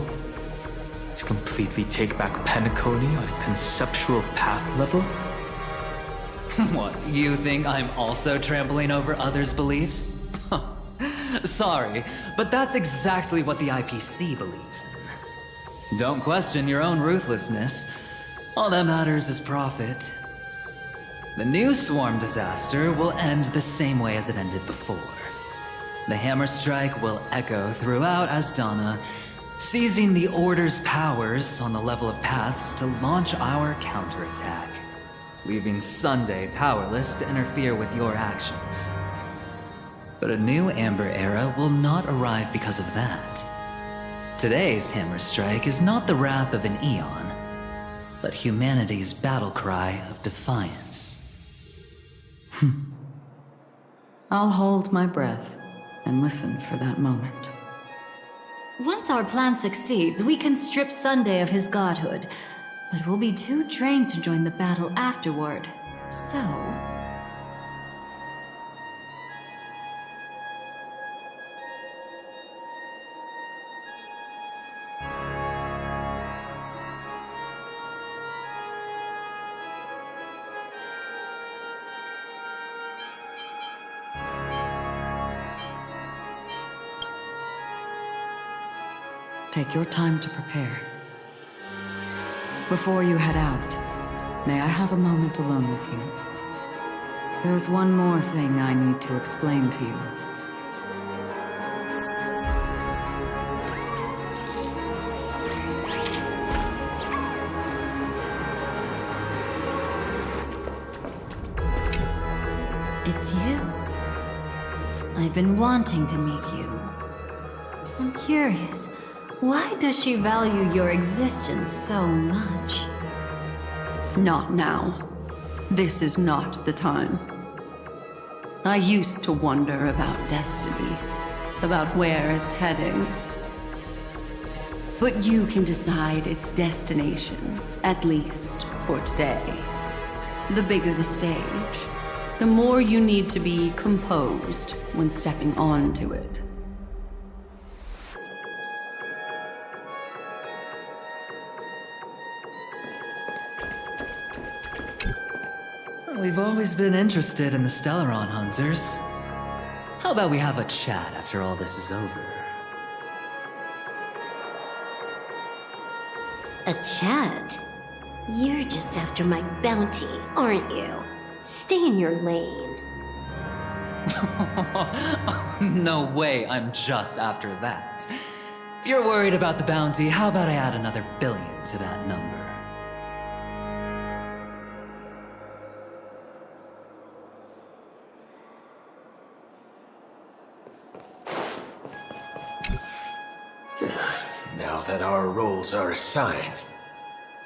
To completely take back Penacony on a conceptual path level? What, you think I'm also trampling over others' beliefs? Sorry, but that's exactly what the IPC believes in. Don't question your own ruthlessness. All that matters is profit. The new swarm disaster will end the same way as it ended before. The hammer strike will echo throughout Asdana, seizing the Order's powers on the level of paths to launch our counterattack, leaving Sunday powerless to interfere with your actions. But a new Amber Era will not arrive because of that. Today's hammer strike is not the wrath of an eon, but humanity's battle cry of defiance. I'll hold my breath and listen for that moment. Once our plan succeeds, we can strip Sunday of his godhood, but we'll be too drained to join the battle afterward. So... Take your time to prepare. Before you head out, may I have a moment alone with you? There's one more thing I need to explain to you. It's you. I've been wanting to meet you. I'm curious, why does she value your existence so much? Not now. This is not the time. I used to wonder about destiny, about where it's heading. But you can decide its destination, at least for today. The bigger the stage, the more you need to be composed when stepping onto it. We've always been interested in the Stellaron Hunters. How about we have a chat after all this is over? A chat? You're just after my bounty, aren't you? Stay in your lane. No way, I'm just after that. If you're worried about the bounty, how about I add another billion to that number? Now that our roles are assigned,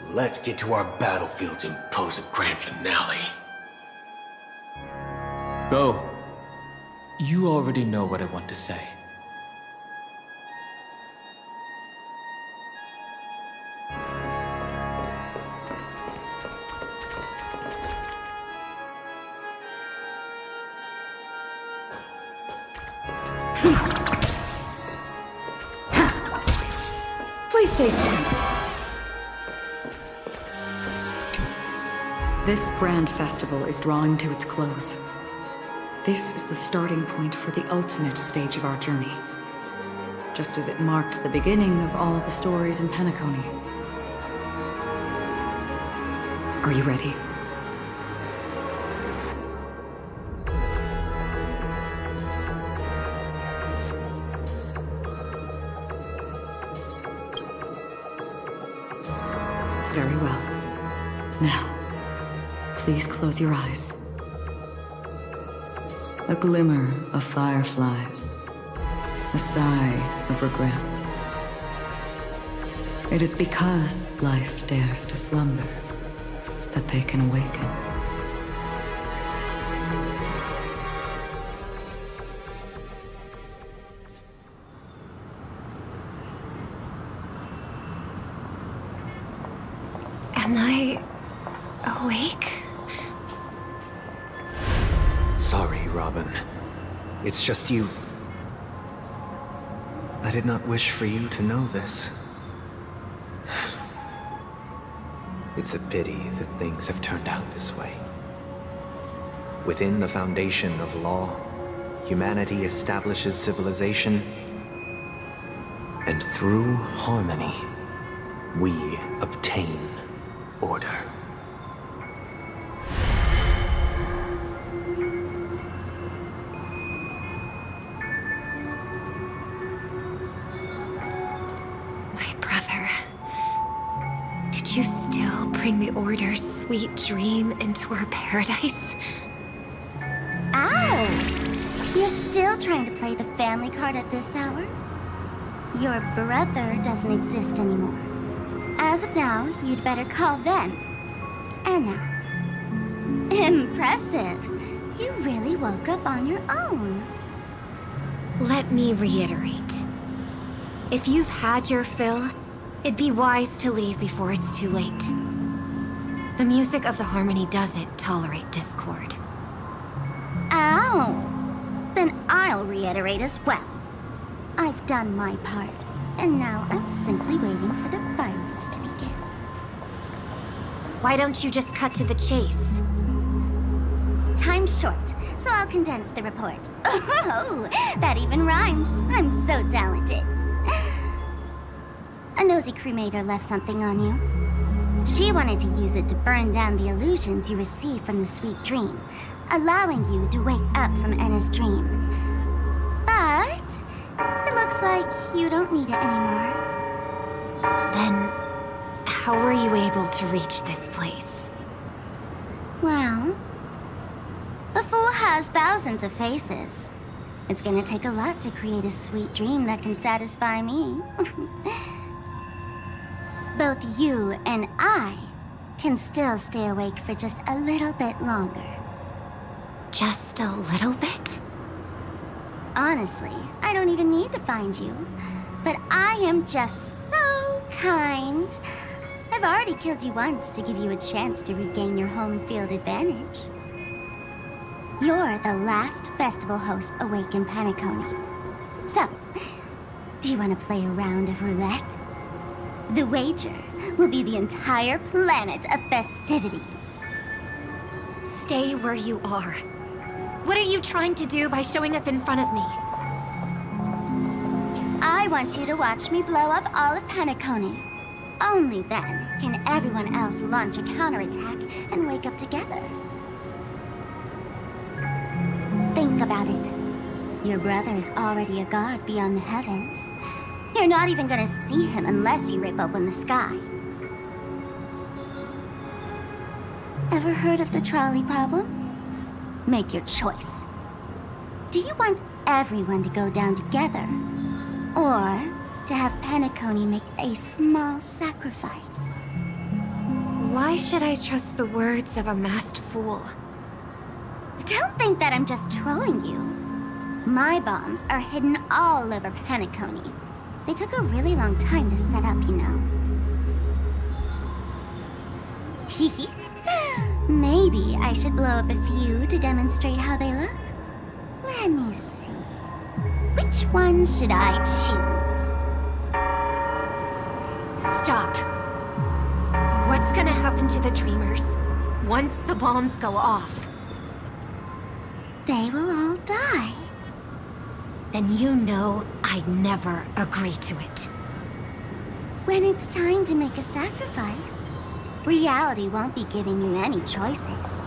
let's get to our battlefields and pose a grand finale. Go. You already know what I want to say. Please stay tuned. This grand festival is drawing to its close. This is the starting point for the ultimate stage of our journey. Just as it marked the beginning of all the stories in Penacony. Are you ready? Very well. Now, please close your eyes. A glimmer of fireflies. A sigh of regret. It is because life dares to slumber that they can awaken. Am I awake? Sorry, Robin. It's just you. I did not wish for you to know this. It's a pity that things have turned out this way. Within the foundation of law, humanity establishes civilization, and through harmony, we obtain order. My brother. Did you still bring the Order's sweet dream into our paradise? Ow! You're still trying to play the family card at this hour? Your brother doesn't exist anymore. As of now, you'd better call them Anna. Impressive. You really woke up on your own. Let me reiterate. If you've had your fill, it'd be wise to leave before it's too late. The music of the harmony doesn't tolerate discord. Ow! Then I'll reiterate as well. I've done my part, and now I'm simply waiting for the fireworks to begin. Why don't you just cut to the chase? Time's short, so I'll condense the report. Oh, that even rhymed. I'm so talented. A nosy cremator left something on you. She wanted to use it to burn down the illusions you received from the sweet dream, allowing you to wake up from Anna's dream. But it looks like you don't need it anymore. Then, how were you able to reach this place? Well, a fool has thousands of faces. It's gonna take a lot to create a sweet dream that can satisfy me. Both you and I can still stay awake for just a little bit longer. Just a little bit? Honestly, I don't even need to find you. But I am just so kind. I've already killed you once to give you a chance to regain your home field advantage. You're the last festival host awake in Penacony. So, do you want to play a round of roulette? The wager will be the entire planet of festivities. Stay where you are. What are you trying to do by showing up in front of me? I want you to watch me blow up all of Penacony. Only then can everyone else launch a counterattack and wake up together. Think about it. Your brother is already a god beyond the heavens. You're not even gonna see him unless you rip open the sky. Ever heard of the trolley problem? Make your choice. Do you want everyone to go down together? Or to have Penacony make a small sacrifice? Why should I trust the words of a masked fool? Don't think that I'm just trolling you. My bombs are hidden all over Penacony. They took a really long time to set up, you know. Maybe I should blow up a few to demonstrate how they look. Let me see. Which one should I choose? Stop. What's gonna happen to the Dreamers once the bombs go off? They will all die. Then you know I'd never agree to it. When it's time to make a sacrifice, reality won't be giving you any choices.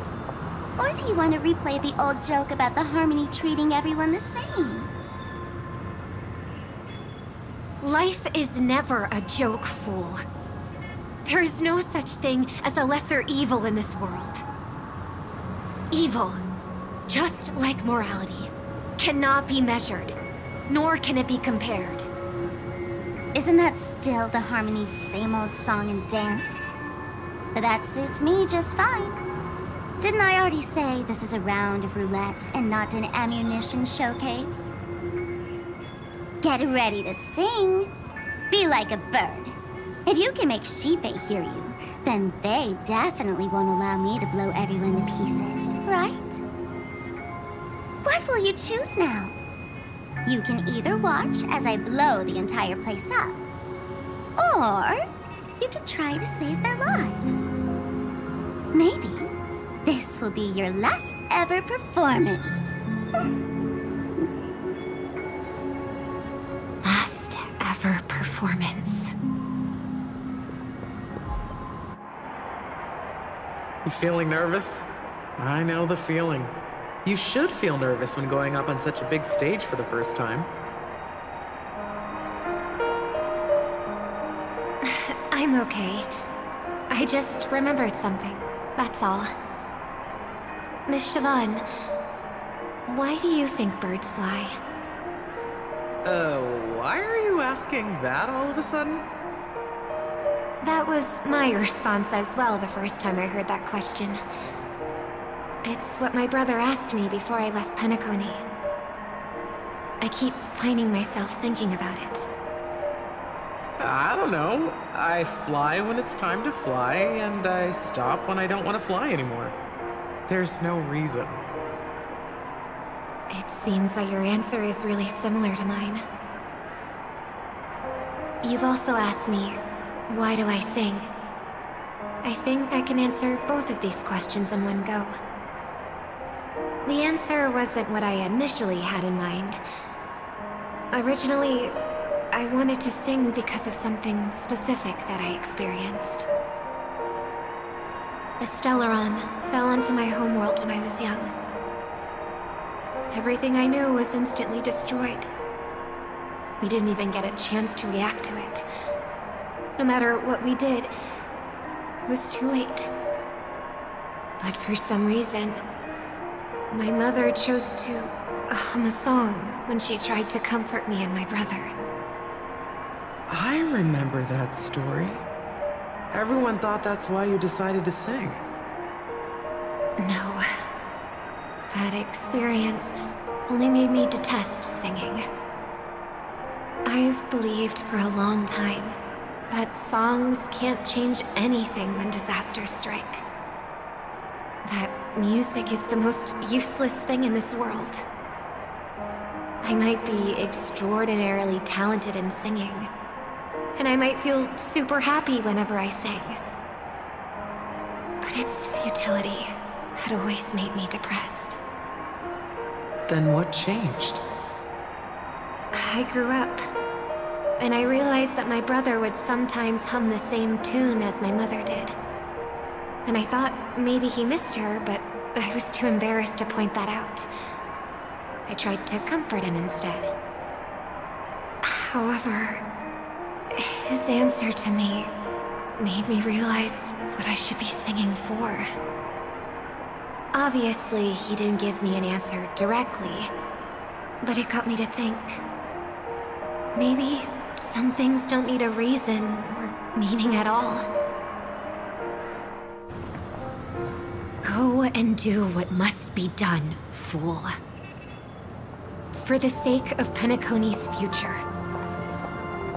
Or do you want to replay the old joke about the Harmony treating everyone the same? Life is never a joke, fool. There is no such thing as a lesser evil in this world. Evil, just like morality, cannot be measured, nor can it be compared. Isn't that still the Harmony's same old song and dance? But that suits me just fine. Didn't I already say this is a round of roulette and not an ammunition showcase? Get ready to sing. Be like a bird. If you can make Sheepei hear you, then they definitely won't allow me to blow everyone to pieces, right? What will you choose now? You can either watch as I blow the entire place up, or you can try to save their lives. Maybe this will be your last ever performance. Last ever performance. You feeling nervous? I know the feeling. You should feel nervous when going up on such a big stage for the first time. I'm okay. I just remembered something, that's all. Miss Siobhan, why do you think birds fly? Why are you asking that all of a sudden? That was my response as well the first time I heard that question. It's what my brother asked me before I left Penacony. I keep finding myself thinking about it. I don't know. I fly when it's time to fly, and I stop when I don't want to fly anymore. There's no reason. It seems that your answer is really similar to mine. You've also asked me, why do I sing? I think I can answer both of these questions in one go. The answer wasn't what I initially had in mind. Originally, I wanted to sing because of something specific that I experienced. A Stellaron fell onto my homeworld when I was young. Everything I knew was instantly destroyed. We didn't even get a chance to react to it. No matter what we did, it was too late. But for some reason, my mother chose to hum a song when she tried to comfort me and my brother. I remember that story. Everyone thought that's why you decided to sing. No. That experience only made me detest singing. I've believed for a long time that songs can't change anything when disasters strike. That music is the most useless thing in this world. I might be extraordinarily talented in singing, and I might feel super happy whenever I sing. But its futility had always made me depressed. Then what changed? I grew up, and I realized that my brother would sometimes hum the same tune as my mother did. And I thought maybe he missed her, but I was too embarrassed to point that out. I tried to comfort him instead. However, his answer to me made me realize what I should be singing for. Obviously, he didn't give me an answer directly, but it got me to think. Maybe some things don't need a reason or meaning at all. Go and do what must be done, fool. It's for the sake of Penacony's future.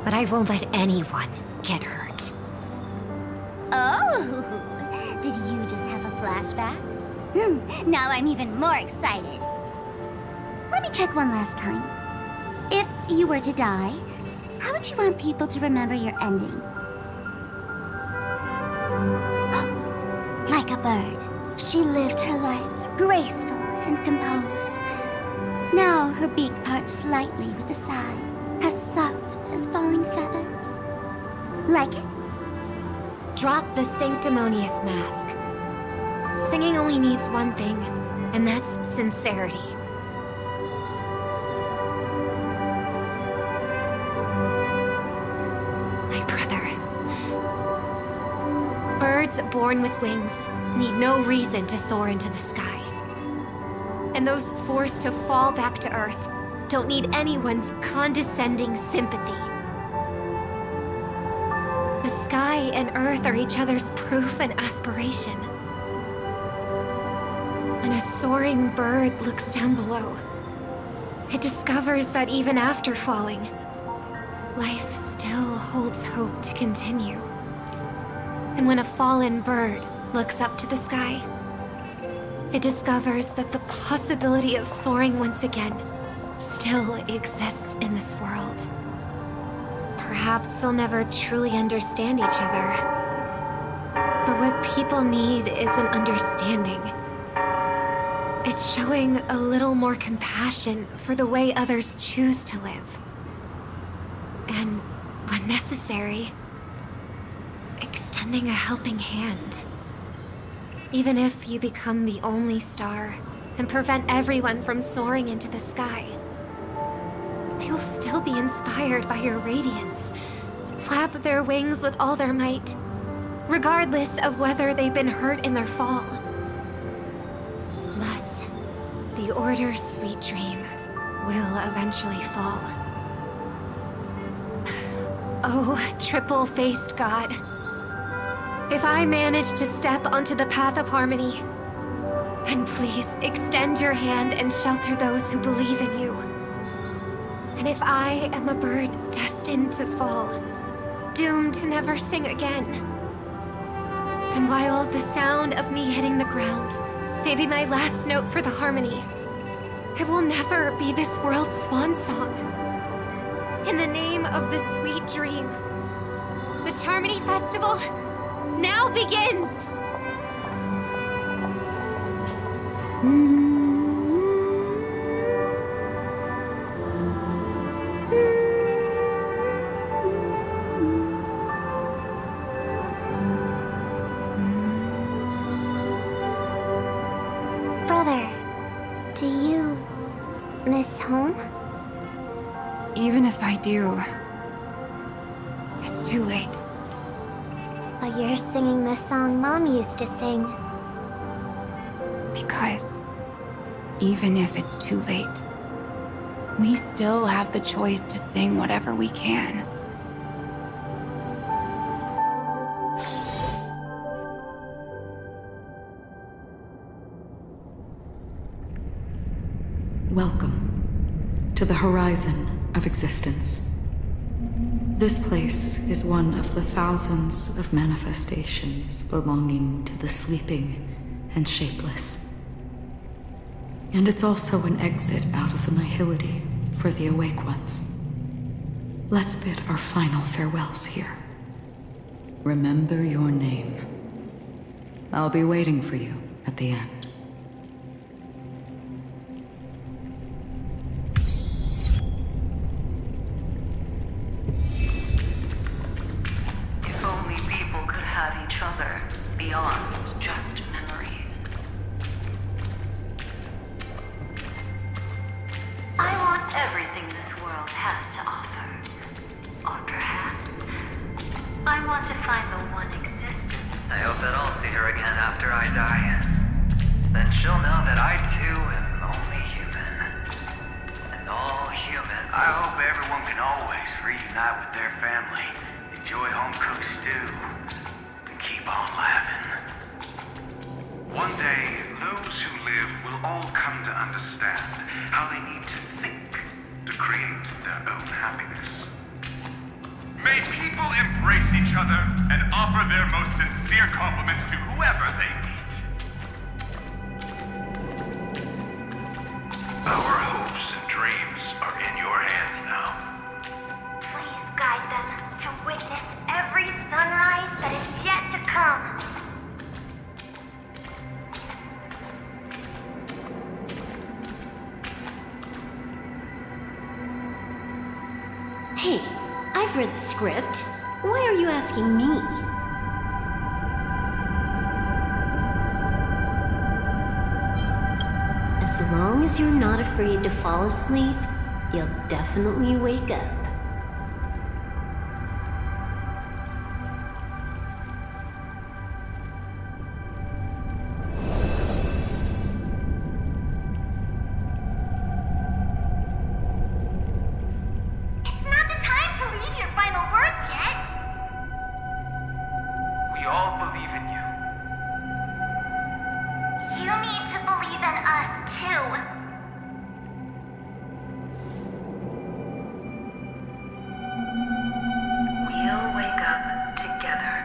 But I won't let anyone get hurt. Oh, did you just have a flashback? Now I'm even more excited. Let me check one last time. If you were to die, how would you want people to remember your ending? Like a bird, she lived her life graceful and composed. Now her beak parts slightly with a sigh, as soft as falling feathers. Like it? Drop the sanctimonious mask. Singing only needs one thing, and that's sincerity. My brother. Birds born with wings need no reason to soar into the sky. And those forced to fall back to Earth don't need anyone's condescending sympathy. The sky and Earth are each other's proof and aspiration. When a soaring bird looks down below, it discovers that even after falling, life still holds hope to continue. And when a fallen bird looks up to the sky, it discovers that the possibility of soaring once again still exists in this world. Perhaps they'll never truly understand each other. But what people need is an understanding. It's showing a little more compassion for the way others choose to live. And, when necessary, extending a helping hand. Even if you become the only star and prevent everyone from soaring into the sky, they will still be inspired by your radiance, flap their wings with all their might, regardless of whether they've been hurt in their fall. Thus, the Order's sweet dream will eventually fall. Oh, triple-faced god. If I manage to step onto the path of harmony, then please extend your hand and shelter those who believe in you. And if I am a bird destined to fall, doomed to never sing again, then while the sound of me hitting the ground may be my last note for the harmony, it will never be this world's swan song. In the name of the sweet dream, the Charmony Festival now begins! Brother, do you miss home? Even if I do, it's too late. But you're singing the song Mom used to sing. Because even if it's too late, we still have the choice to sing whatever we can. Welcome to the horizon of existence. This place is one of the thousands of manifestations belonging to the sleeping and shapeless. And it's also an exit out of the nihility for the awake ones. Let's bid our final farewells here. Remember your name. I'll be waiting for you at the end. If only people could have each other beyond just memories. I want everything this world has to offer. Or perhaps I want to find the one existence. I hope that I'll see her again after I die. Then she'll know that I too am only human. And all human. I hope everyone can always reunite with their family, enjoy home-cooked stew, and keep on laughing. One day, those who live will all come to understand how they need to think to create their own happiness. May people embrace each other and offer their most sincere compliments to whoever they meet. Our hopes and dreams are in your hands now. Please guide them to witness every sunrise that is yet to come. Hey, I've read the script. Why are you asking me? As long as you're not afraid to fall asleep, you'll definitely wake up. It's not the time to leave your final words yet. We all believe in you. You need to believe in us too. We'll wake up together.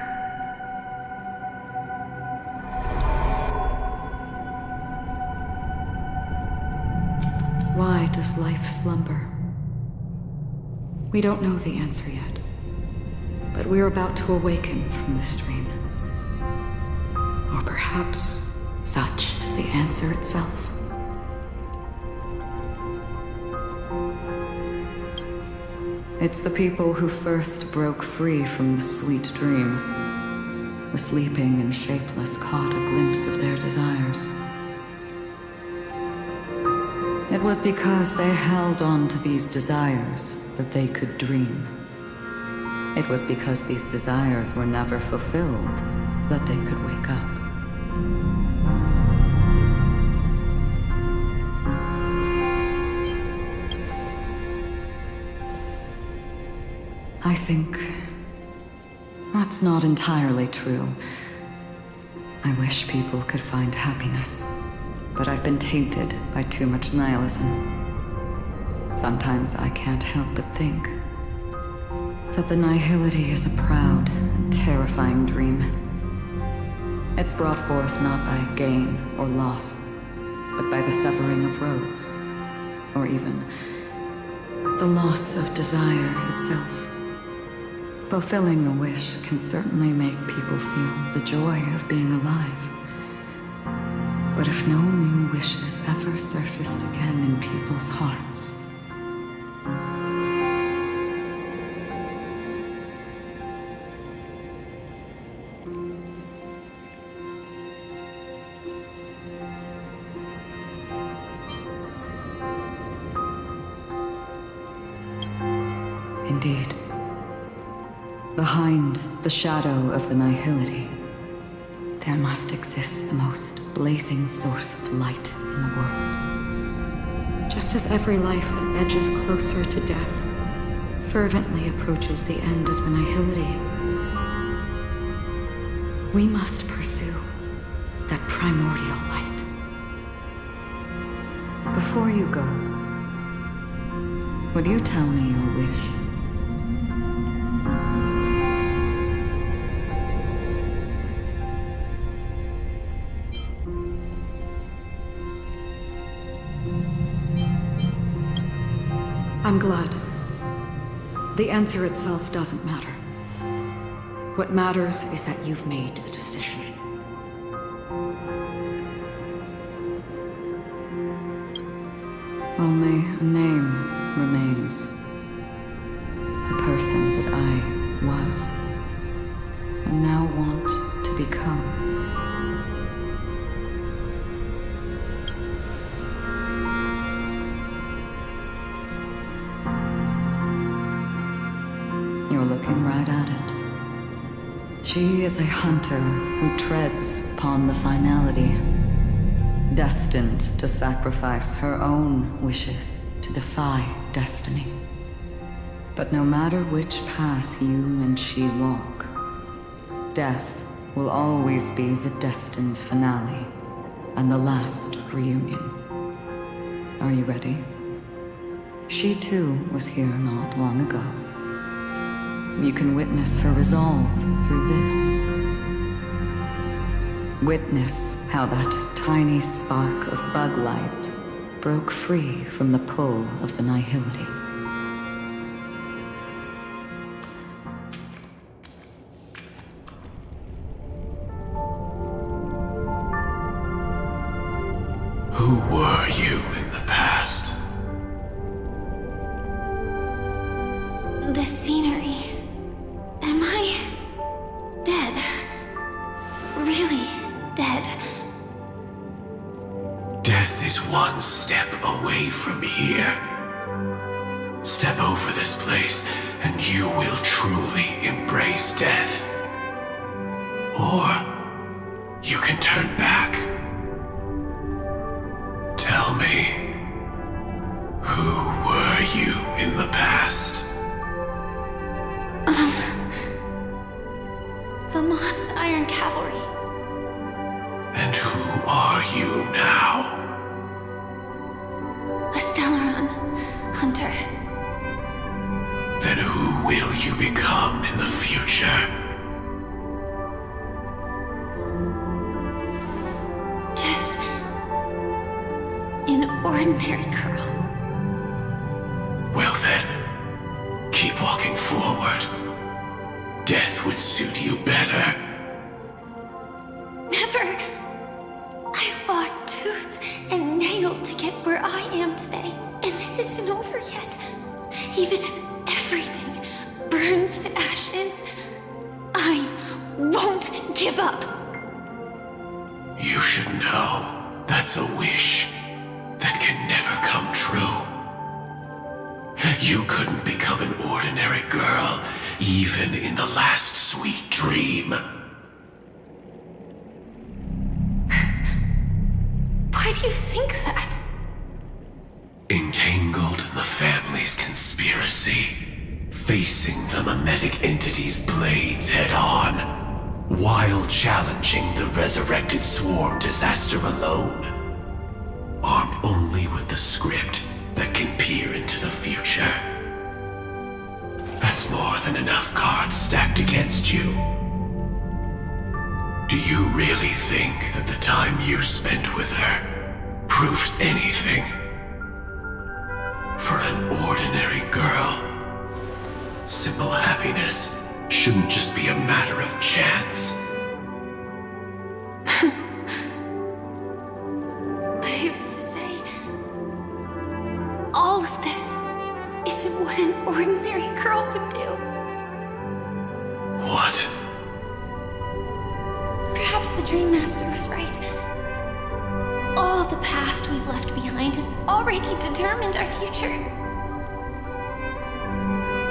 Why does life slumber? We don't know the answer yet, but we're about to awaken from this dream. Or perhaps such is the answer itself. It's the people who first broke free from the sweet dream. The sleeping and shapeless caught a glimpse of their desires. It was because they held on to these desires that they could dream. It was because these desires were never fulfilled that they could wake up. I think that's not entirely true. I wish people could find happiness, but I've been tainted by too much nihilism. Sometimes I can't help but think that the nihility is a proud and terrifying dream. It's brought forth not by gain or loss, but by the severing of roads, or even the loss of desire itself. Fulfilling a wish can certainly make people feel the joy of being alive. But if no new wishes ever surfaced again in people's hearts, indeed, behind the shadow of the nihility, there must exist the most blazing source of light in the world. Just as every life that edges closer to death fervently approaches the end of the nihility, we must pursue that primordial light. Before Before you go, would you tell me your wish? I'm glad. The answer itself doesn't matter. What matters is that you've made a decision. Only a name remains. The person that I was, and now want to become. You're looking right at it. She is a hunter who treads upon the finality, destined to sacrifice her own wishes to defy destiny. But no matter which path you and she walk, death will always be the destined finale and the last reunion. Are you ready? She too was here not long ago. You can witness her resolve through this. Witness how that tiny spark of bug light broke free from the pull of the nihility. Who were you in the past? The scenery. Am I dead? Really dead? Death is one step away from here. Step over this place, and you will truly embrace death. Or you can turn back. Tell me, who were you in the past? The Moth's Iron Cavalry. And who are you now? A Stellaron hunter. Then who will you become in the future? Just an ordinary girl. Well then, keep walking forward. Death would suit you better. Never. I fought tooth and nail to get where I am today, and this isn't over yet. Even if everything burns to ashes, I won't give up. You should know that's a wish that can never come true. You couldn't become an ordinary girl, even in the last sweet dream. Why do you think that? Entangled in the family's conspiracy, facing the mimetic entity's blades head-on, while challenging the resurrected swarm disaster alone, armed only with the script that can peer into the future. That's more than enough cards stacked against you. Do you really think that the time you spent with her proved anything? For an ordinary girl, simple happiness shouldn't just be a matter of chance. I used to say, all of this isn't what an ordinary girl would do. What? Perhaps the Dream Master was right. All the past we've left behind has already determined our future.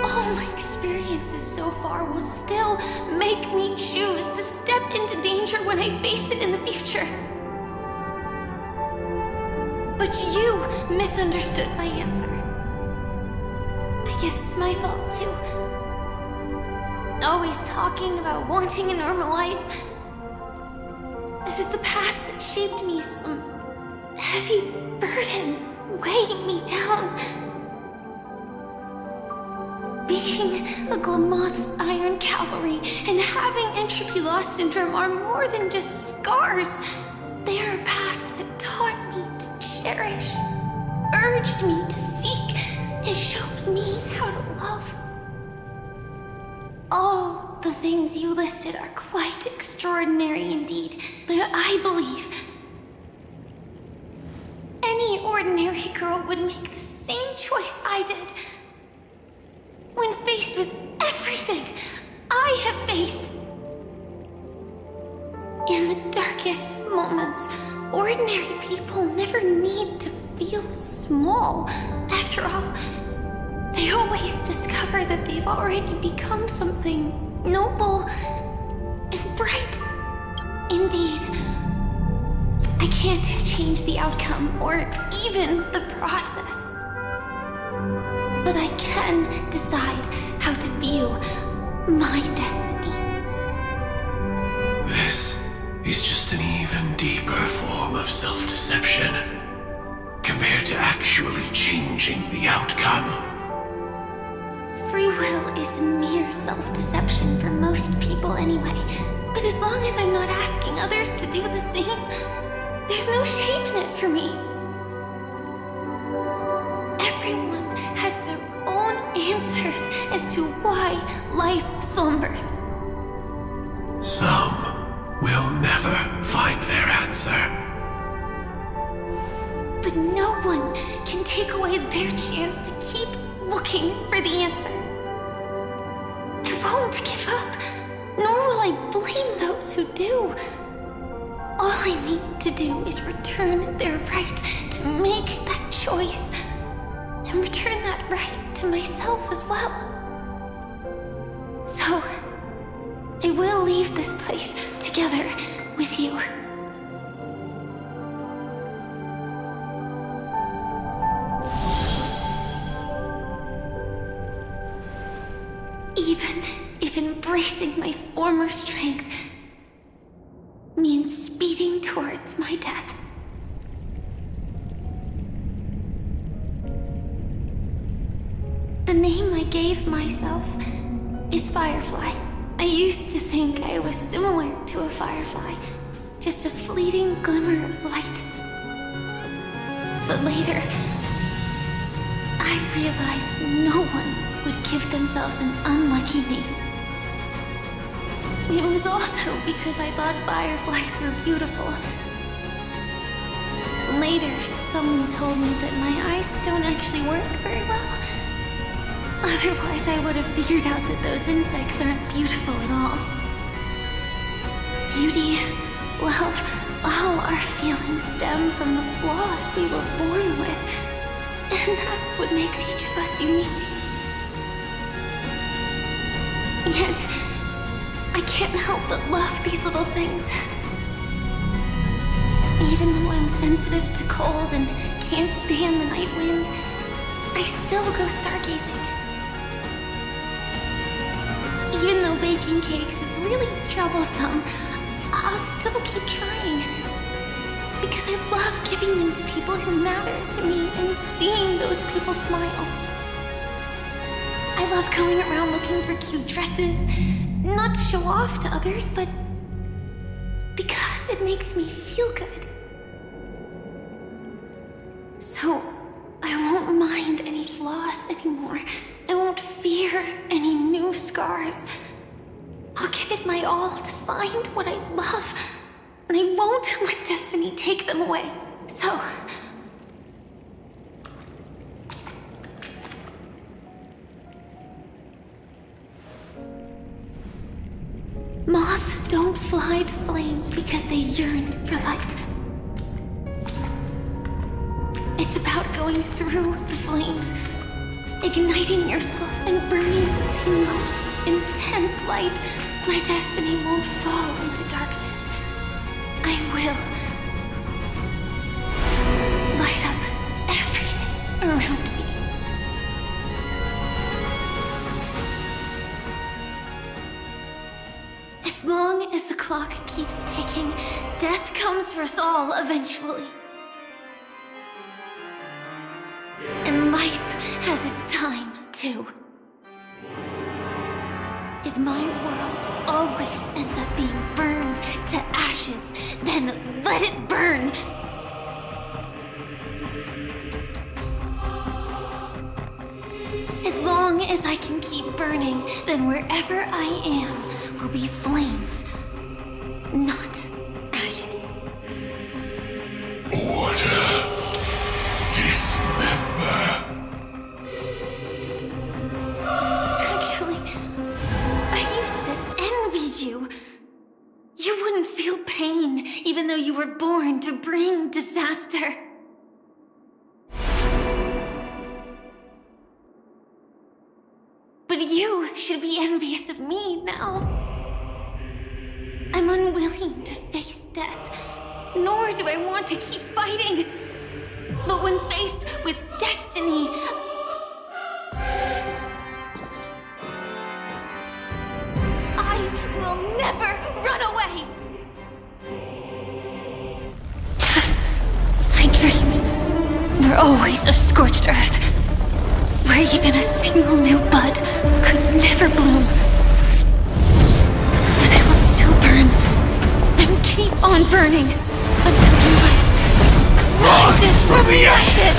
All my experiences so far will still make me choose to step into danger when I face it in the future. But you misunderstood my answer. I guess it's my fault too. Always talking about wanting a normal life, as if the past that shaped me is some heavy burden. weighing me down. Being a Glamoth's Iron Cavalry and having entropy loss syndrome are more than just scars. They are a past that taught me to cherish, urged me to seek, and showed me how to love. All the things you listed are quite extraordinary indeed, but I believe any ordinary girl would make the same choice I did. When faced with everything I have faced. In the darkest moments, ordinary people never need to feel small. After all, they always discover that they've already become something noble and bright. Indeed, I can't change the outcome or even the process. But I can decide how to view my destiny. This is just an even deeper form of self-deception compared to actually changing the outcome. Free will is mere self-deception for most people anyway. But as long as I'm not asking others to do the same, there's no shame in it for me. Everyone has their own answers as to why life slumbers. Some will never find their answer. But no one can take away their chance to keep looking for the answer. I won't give up, nor will I blame those who do. All I need to do is return their right to make that choice, and return that right to myself as well. So, I will leave this place together with you. Even if embracing my former strength means speeding towards my death. The name I gave myself is Firefly. I used to think I was similar to a firefly, just a fleeting glimmer of light. But later, I realized no one would give themselves an unlucky name. It was also because I thought fireflies were beautiful. Later, someone told me that my eyes don't actually work very well. Otherwise, I would have figured out that those insects aren't beautiful at all. Beauty, love, all our feelings stem from the flaws we were born with. And that's what makes each of us unique. Yet, I can't help but love these little things. Even though I'm sensitive to cold and can't stand the night wind, I still go stargazing. Even though baking cakes is really troublesome, I'll still keep trying. Because I love giving them to people who matter to me and seeing those people smile. I love going around looking for cute dresses, not to show off to others, but because it makes me feel good. So, I won't mind any flaws anymore. I won't fear any new scars. I'll give it my all to find what I love, and I won't let destiny take them away. So, moths don't fly to flames because they yearn for light. It's about going through the flames, igniting yourself and burning with the most intense light. My destiny won't fall into darkness. I will light up everything around me. As long as the clock keeps ticking, death comes for us all eventually. And life has its time, too. If my world always ends up being burned to ashes, then let it burn! As long as I can keep burning, then wherever I am will be flames, not ashes. Order. Dismember. Actually, I used to envy you. You wouldn't feel pain, even though you were born to bring disaster. But you should be envious of me now. I'm unwilling to face death, nor do I want to keep fighting. But when faced with destiny, I will never run away! My dreams were always of scorched earth, where even a single new bud could never bloom. But I will still burn, and keep on burning, until new life rises from the ashes!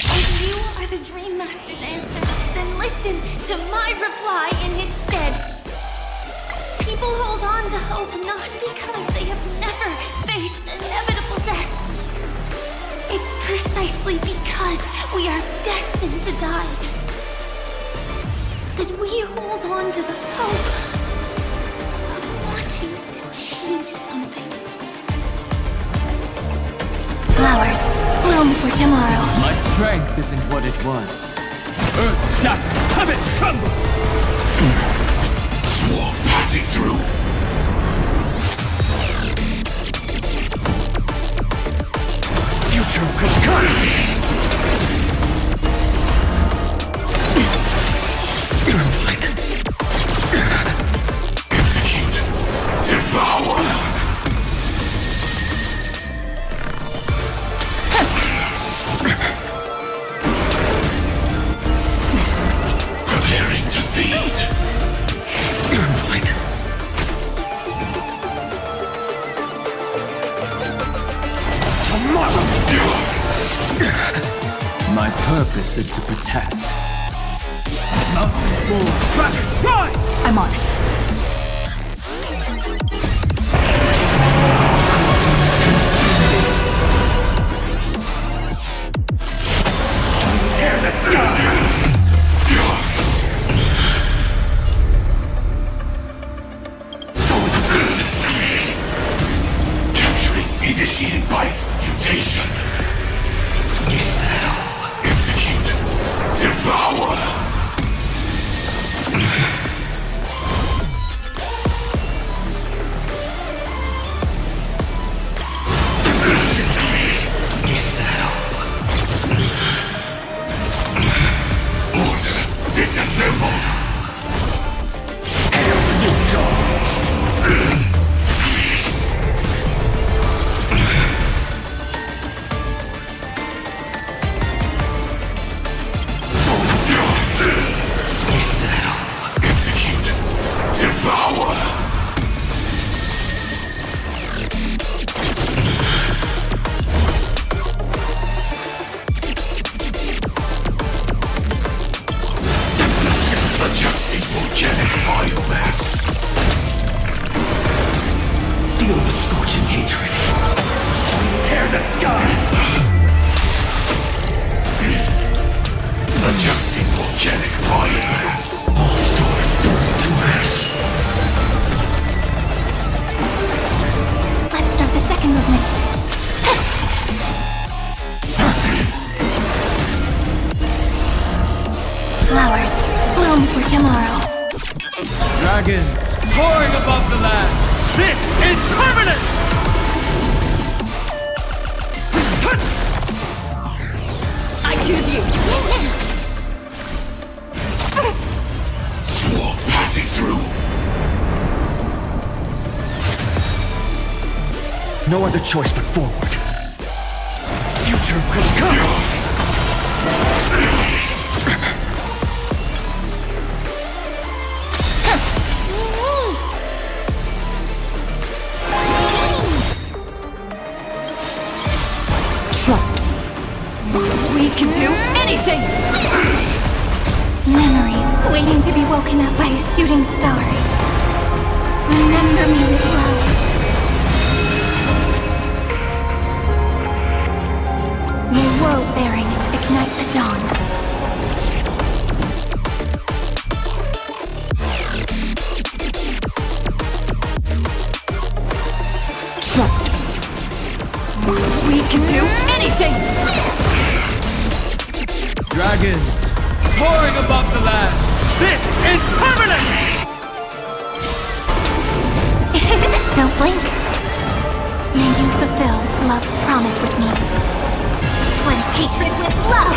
If you are the Dream Master's answer, then listen to my reply in his stead. People hold on to hope not because they have never faced inevitable death. It's precisely because we are destined to die that we hold on to the hope of wanting to change something. Flowers bloom for tomorrow. My strength isn't what it was. Earth shatters, heaven trembles! Swarm passing through. Future concurrently. Execute. Devour. Preparing to feed. My purpose is to protect. Mountain Bull, Kraken, rise! I'm on it. Tear the sky! Capturing initiated bite mutation. Is that all? Execute. Devour. Is that all? Order disassemble. Hail new dawn. Is that all? Execute. Devour. Adjusting organic biomass. Feel the scorching hatred. Tear the sky. Adjusting organic biomass. All stores burn to ash. Let's start the second movement. Flowers bloom for tomorrow. Dragons soaring above the land. This is permanent! I choose you. No other choice but forward. Future will come! Trust me. We can do anything! Memories waiting to be woken up by a shooting star. Remember me with love. May world bearings ignite the dawn. Trust me. We can do anything! Dragons, soaring above the land! This is permanent! Don't blink. May you fulfill love's promise with me. Cleanse hatred with love!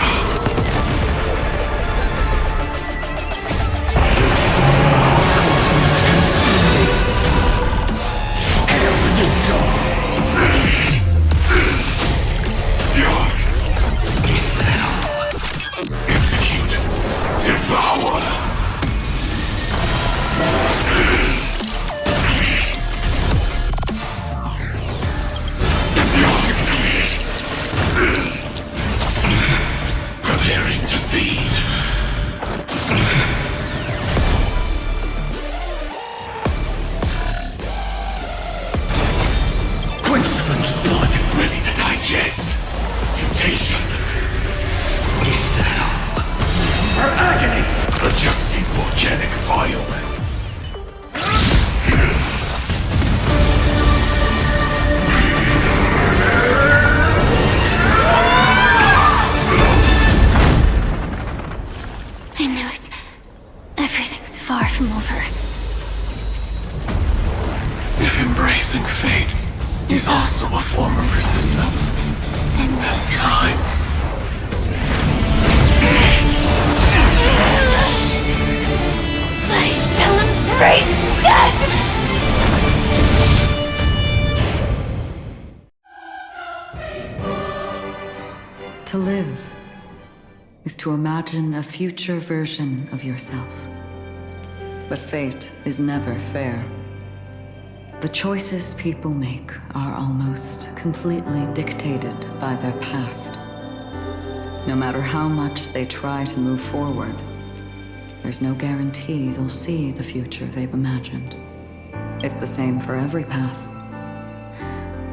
Execute. Devour. Preparing to feed. Quintupled blood ready to digest. Mutation. Her agony! Adjusting organic biomass. I know everything's far from over. If embracing fate is also a form of resistance, Then this time I shall embrace death! To live is to imagine a future version of yourself. But fate is never fair. The choices people make are almost completely dictated by their past. No matter how much they try to move forward, there's no guarantee they'll see the future they've imagined. It's the same for every path.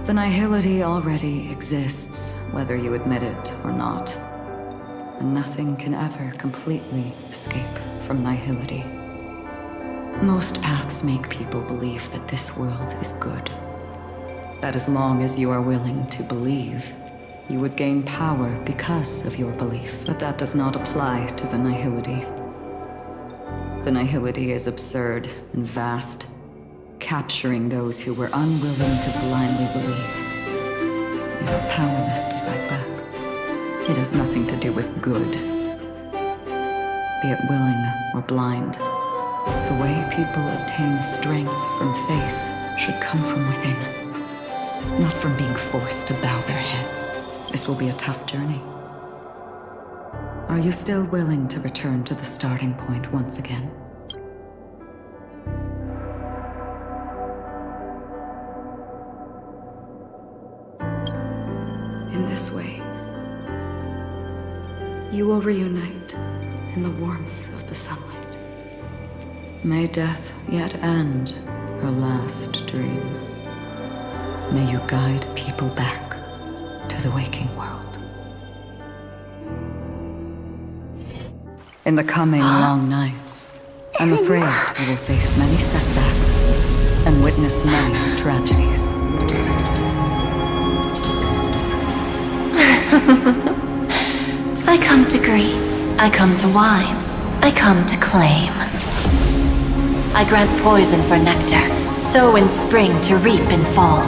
The nihility already exists, whether you admit it or not. And nothing can ever completely escape from nihility. Most paths make people believe that this world is good. That as long as you are willing to believe, you would gain power because of your belief. But that does not apply to the nihility. The nihility is absurd and vast, capturing those who were unwilling to blindly believe. They are powerless to fight back. It has nothing to do with good. Be it willing or blind, the way people obtain strength from faith should come from within, not from being forced to bow their heads. This will be a tough journey. Are you still willing to return to the starting point once again? In this way, you will reunite in the warmth of the sunlight. May death yet end her last dream. May you guide people back to the waking world. In the coming long nights, I'm afraid you will face many setbacks and witness many tragedies. I come to greet, I come to whine, I come to claim. I grant poison for nectar, sow in spring to reap in fall.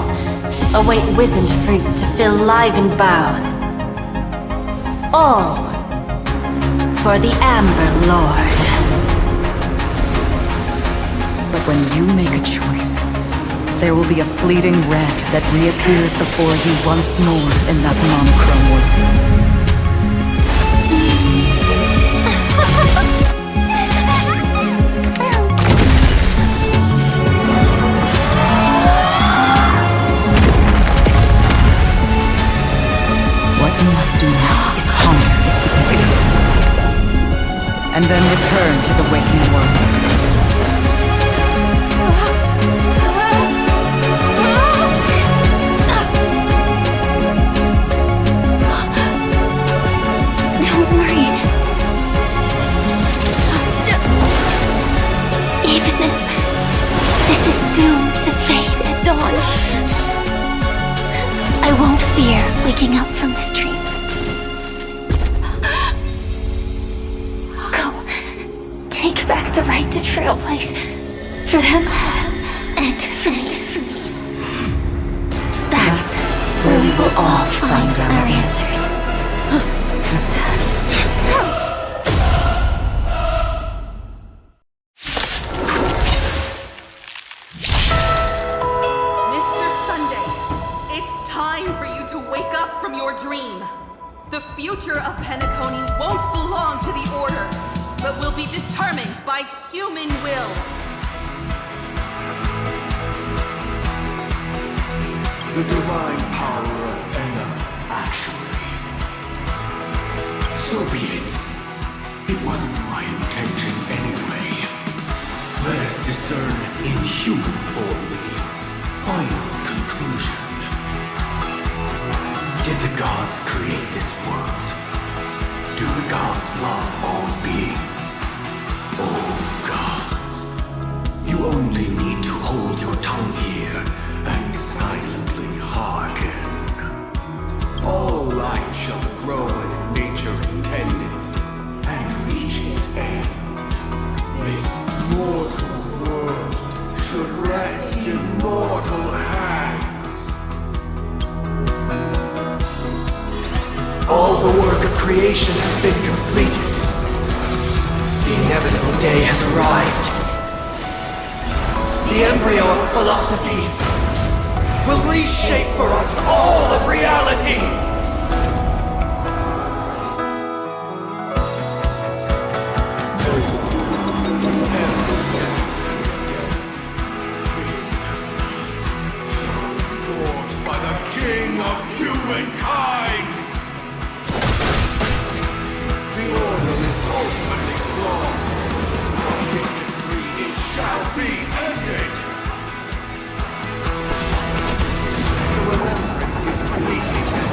Await wizened fruit to fill livened boughs. All for the Amber Lord. But when you make a choice, there will be a fleeting red that reappears before you once more in that monochrome world. What you must do now is ponder its significance, and then return to the waking world. Don't worry. Even if this is doomed to fade at dawn, I won't fear waking up from this dream. Go. Take back the right to trailblaze. For them, and for me. That's where we will all find our answers. Mr. Sunday, it's time for you to wake up from your dream. The future of Penacony won't belong to the Order, but will be determined by human will. The divine power of Enna, actually. So be it. It wasn't my intention anyway. Let us discern in human form the final conclusion. Did the gods create this world? Do the gods love all beings? Oh gods, you only need to hold your tongue here and silently hearken. All life shall grow as nature intended and reach its end. This mortal world should rest in mortal hands. All the work of creation has been completed. The inevitable day has arrived. The embryo of philosophy will reshape for us all of reality! Fought by the king of humankind! The order is ultimately flawed. His decree, it shall be ended! The remembrance is fleeting and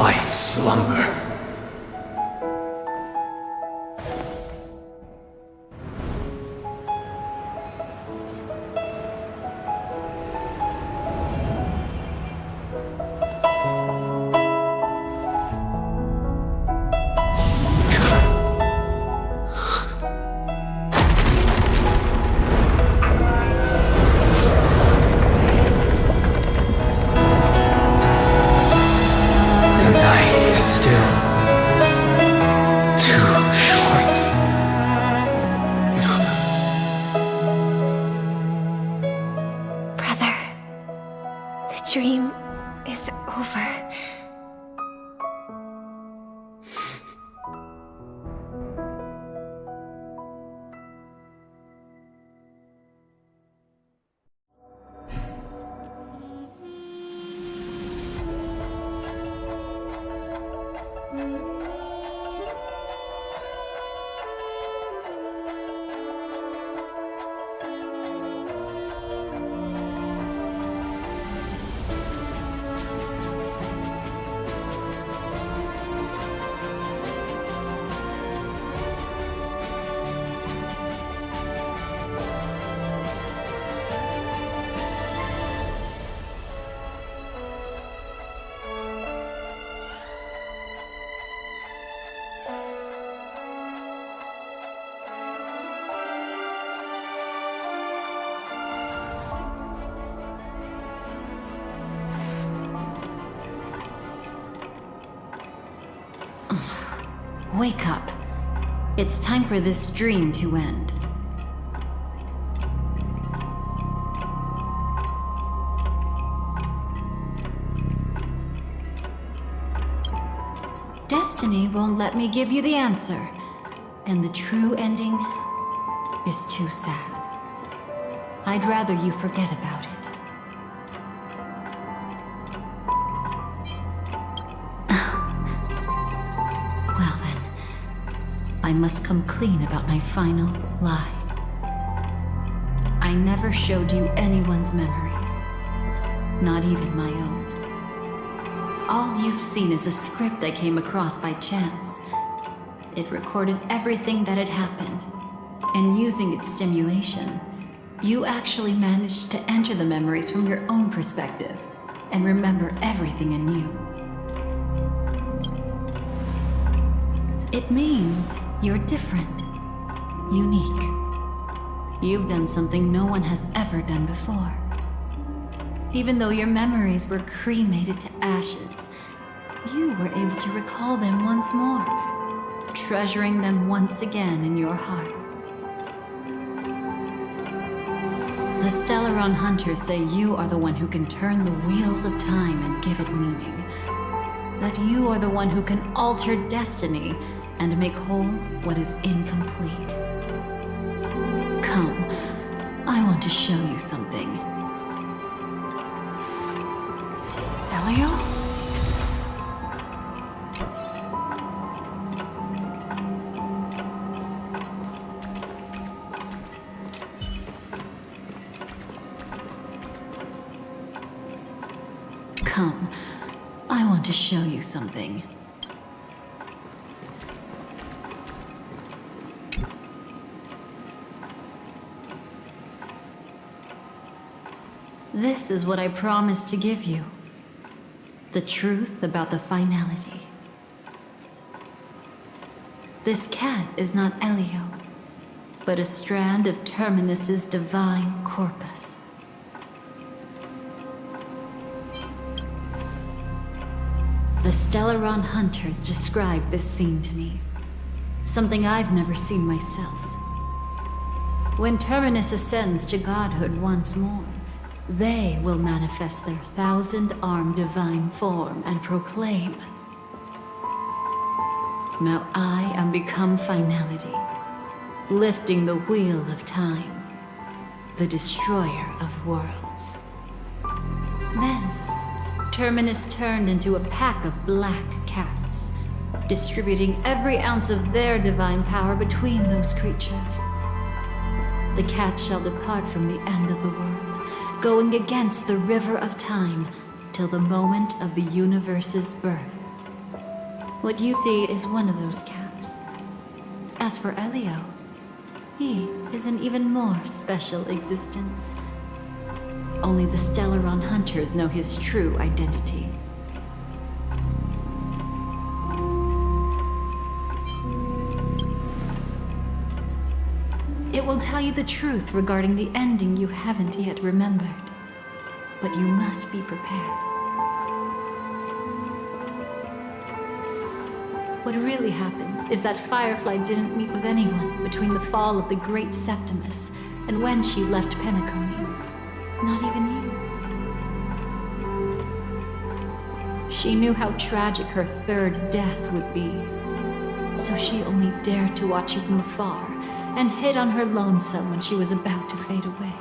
life slumber. Dream is over. Wake up. It's time for this dream to end. Destiny won't let me give you the answer, and the true ending is too sad. I'd rather you forget about it. I must come clean about my final lie. I never showed you anyone's memories, not even my own. All you've seen is a script I came across by chance. It recorded everything that had happened, and using its stimulation, you actually managed to enter the memories from your own perspective and remember everything anew. It means you're different, unique. You've done something no one has ever done before. Even though your memories were cremated to ashes, you were able to recall them once more, treasuring them once again in your heart. The Stellaron Hunters say you are the one who can turn the wheels of time and give it meaning. That you are the one who can alter destiny and make whole what is incomplete. Come, I want to show you something. Elio? Come, I want to show you something. This is what I promised to give you. The truth about the finality. This cat is not Elio, but a strand of Terminus's divine corpus. The Stellaron Hunters described this scene to me. Something I've never seen myself. When Terminus ascends to godhood once more, they will manifest their 1,000-armed divine form and proclaim, "Now I am become finality, lifting the wheel of time, the destroyer of worlds." Then, Terminus turned into a pack of black cats, distributing every ounce of their divine power between those creatures. The cats shall depart from the end of the world, going against the river of time till the moment of the universe's birth, What you see is one of those cats. As for Elio, he is an even more special existence. Only the Stellaron hunters know his true identity. It will tell you the truth regarding the ending you haven't yet remembered. But you must be prepared. What really happened is that Firefly didn't meet with anyone between the fall of the Great Septimus and when she left Penacony. Not even you. She knew how tragic her third death would be, so she only dared to watch you from afar and hid on her lonesome when she was about to fade away.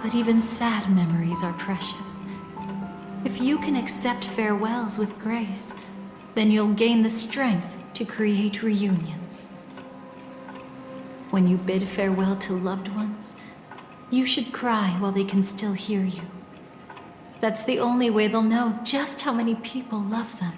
But even sad memories are precious. If you can accept farewells with grace, then you'll gain the strength to create reunions. When you bid farewell to loved ones, you should cry while they can still hear you. That's the only way they'll know just how many people love them.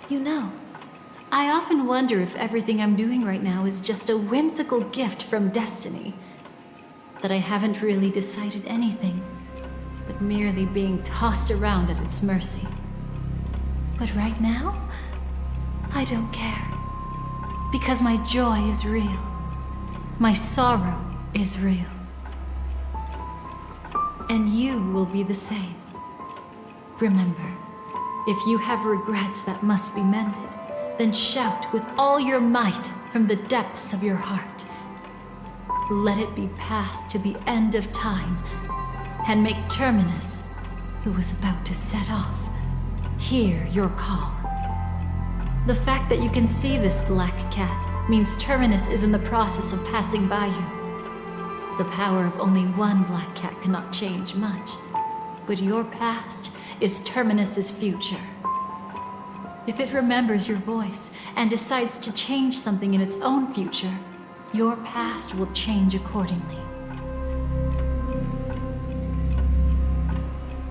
You know, I often wonder if everything I'm doing right now is just a whimsical gift from destiny. That I haven't really decided anything, but merely being tossed around at its mercy. But right now, I don't care. Because my joy is real. My sorrow is real. And you will be the same. Remember, if you have regrets that must be mended, then shout with all your might from the depths of your heart. Let it be passed to the end of time, and make Terminus, who was about to set off, hear your call. The fact that you can see this black cat means Terminus is in the process of passing by you. The power of only one black cat cannot change much, but your past is Terminus's future. If it remembers your voice and decides to change something in its own future, your past will change accordingly.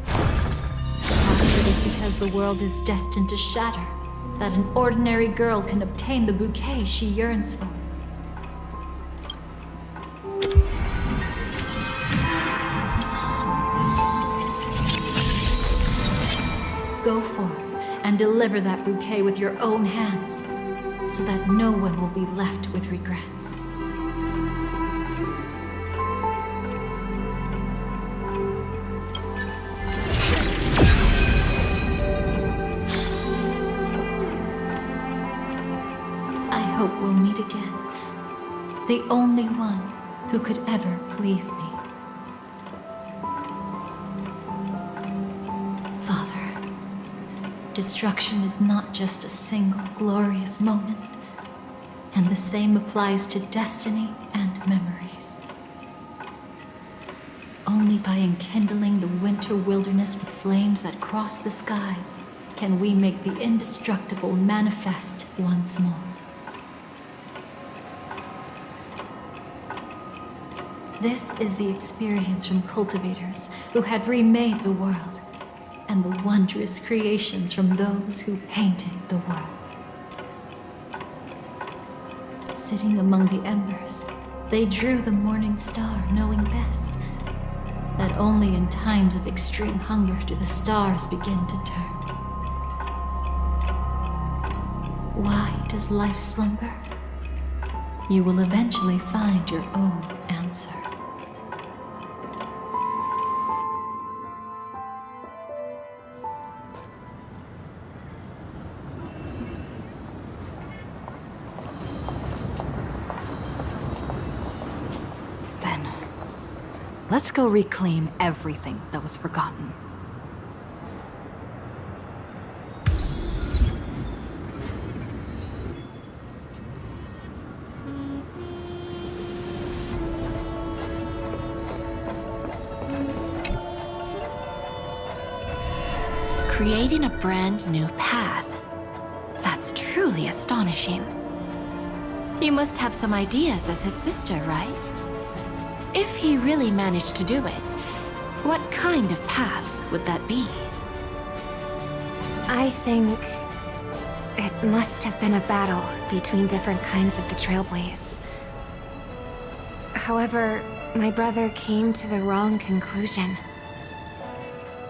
Perhaps it is because the world is destined to shatter that an ordinary girl can obtain the bouquet she yearns for. Go forth and deliver that bouquet with your own hands, so that no one will be left with regrets. I hope we'll meet again, the only one who could ever please me. Destruction is not just a single glorious moment, and the same applies to destiny and memories. Only by enkindling the winter wilderness with flames that cross the sky can we make the indestructible manifest once more. This is the experience from cultivators who had remade the world, and the wondrous creations from those who painted the world. Sitting among the embers, they drew the morning star, knowing best that only in times of extreme hunger do the stars begin to turn. Why does life slumber? You will eventually find your own answer. Let's go reclaim everything that was forgotten. Creating a brand new path. That's truly astonishing. You must have some ideas as his sister, right? If he really managed to do it, what kind of path would that be? I think it must have been a battle between different kinds of the Trailblaze. However, my brother came to the wrong conclusion.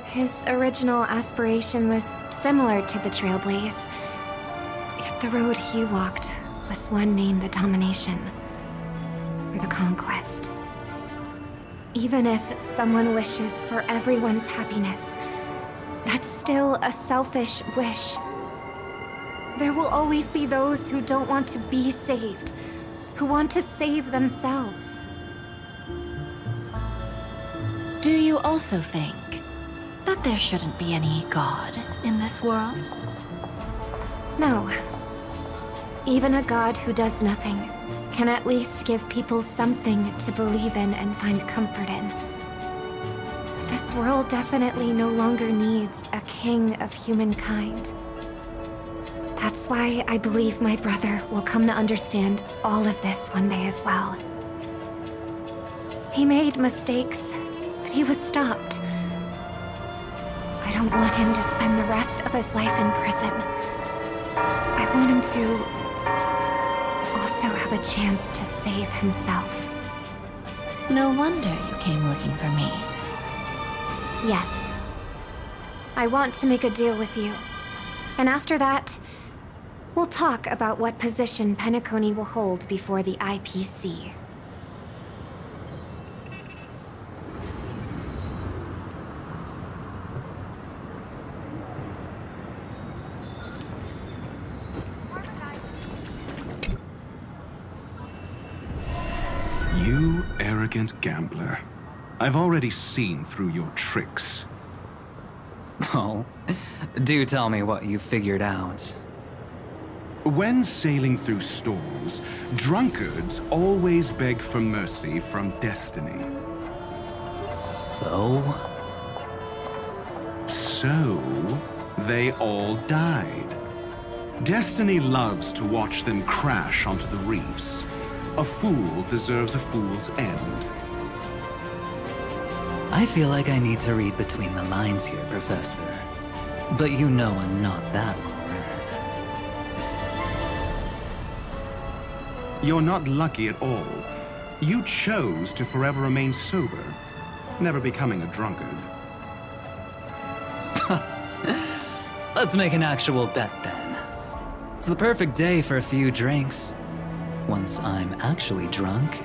His original aspiration was similar to the Trailblaze, yet the road he walked was one named the Domination, or the Conquest. Even if someone wishes for everyone's happiness, that's still a selfish wish. There will always be those who don't want to be saved, who want to save themselves. Do you also think that there shouldn't be any god in this world? No. Even a god who does nothing can at least give people something to believe in and find comfort in. This world definitely no longer needs a king of humankind. That's why I believe my brother will come to understand all of this one day as well. He made mistakes, but he was stopped. I don't want him to spend the rest of his life in prison. I want him to also have a chance to save himself. No wonder you came looking for me. Yes. I want to make a deal with you. And after that, we'll talk about what position Penacony will hold before the IPC. You arrogant gambler. I've already seen through your tricks. Oh, do tell me what you figured out. When sailing through storms, drunkards always beg for mercy from destiny. So? So, they all died. Destiny loves to watch them crash onto the reefs. A fool deserves a fool's end. I feel like I need to read between the lines here, Professor. But you know I'm not that well read. You're not lucky at all. You chose to forever remain sober, never becoming a drunkard. Let's make an actual bet then. It's the perfect day for a few drinks. Once I'm actually drunk,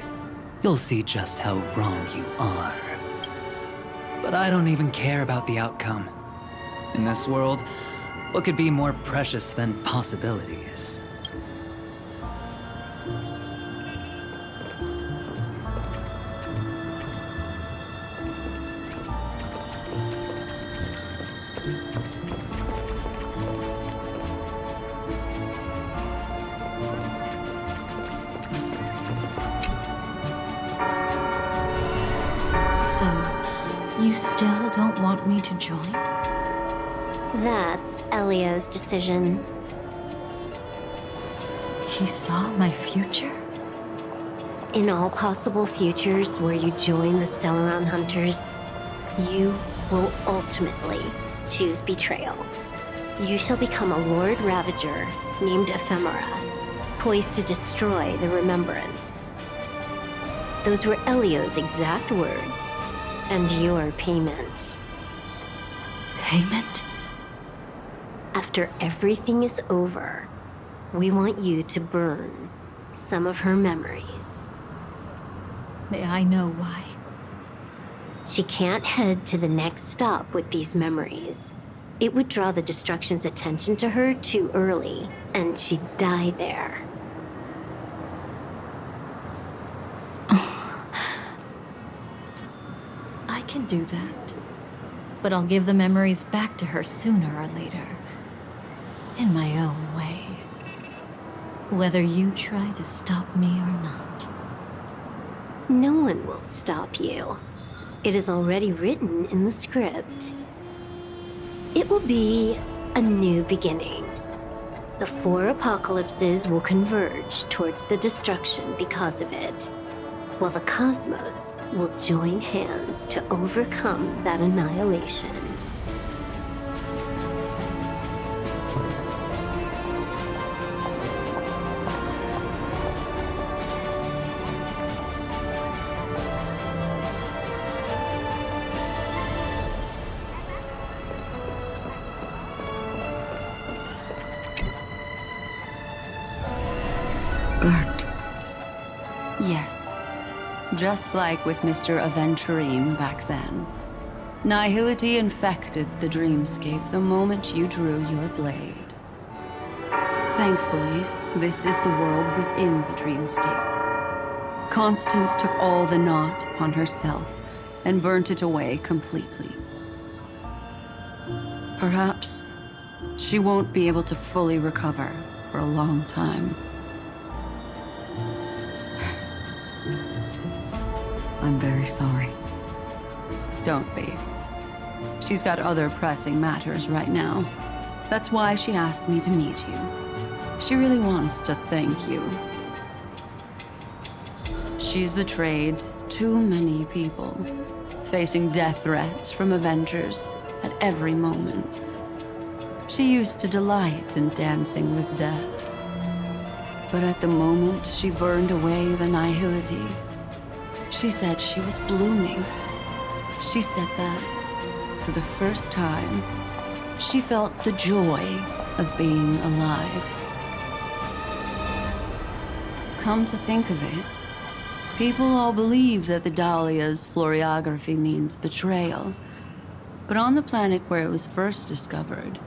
you'll see just how wrong you are. But I don't even care about the outcome. In this world, what could be more precious than possibilities? You still don't want me to join? That's Elio's decision. He saw my future? In all possible futures where you join the Stellaron Hunters, you will ultimately choose betrayal. You shall become a Lord Ravager named Ephemera, poised to destroy the Remembrance. Those were Elio's exact words. And your payment. Payment? After everything is over, we want you to burn some of her memories. May I know why? She can't head to the next stop with these memories. It would draw the Destruction's attention to her too early, and she'd die there. I can do that. But I'll give the memories back to her sooner or later. In my own way. Whether you try to stop me or not. No one will stop you. It is already written in the script. It will be a new beginning. The 4 apocalypses will converge towards the destruction because of it, while the cosmos will join hands to overcome that annihilation. Burnt. Yes. Just like with Mr. Aventurine back then. Nihility infected the dreamscape the moment you drew your blade. Thankfully, this is the world within the dreamscape. Constance took all the knot upon herself and burnt it away completely. Perhaps she won't be able to fully recover for a long time. I'm very sorry. Don't be. She's got other pressing matters right now. That's why she asked me to meet you. She really wants to thank you. She's betrayed too many people, facing death threats from Avengers at every moment. She used to delight in dancing with death. But at the moment she burned away the nihility, she said she was blooming. She said that, for the first time, she felt the joy of being alive. Come to think of it, people all believe that the Dahlia's floriography means betrayal. But on the planet where it was first discovered,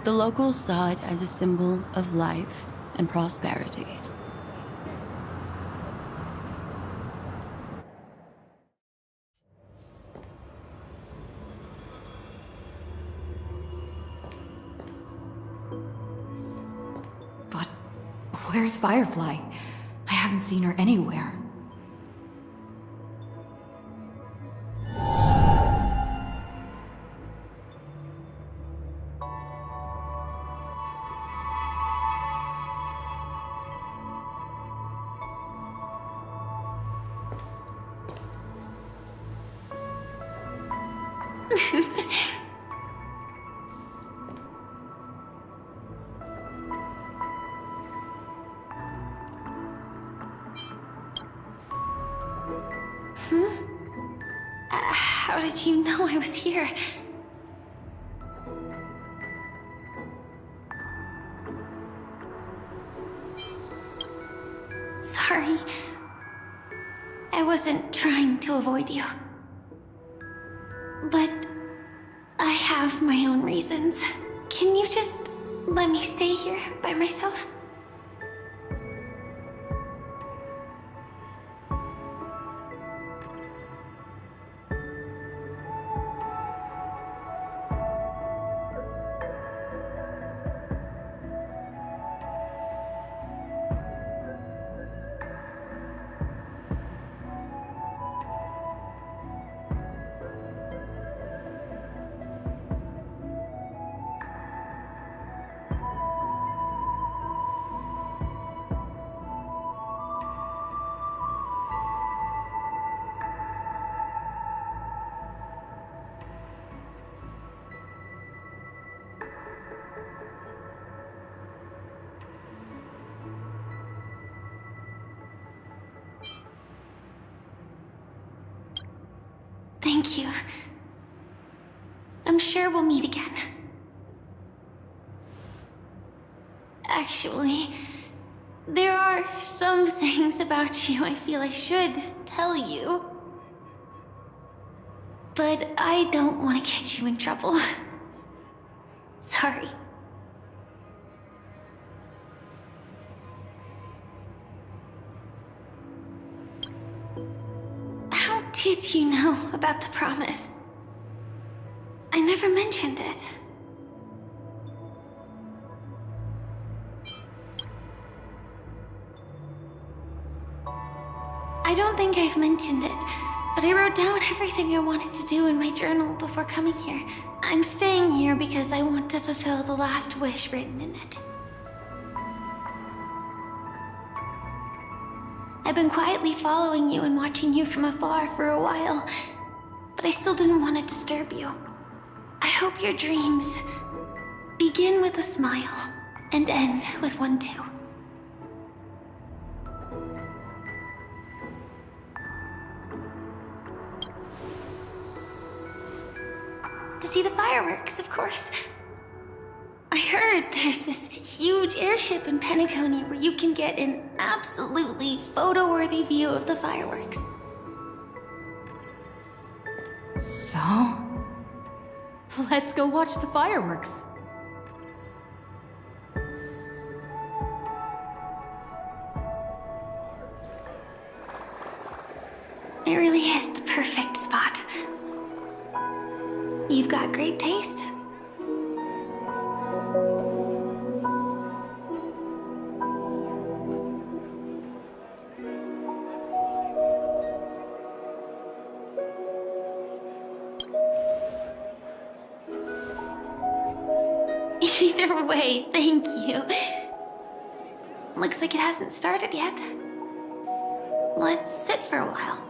the locals saw it as a symbol of life and prosperity. Where's Firefly? I haven't seen her anywhere. How did you know I was here? Sorry. I wasn't trying to avoid you. But I have my own reasons. Can you just let me stay here by myself? Thank you. I'm sure we'll meet again. Actually, there are some things about you I feel I should tell you. But I don't want to get you in trouble. Sorry. How did you know about the promise? I never mentioned it. I don't think I've mentioned it, but I wrote down everything I wanted to do in my journal before coming here. I'm staying here because I want to fulfill the last wish written in it. I've been quietly following you and watching you from afar for a while, but I still didn't want to disturb you. I hope your dreams begin with a smile and end with one too. To see the fireworks, of course. I heard there's this huge airship in Penacony where you can get an absolutely photo-worthy view of the fireworks. So? Let's go watch the fireworks. It really is the perfect spot. You've got great taste. Either way, thank you. Looks like it hasn't started yet. Let's sit for a while.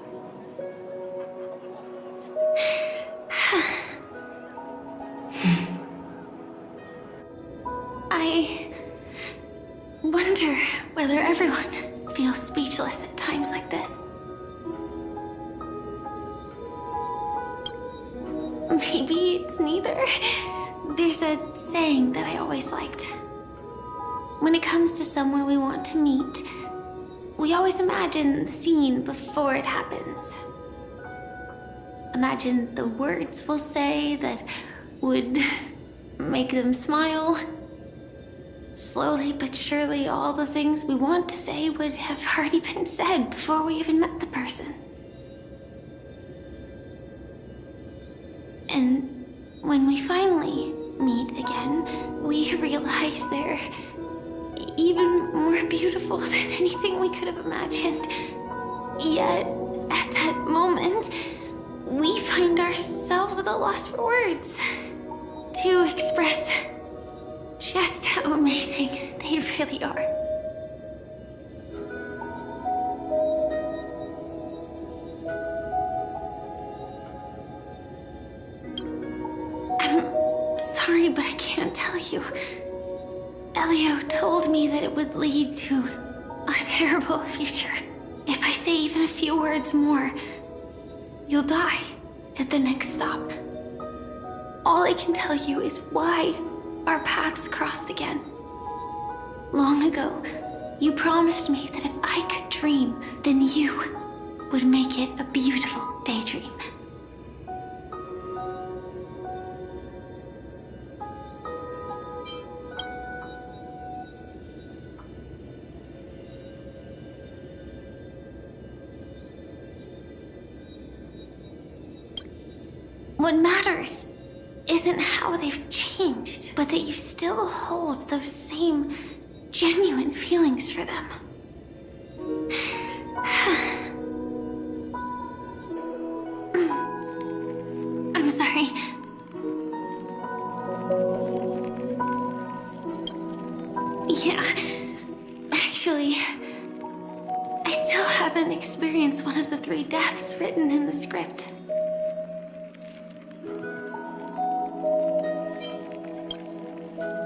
I wonder whether everyone feels speechless at times like this. Maybe it's neither. There's a saying that I always liked. When it comes to someone we want to meet, we always imagine the scene before it happens. Imagine the words we'll say that would make them smile. Slowly but surely, all the things we want to say would have already been said before we even met the person. And when we finally meet again, we realize they're even more beautiful than anything we could have imagined. Yet, at that moment, we find ourselves at a loss for words to express just how amazing they really are. I'm sorry, but I can't tell you. Elio told me that it would lead to a terrible future. If I say even a few words more, you'll die at the next stop. All I can tell you is why our paths crossed again. Long ago, you promised me that if I could dream, then you would make it a beautiful daydream. What matters isn't how they've changed, but that you still hold those same genuine feelings for them. I'm sorry. Yeah, actually, I still haven't experienced one of the 3 deaths written in the script.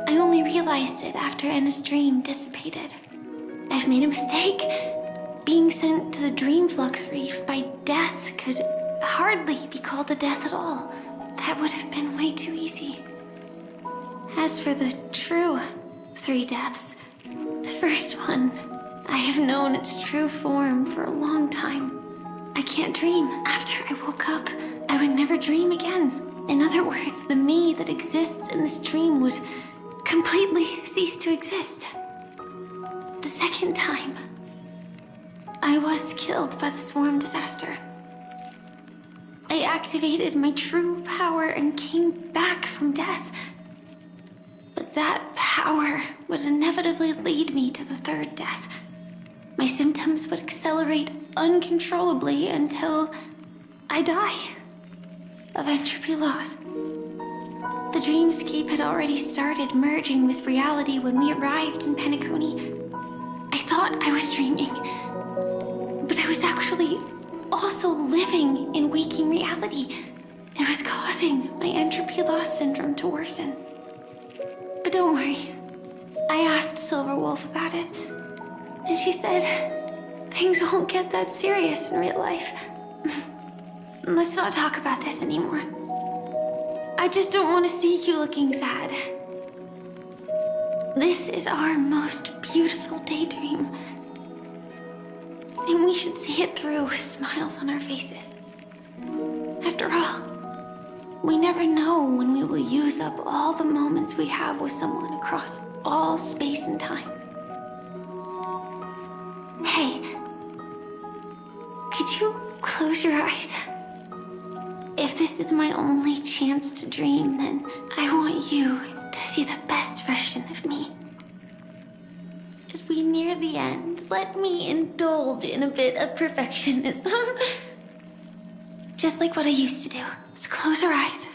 I only realized it after Anna's dream dissipated. I've made a mistake. Being sent to the Dream Flux Reef by death could hardly be called a death at all. That would have been way too easy. As for the true 3 deaths, the first one, I have known its true form for a long time. I can't dream. After I woke up, I would never dream again. In other words, the me that exists in this dream would completely cease to exist. The second time, I was killed by the swarm disaster. I activated my true power and came back from death. But that power would inevitably lead me to the 3rd death. My symptoms would accelerate uncontrollably until I die of entropy loss. The dreamscape had already started merging with reality when we arrived in Penacony. I thought thought I was dreaming, but I was actually also living in waking reality. It was causing my entropy loss syndrome to worsen. But don't worry, I asked Silver Wolf about it, and she said things won't get that serious in real life. Let's not talk about this anymore. I just don't want to see you looking sad. This is our most beautiful daydream, and we should see it through with smiles on our faces. After all, we never know when we will use up all the moments we have with someone across all space and time. Hey, could you close your eyes? If this is my only chance to dream, then I want you to see the best version of me. As we near the end, let me indulge in a bit of perfectionism. Just like what I used to do. Let's close our eyes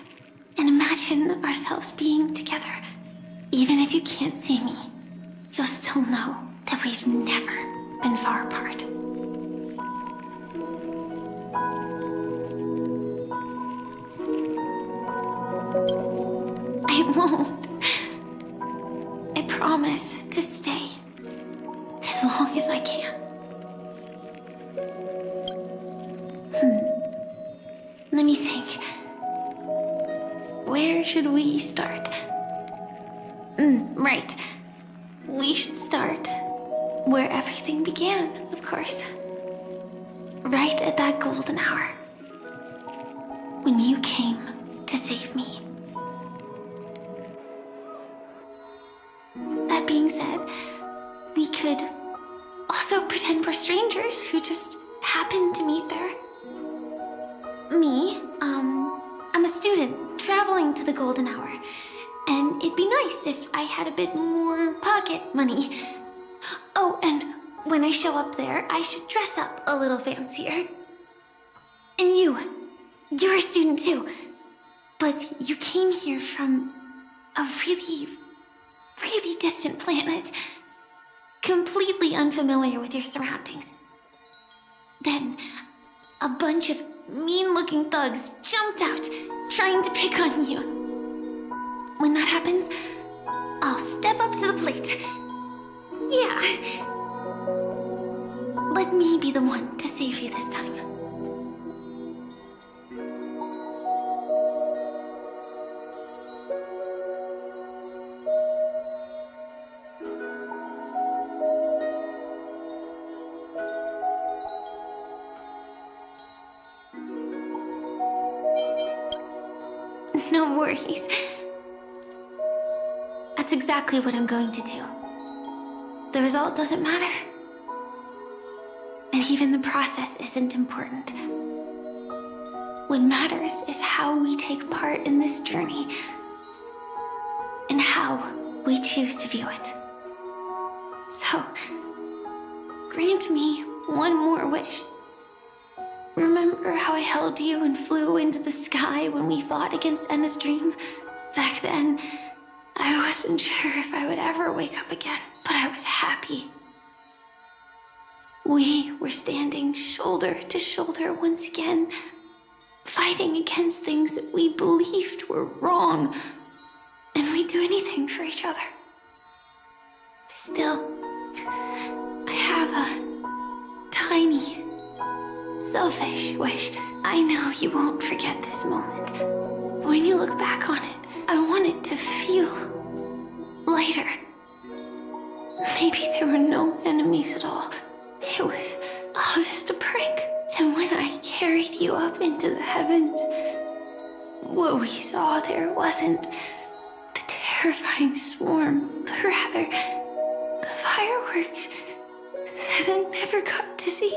and imagine ourselves being together. Even if you can't see me, you'll still know that we've never been far apart. I won't. I promise to stay as long as I can. Let me think. Where should we start? Right. We should start where everything began, of course. Right at that golden hour. When you came to save me. That being said, we could also pretend we're strangers who just happened to meet there. Me, I'm a student traveling to the golden hour, and it'd be nice if I had a bit more pocket money. Oh, and when I show up there, I should dress up a little fancier. And you're a student too, but you came here from a really, really distant planet, completely unfamiliar with your surroundings. Then, a bunch of mean-looking thugs jumped out, trying to pick on you. When that happens, I'll step up to the plate. Yeah. Let me be the one to save you this time. No worries. That's exactly what I'm going to do. The result doesn't matter. And even the process isn't important. What matters is how we take part in this journey and how we choose to view it. So, grant me one more wish. Remember how I held you and flew into the sky when we fought against Enna's dream? Back then, I wasn't sure if I would ever wake up again, but I was happy. We were standing shoulder to shoulder once again, fighting against things that we believed were wrong, and we'd do anything for each other. Still, I have a tiny, selfish wish. I know you won't forget this moment. But when you look back on it, I want it to feel lighter. Maybe there were no enemies at all. It was all just a prank. And when I carried you up into the heavens, what we saw there wasn't the terrifying swarm, but rather the fireworks that I never got to see.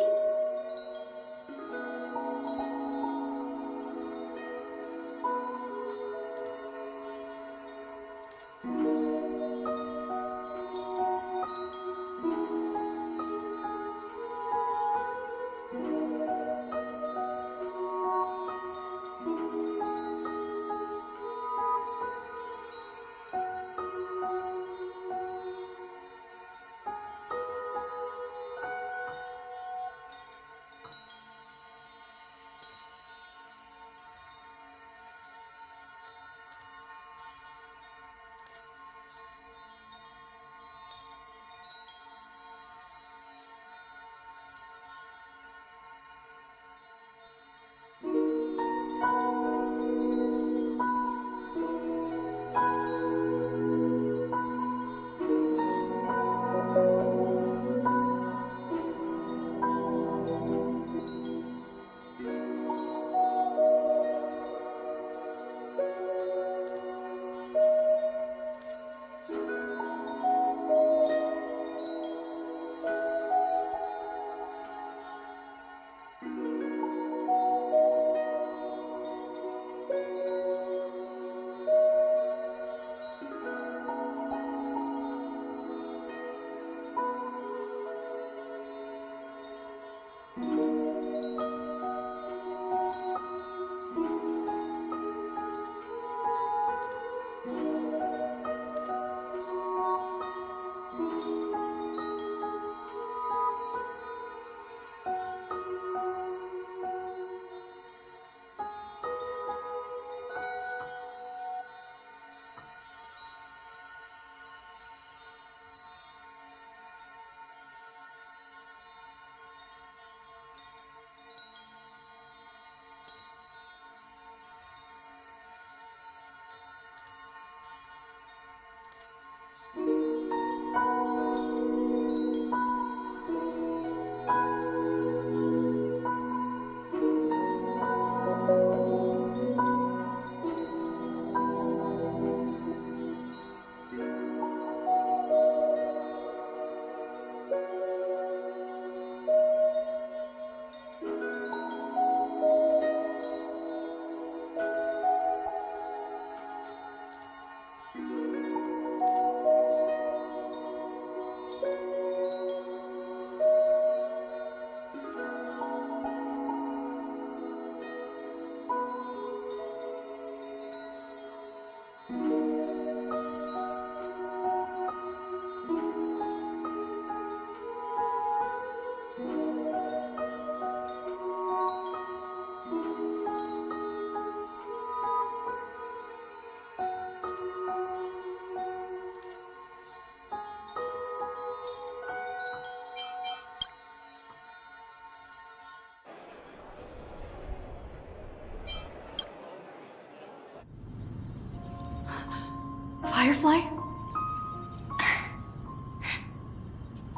Firefly?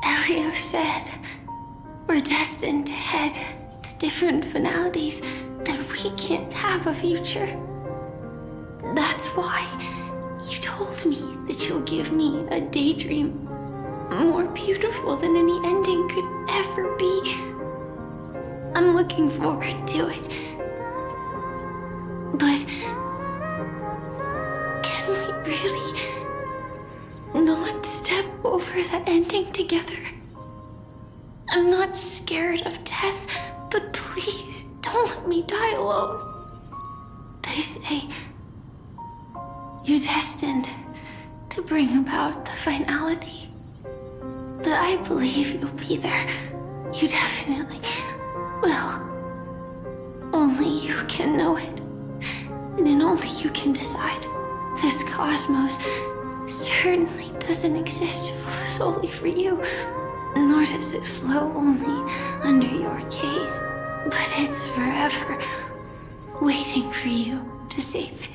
Elio said we're destined to head to different finalities, that we can't have a future. That's why you told me that you'll give me a daydream more beautiful than any ending could ever be. I'm looking forward to it. But can we really not step over the ending together? I'm not scared of death, but please don't let me die alone. They say you're destined to bring about the finality. But I believe you'll be there. You definitely will. Only you can know it. And only you can decide. This cosmos certainly doesn't exist solely for you. Nor does it flow only under your gaze. But it's forever waiting for you to save it.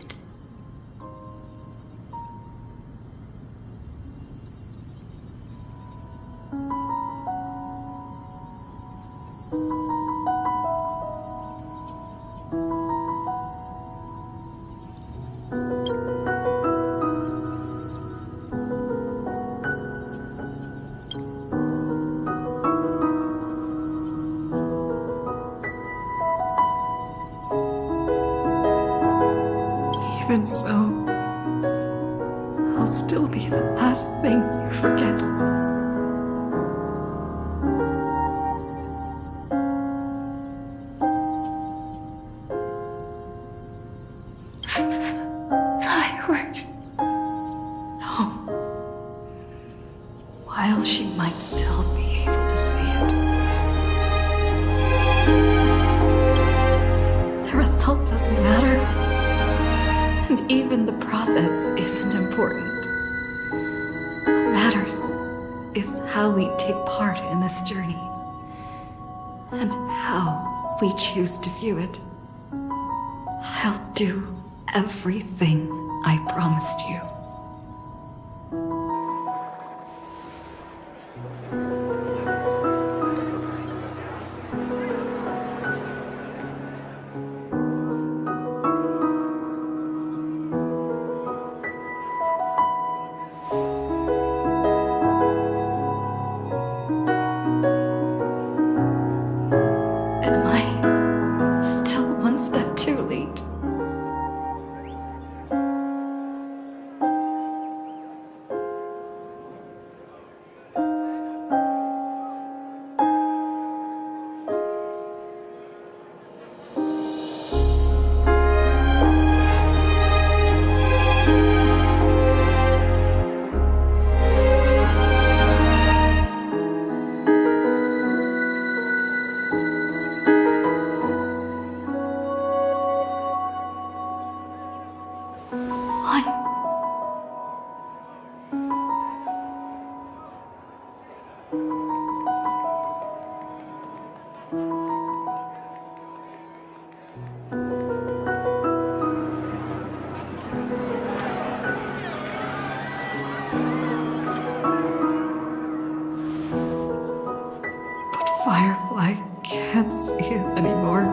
Even so, I'll still be the last thing you forget. Fireworks. No. While she might still be able to see it, the result doesn't matter. And even the process isn't important. What matters is how we take part in this journey. And how we choose to view it. I'll do everything I promised you. Firefly can't see it anymore.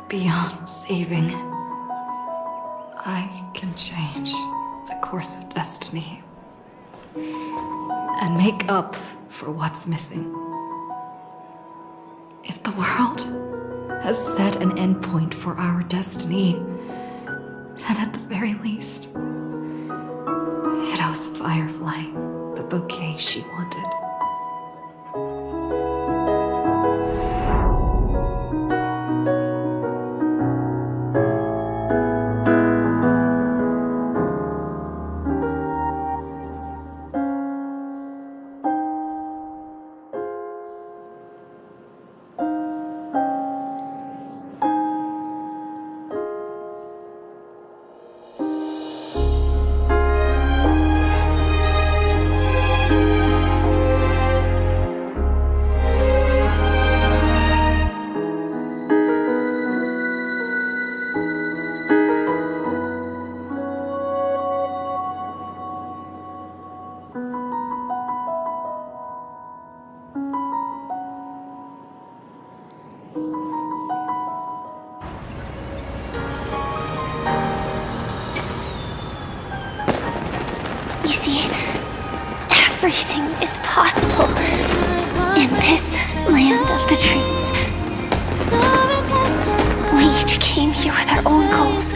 Beyond saving, I can change the course of destiny and make up for what's missing. If the world has set an endpoint for our destiny, then at the very least, it owes Firefly the bouquet she wanted. You see, everything is possible in this land of the dreams. We each came here with our own goals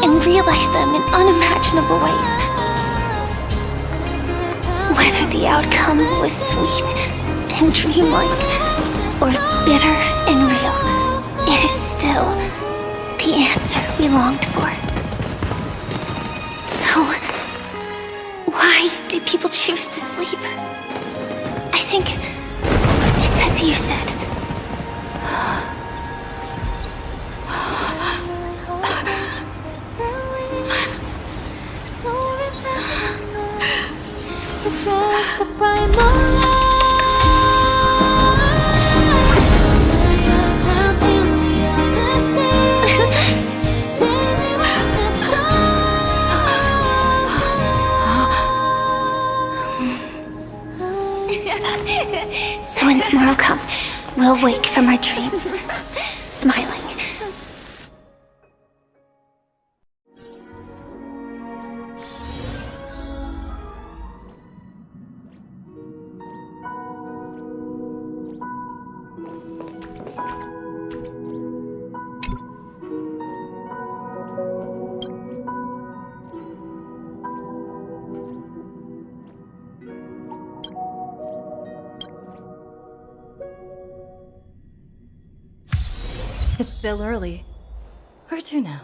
and realized them in unimaginable ways. Whether the outcome was sweet and dreamlike or bitter and real, it is still the answer we longed for. So, why do people choose to sleep? I think it's as you said. Trust the primal So when tomorrow comes, we'll wake from our dreams, smiling. It's still early. Where to now?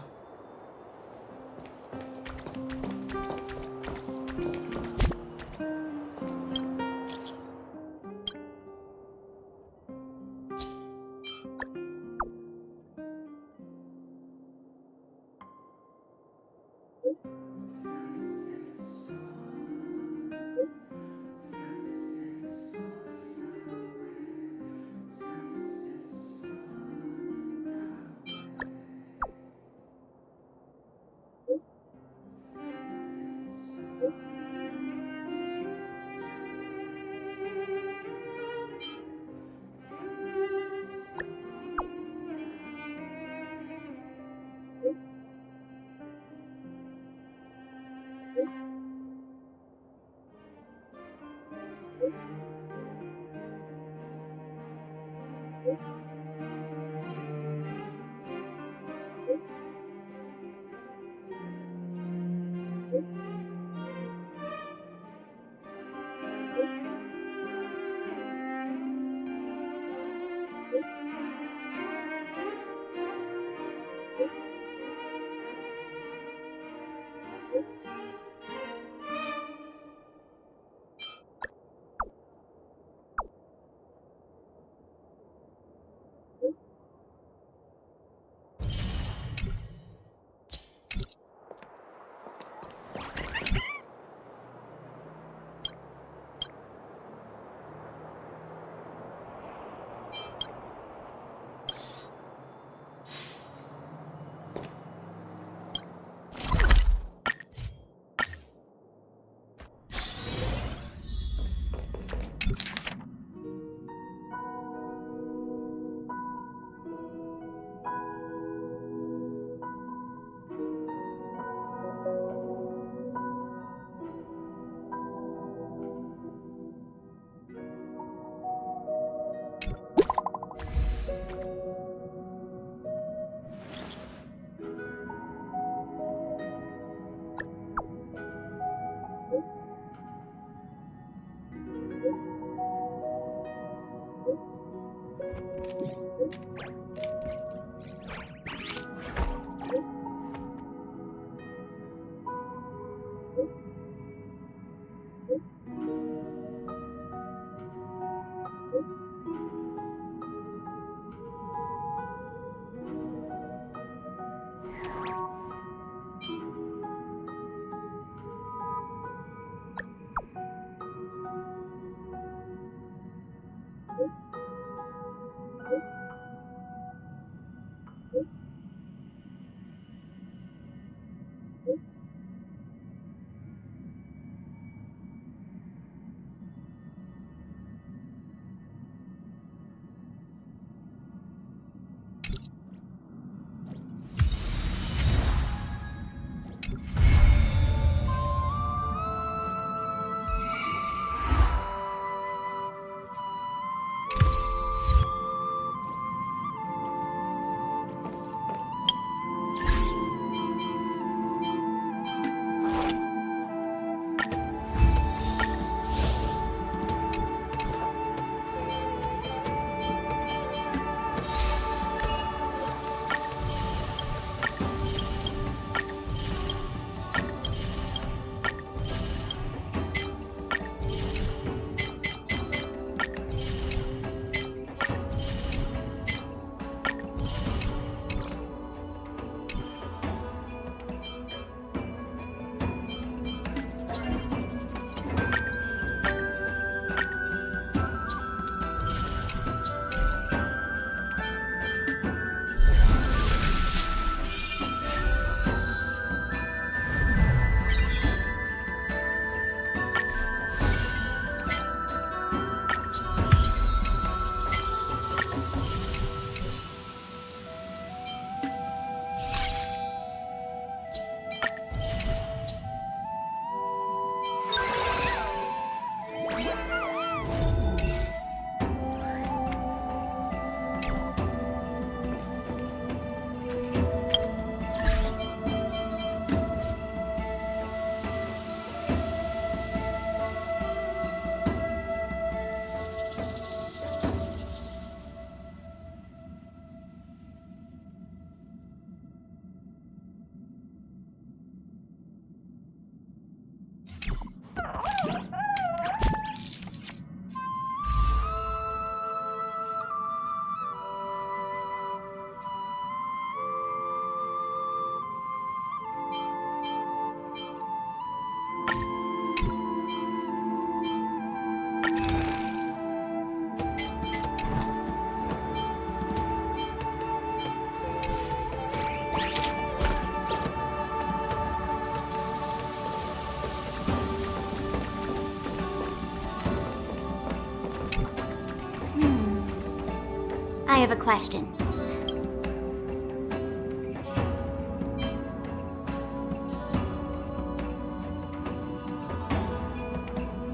I have a question.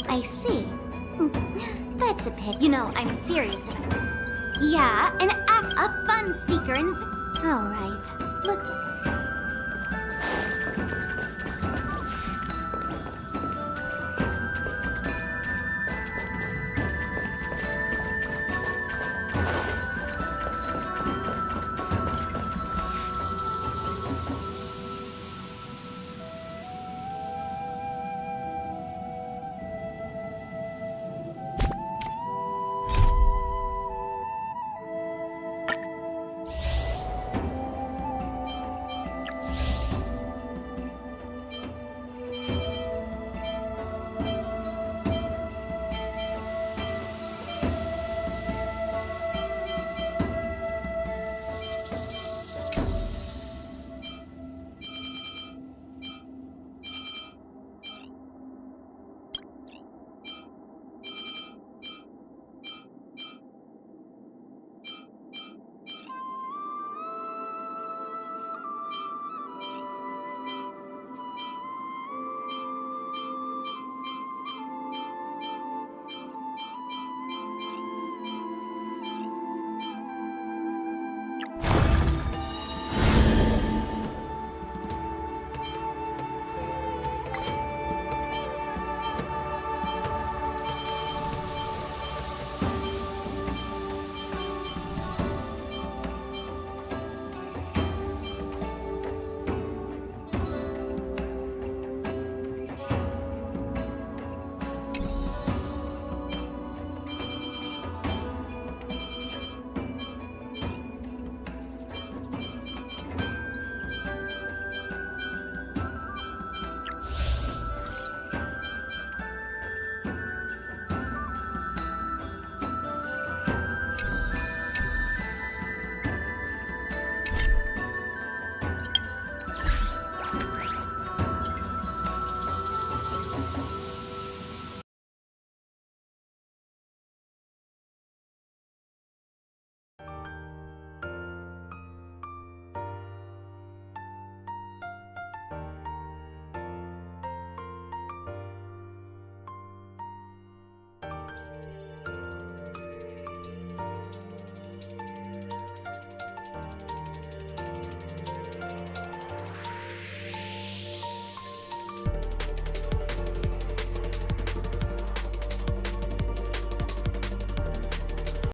I see. That's a pit. You know, I'm serious about it. Yeah, a fun seeker and... Alright. Looks like...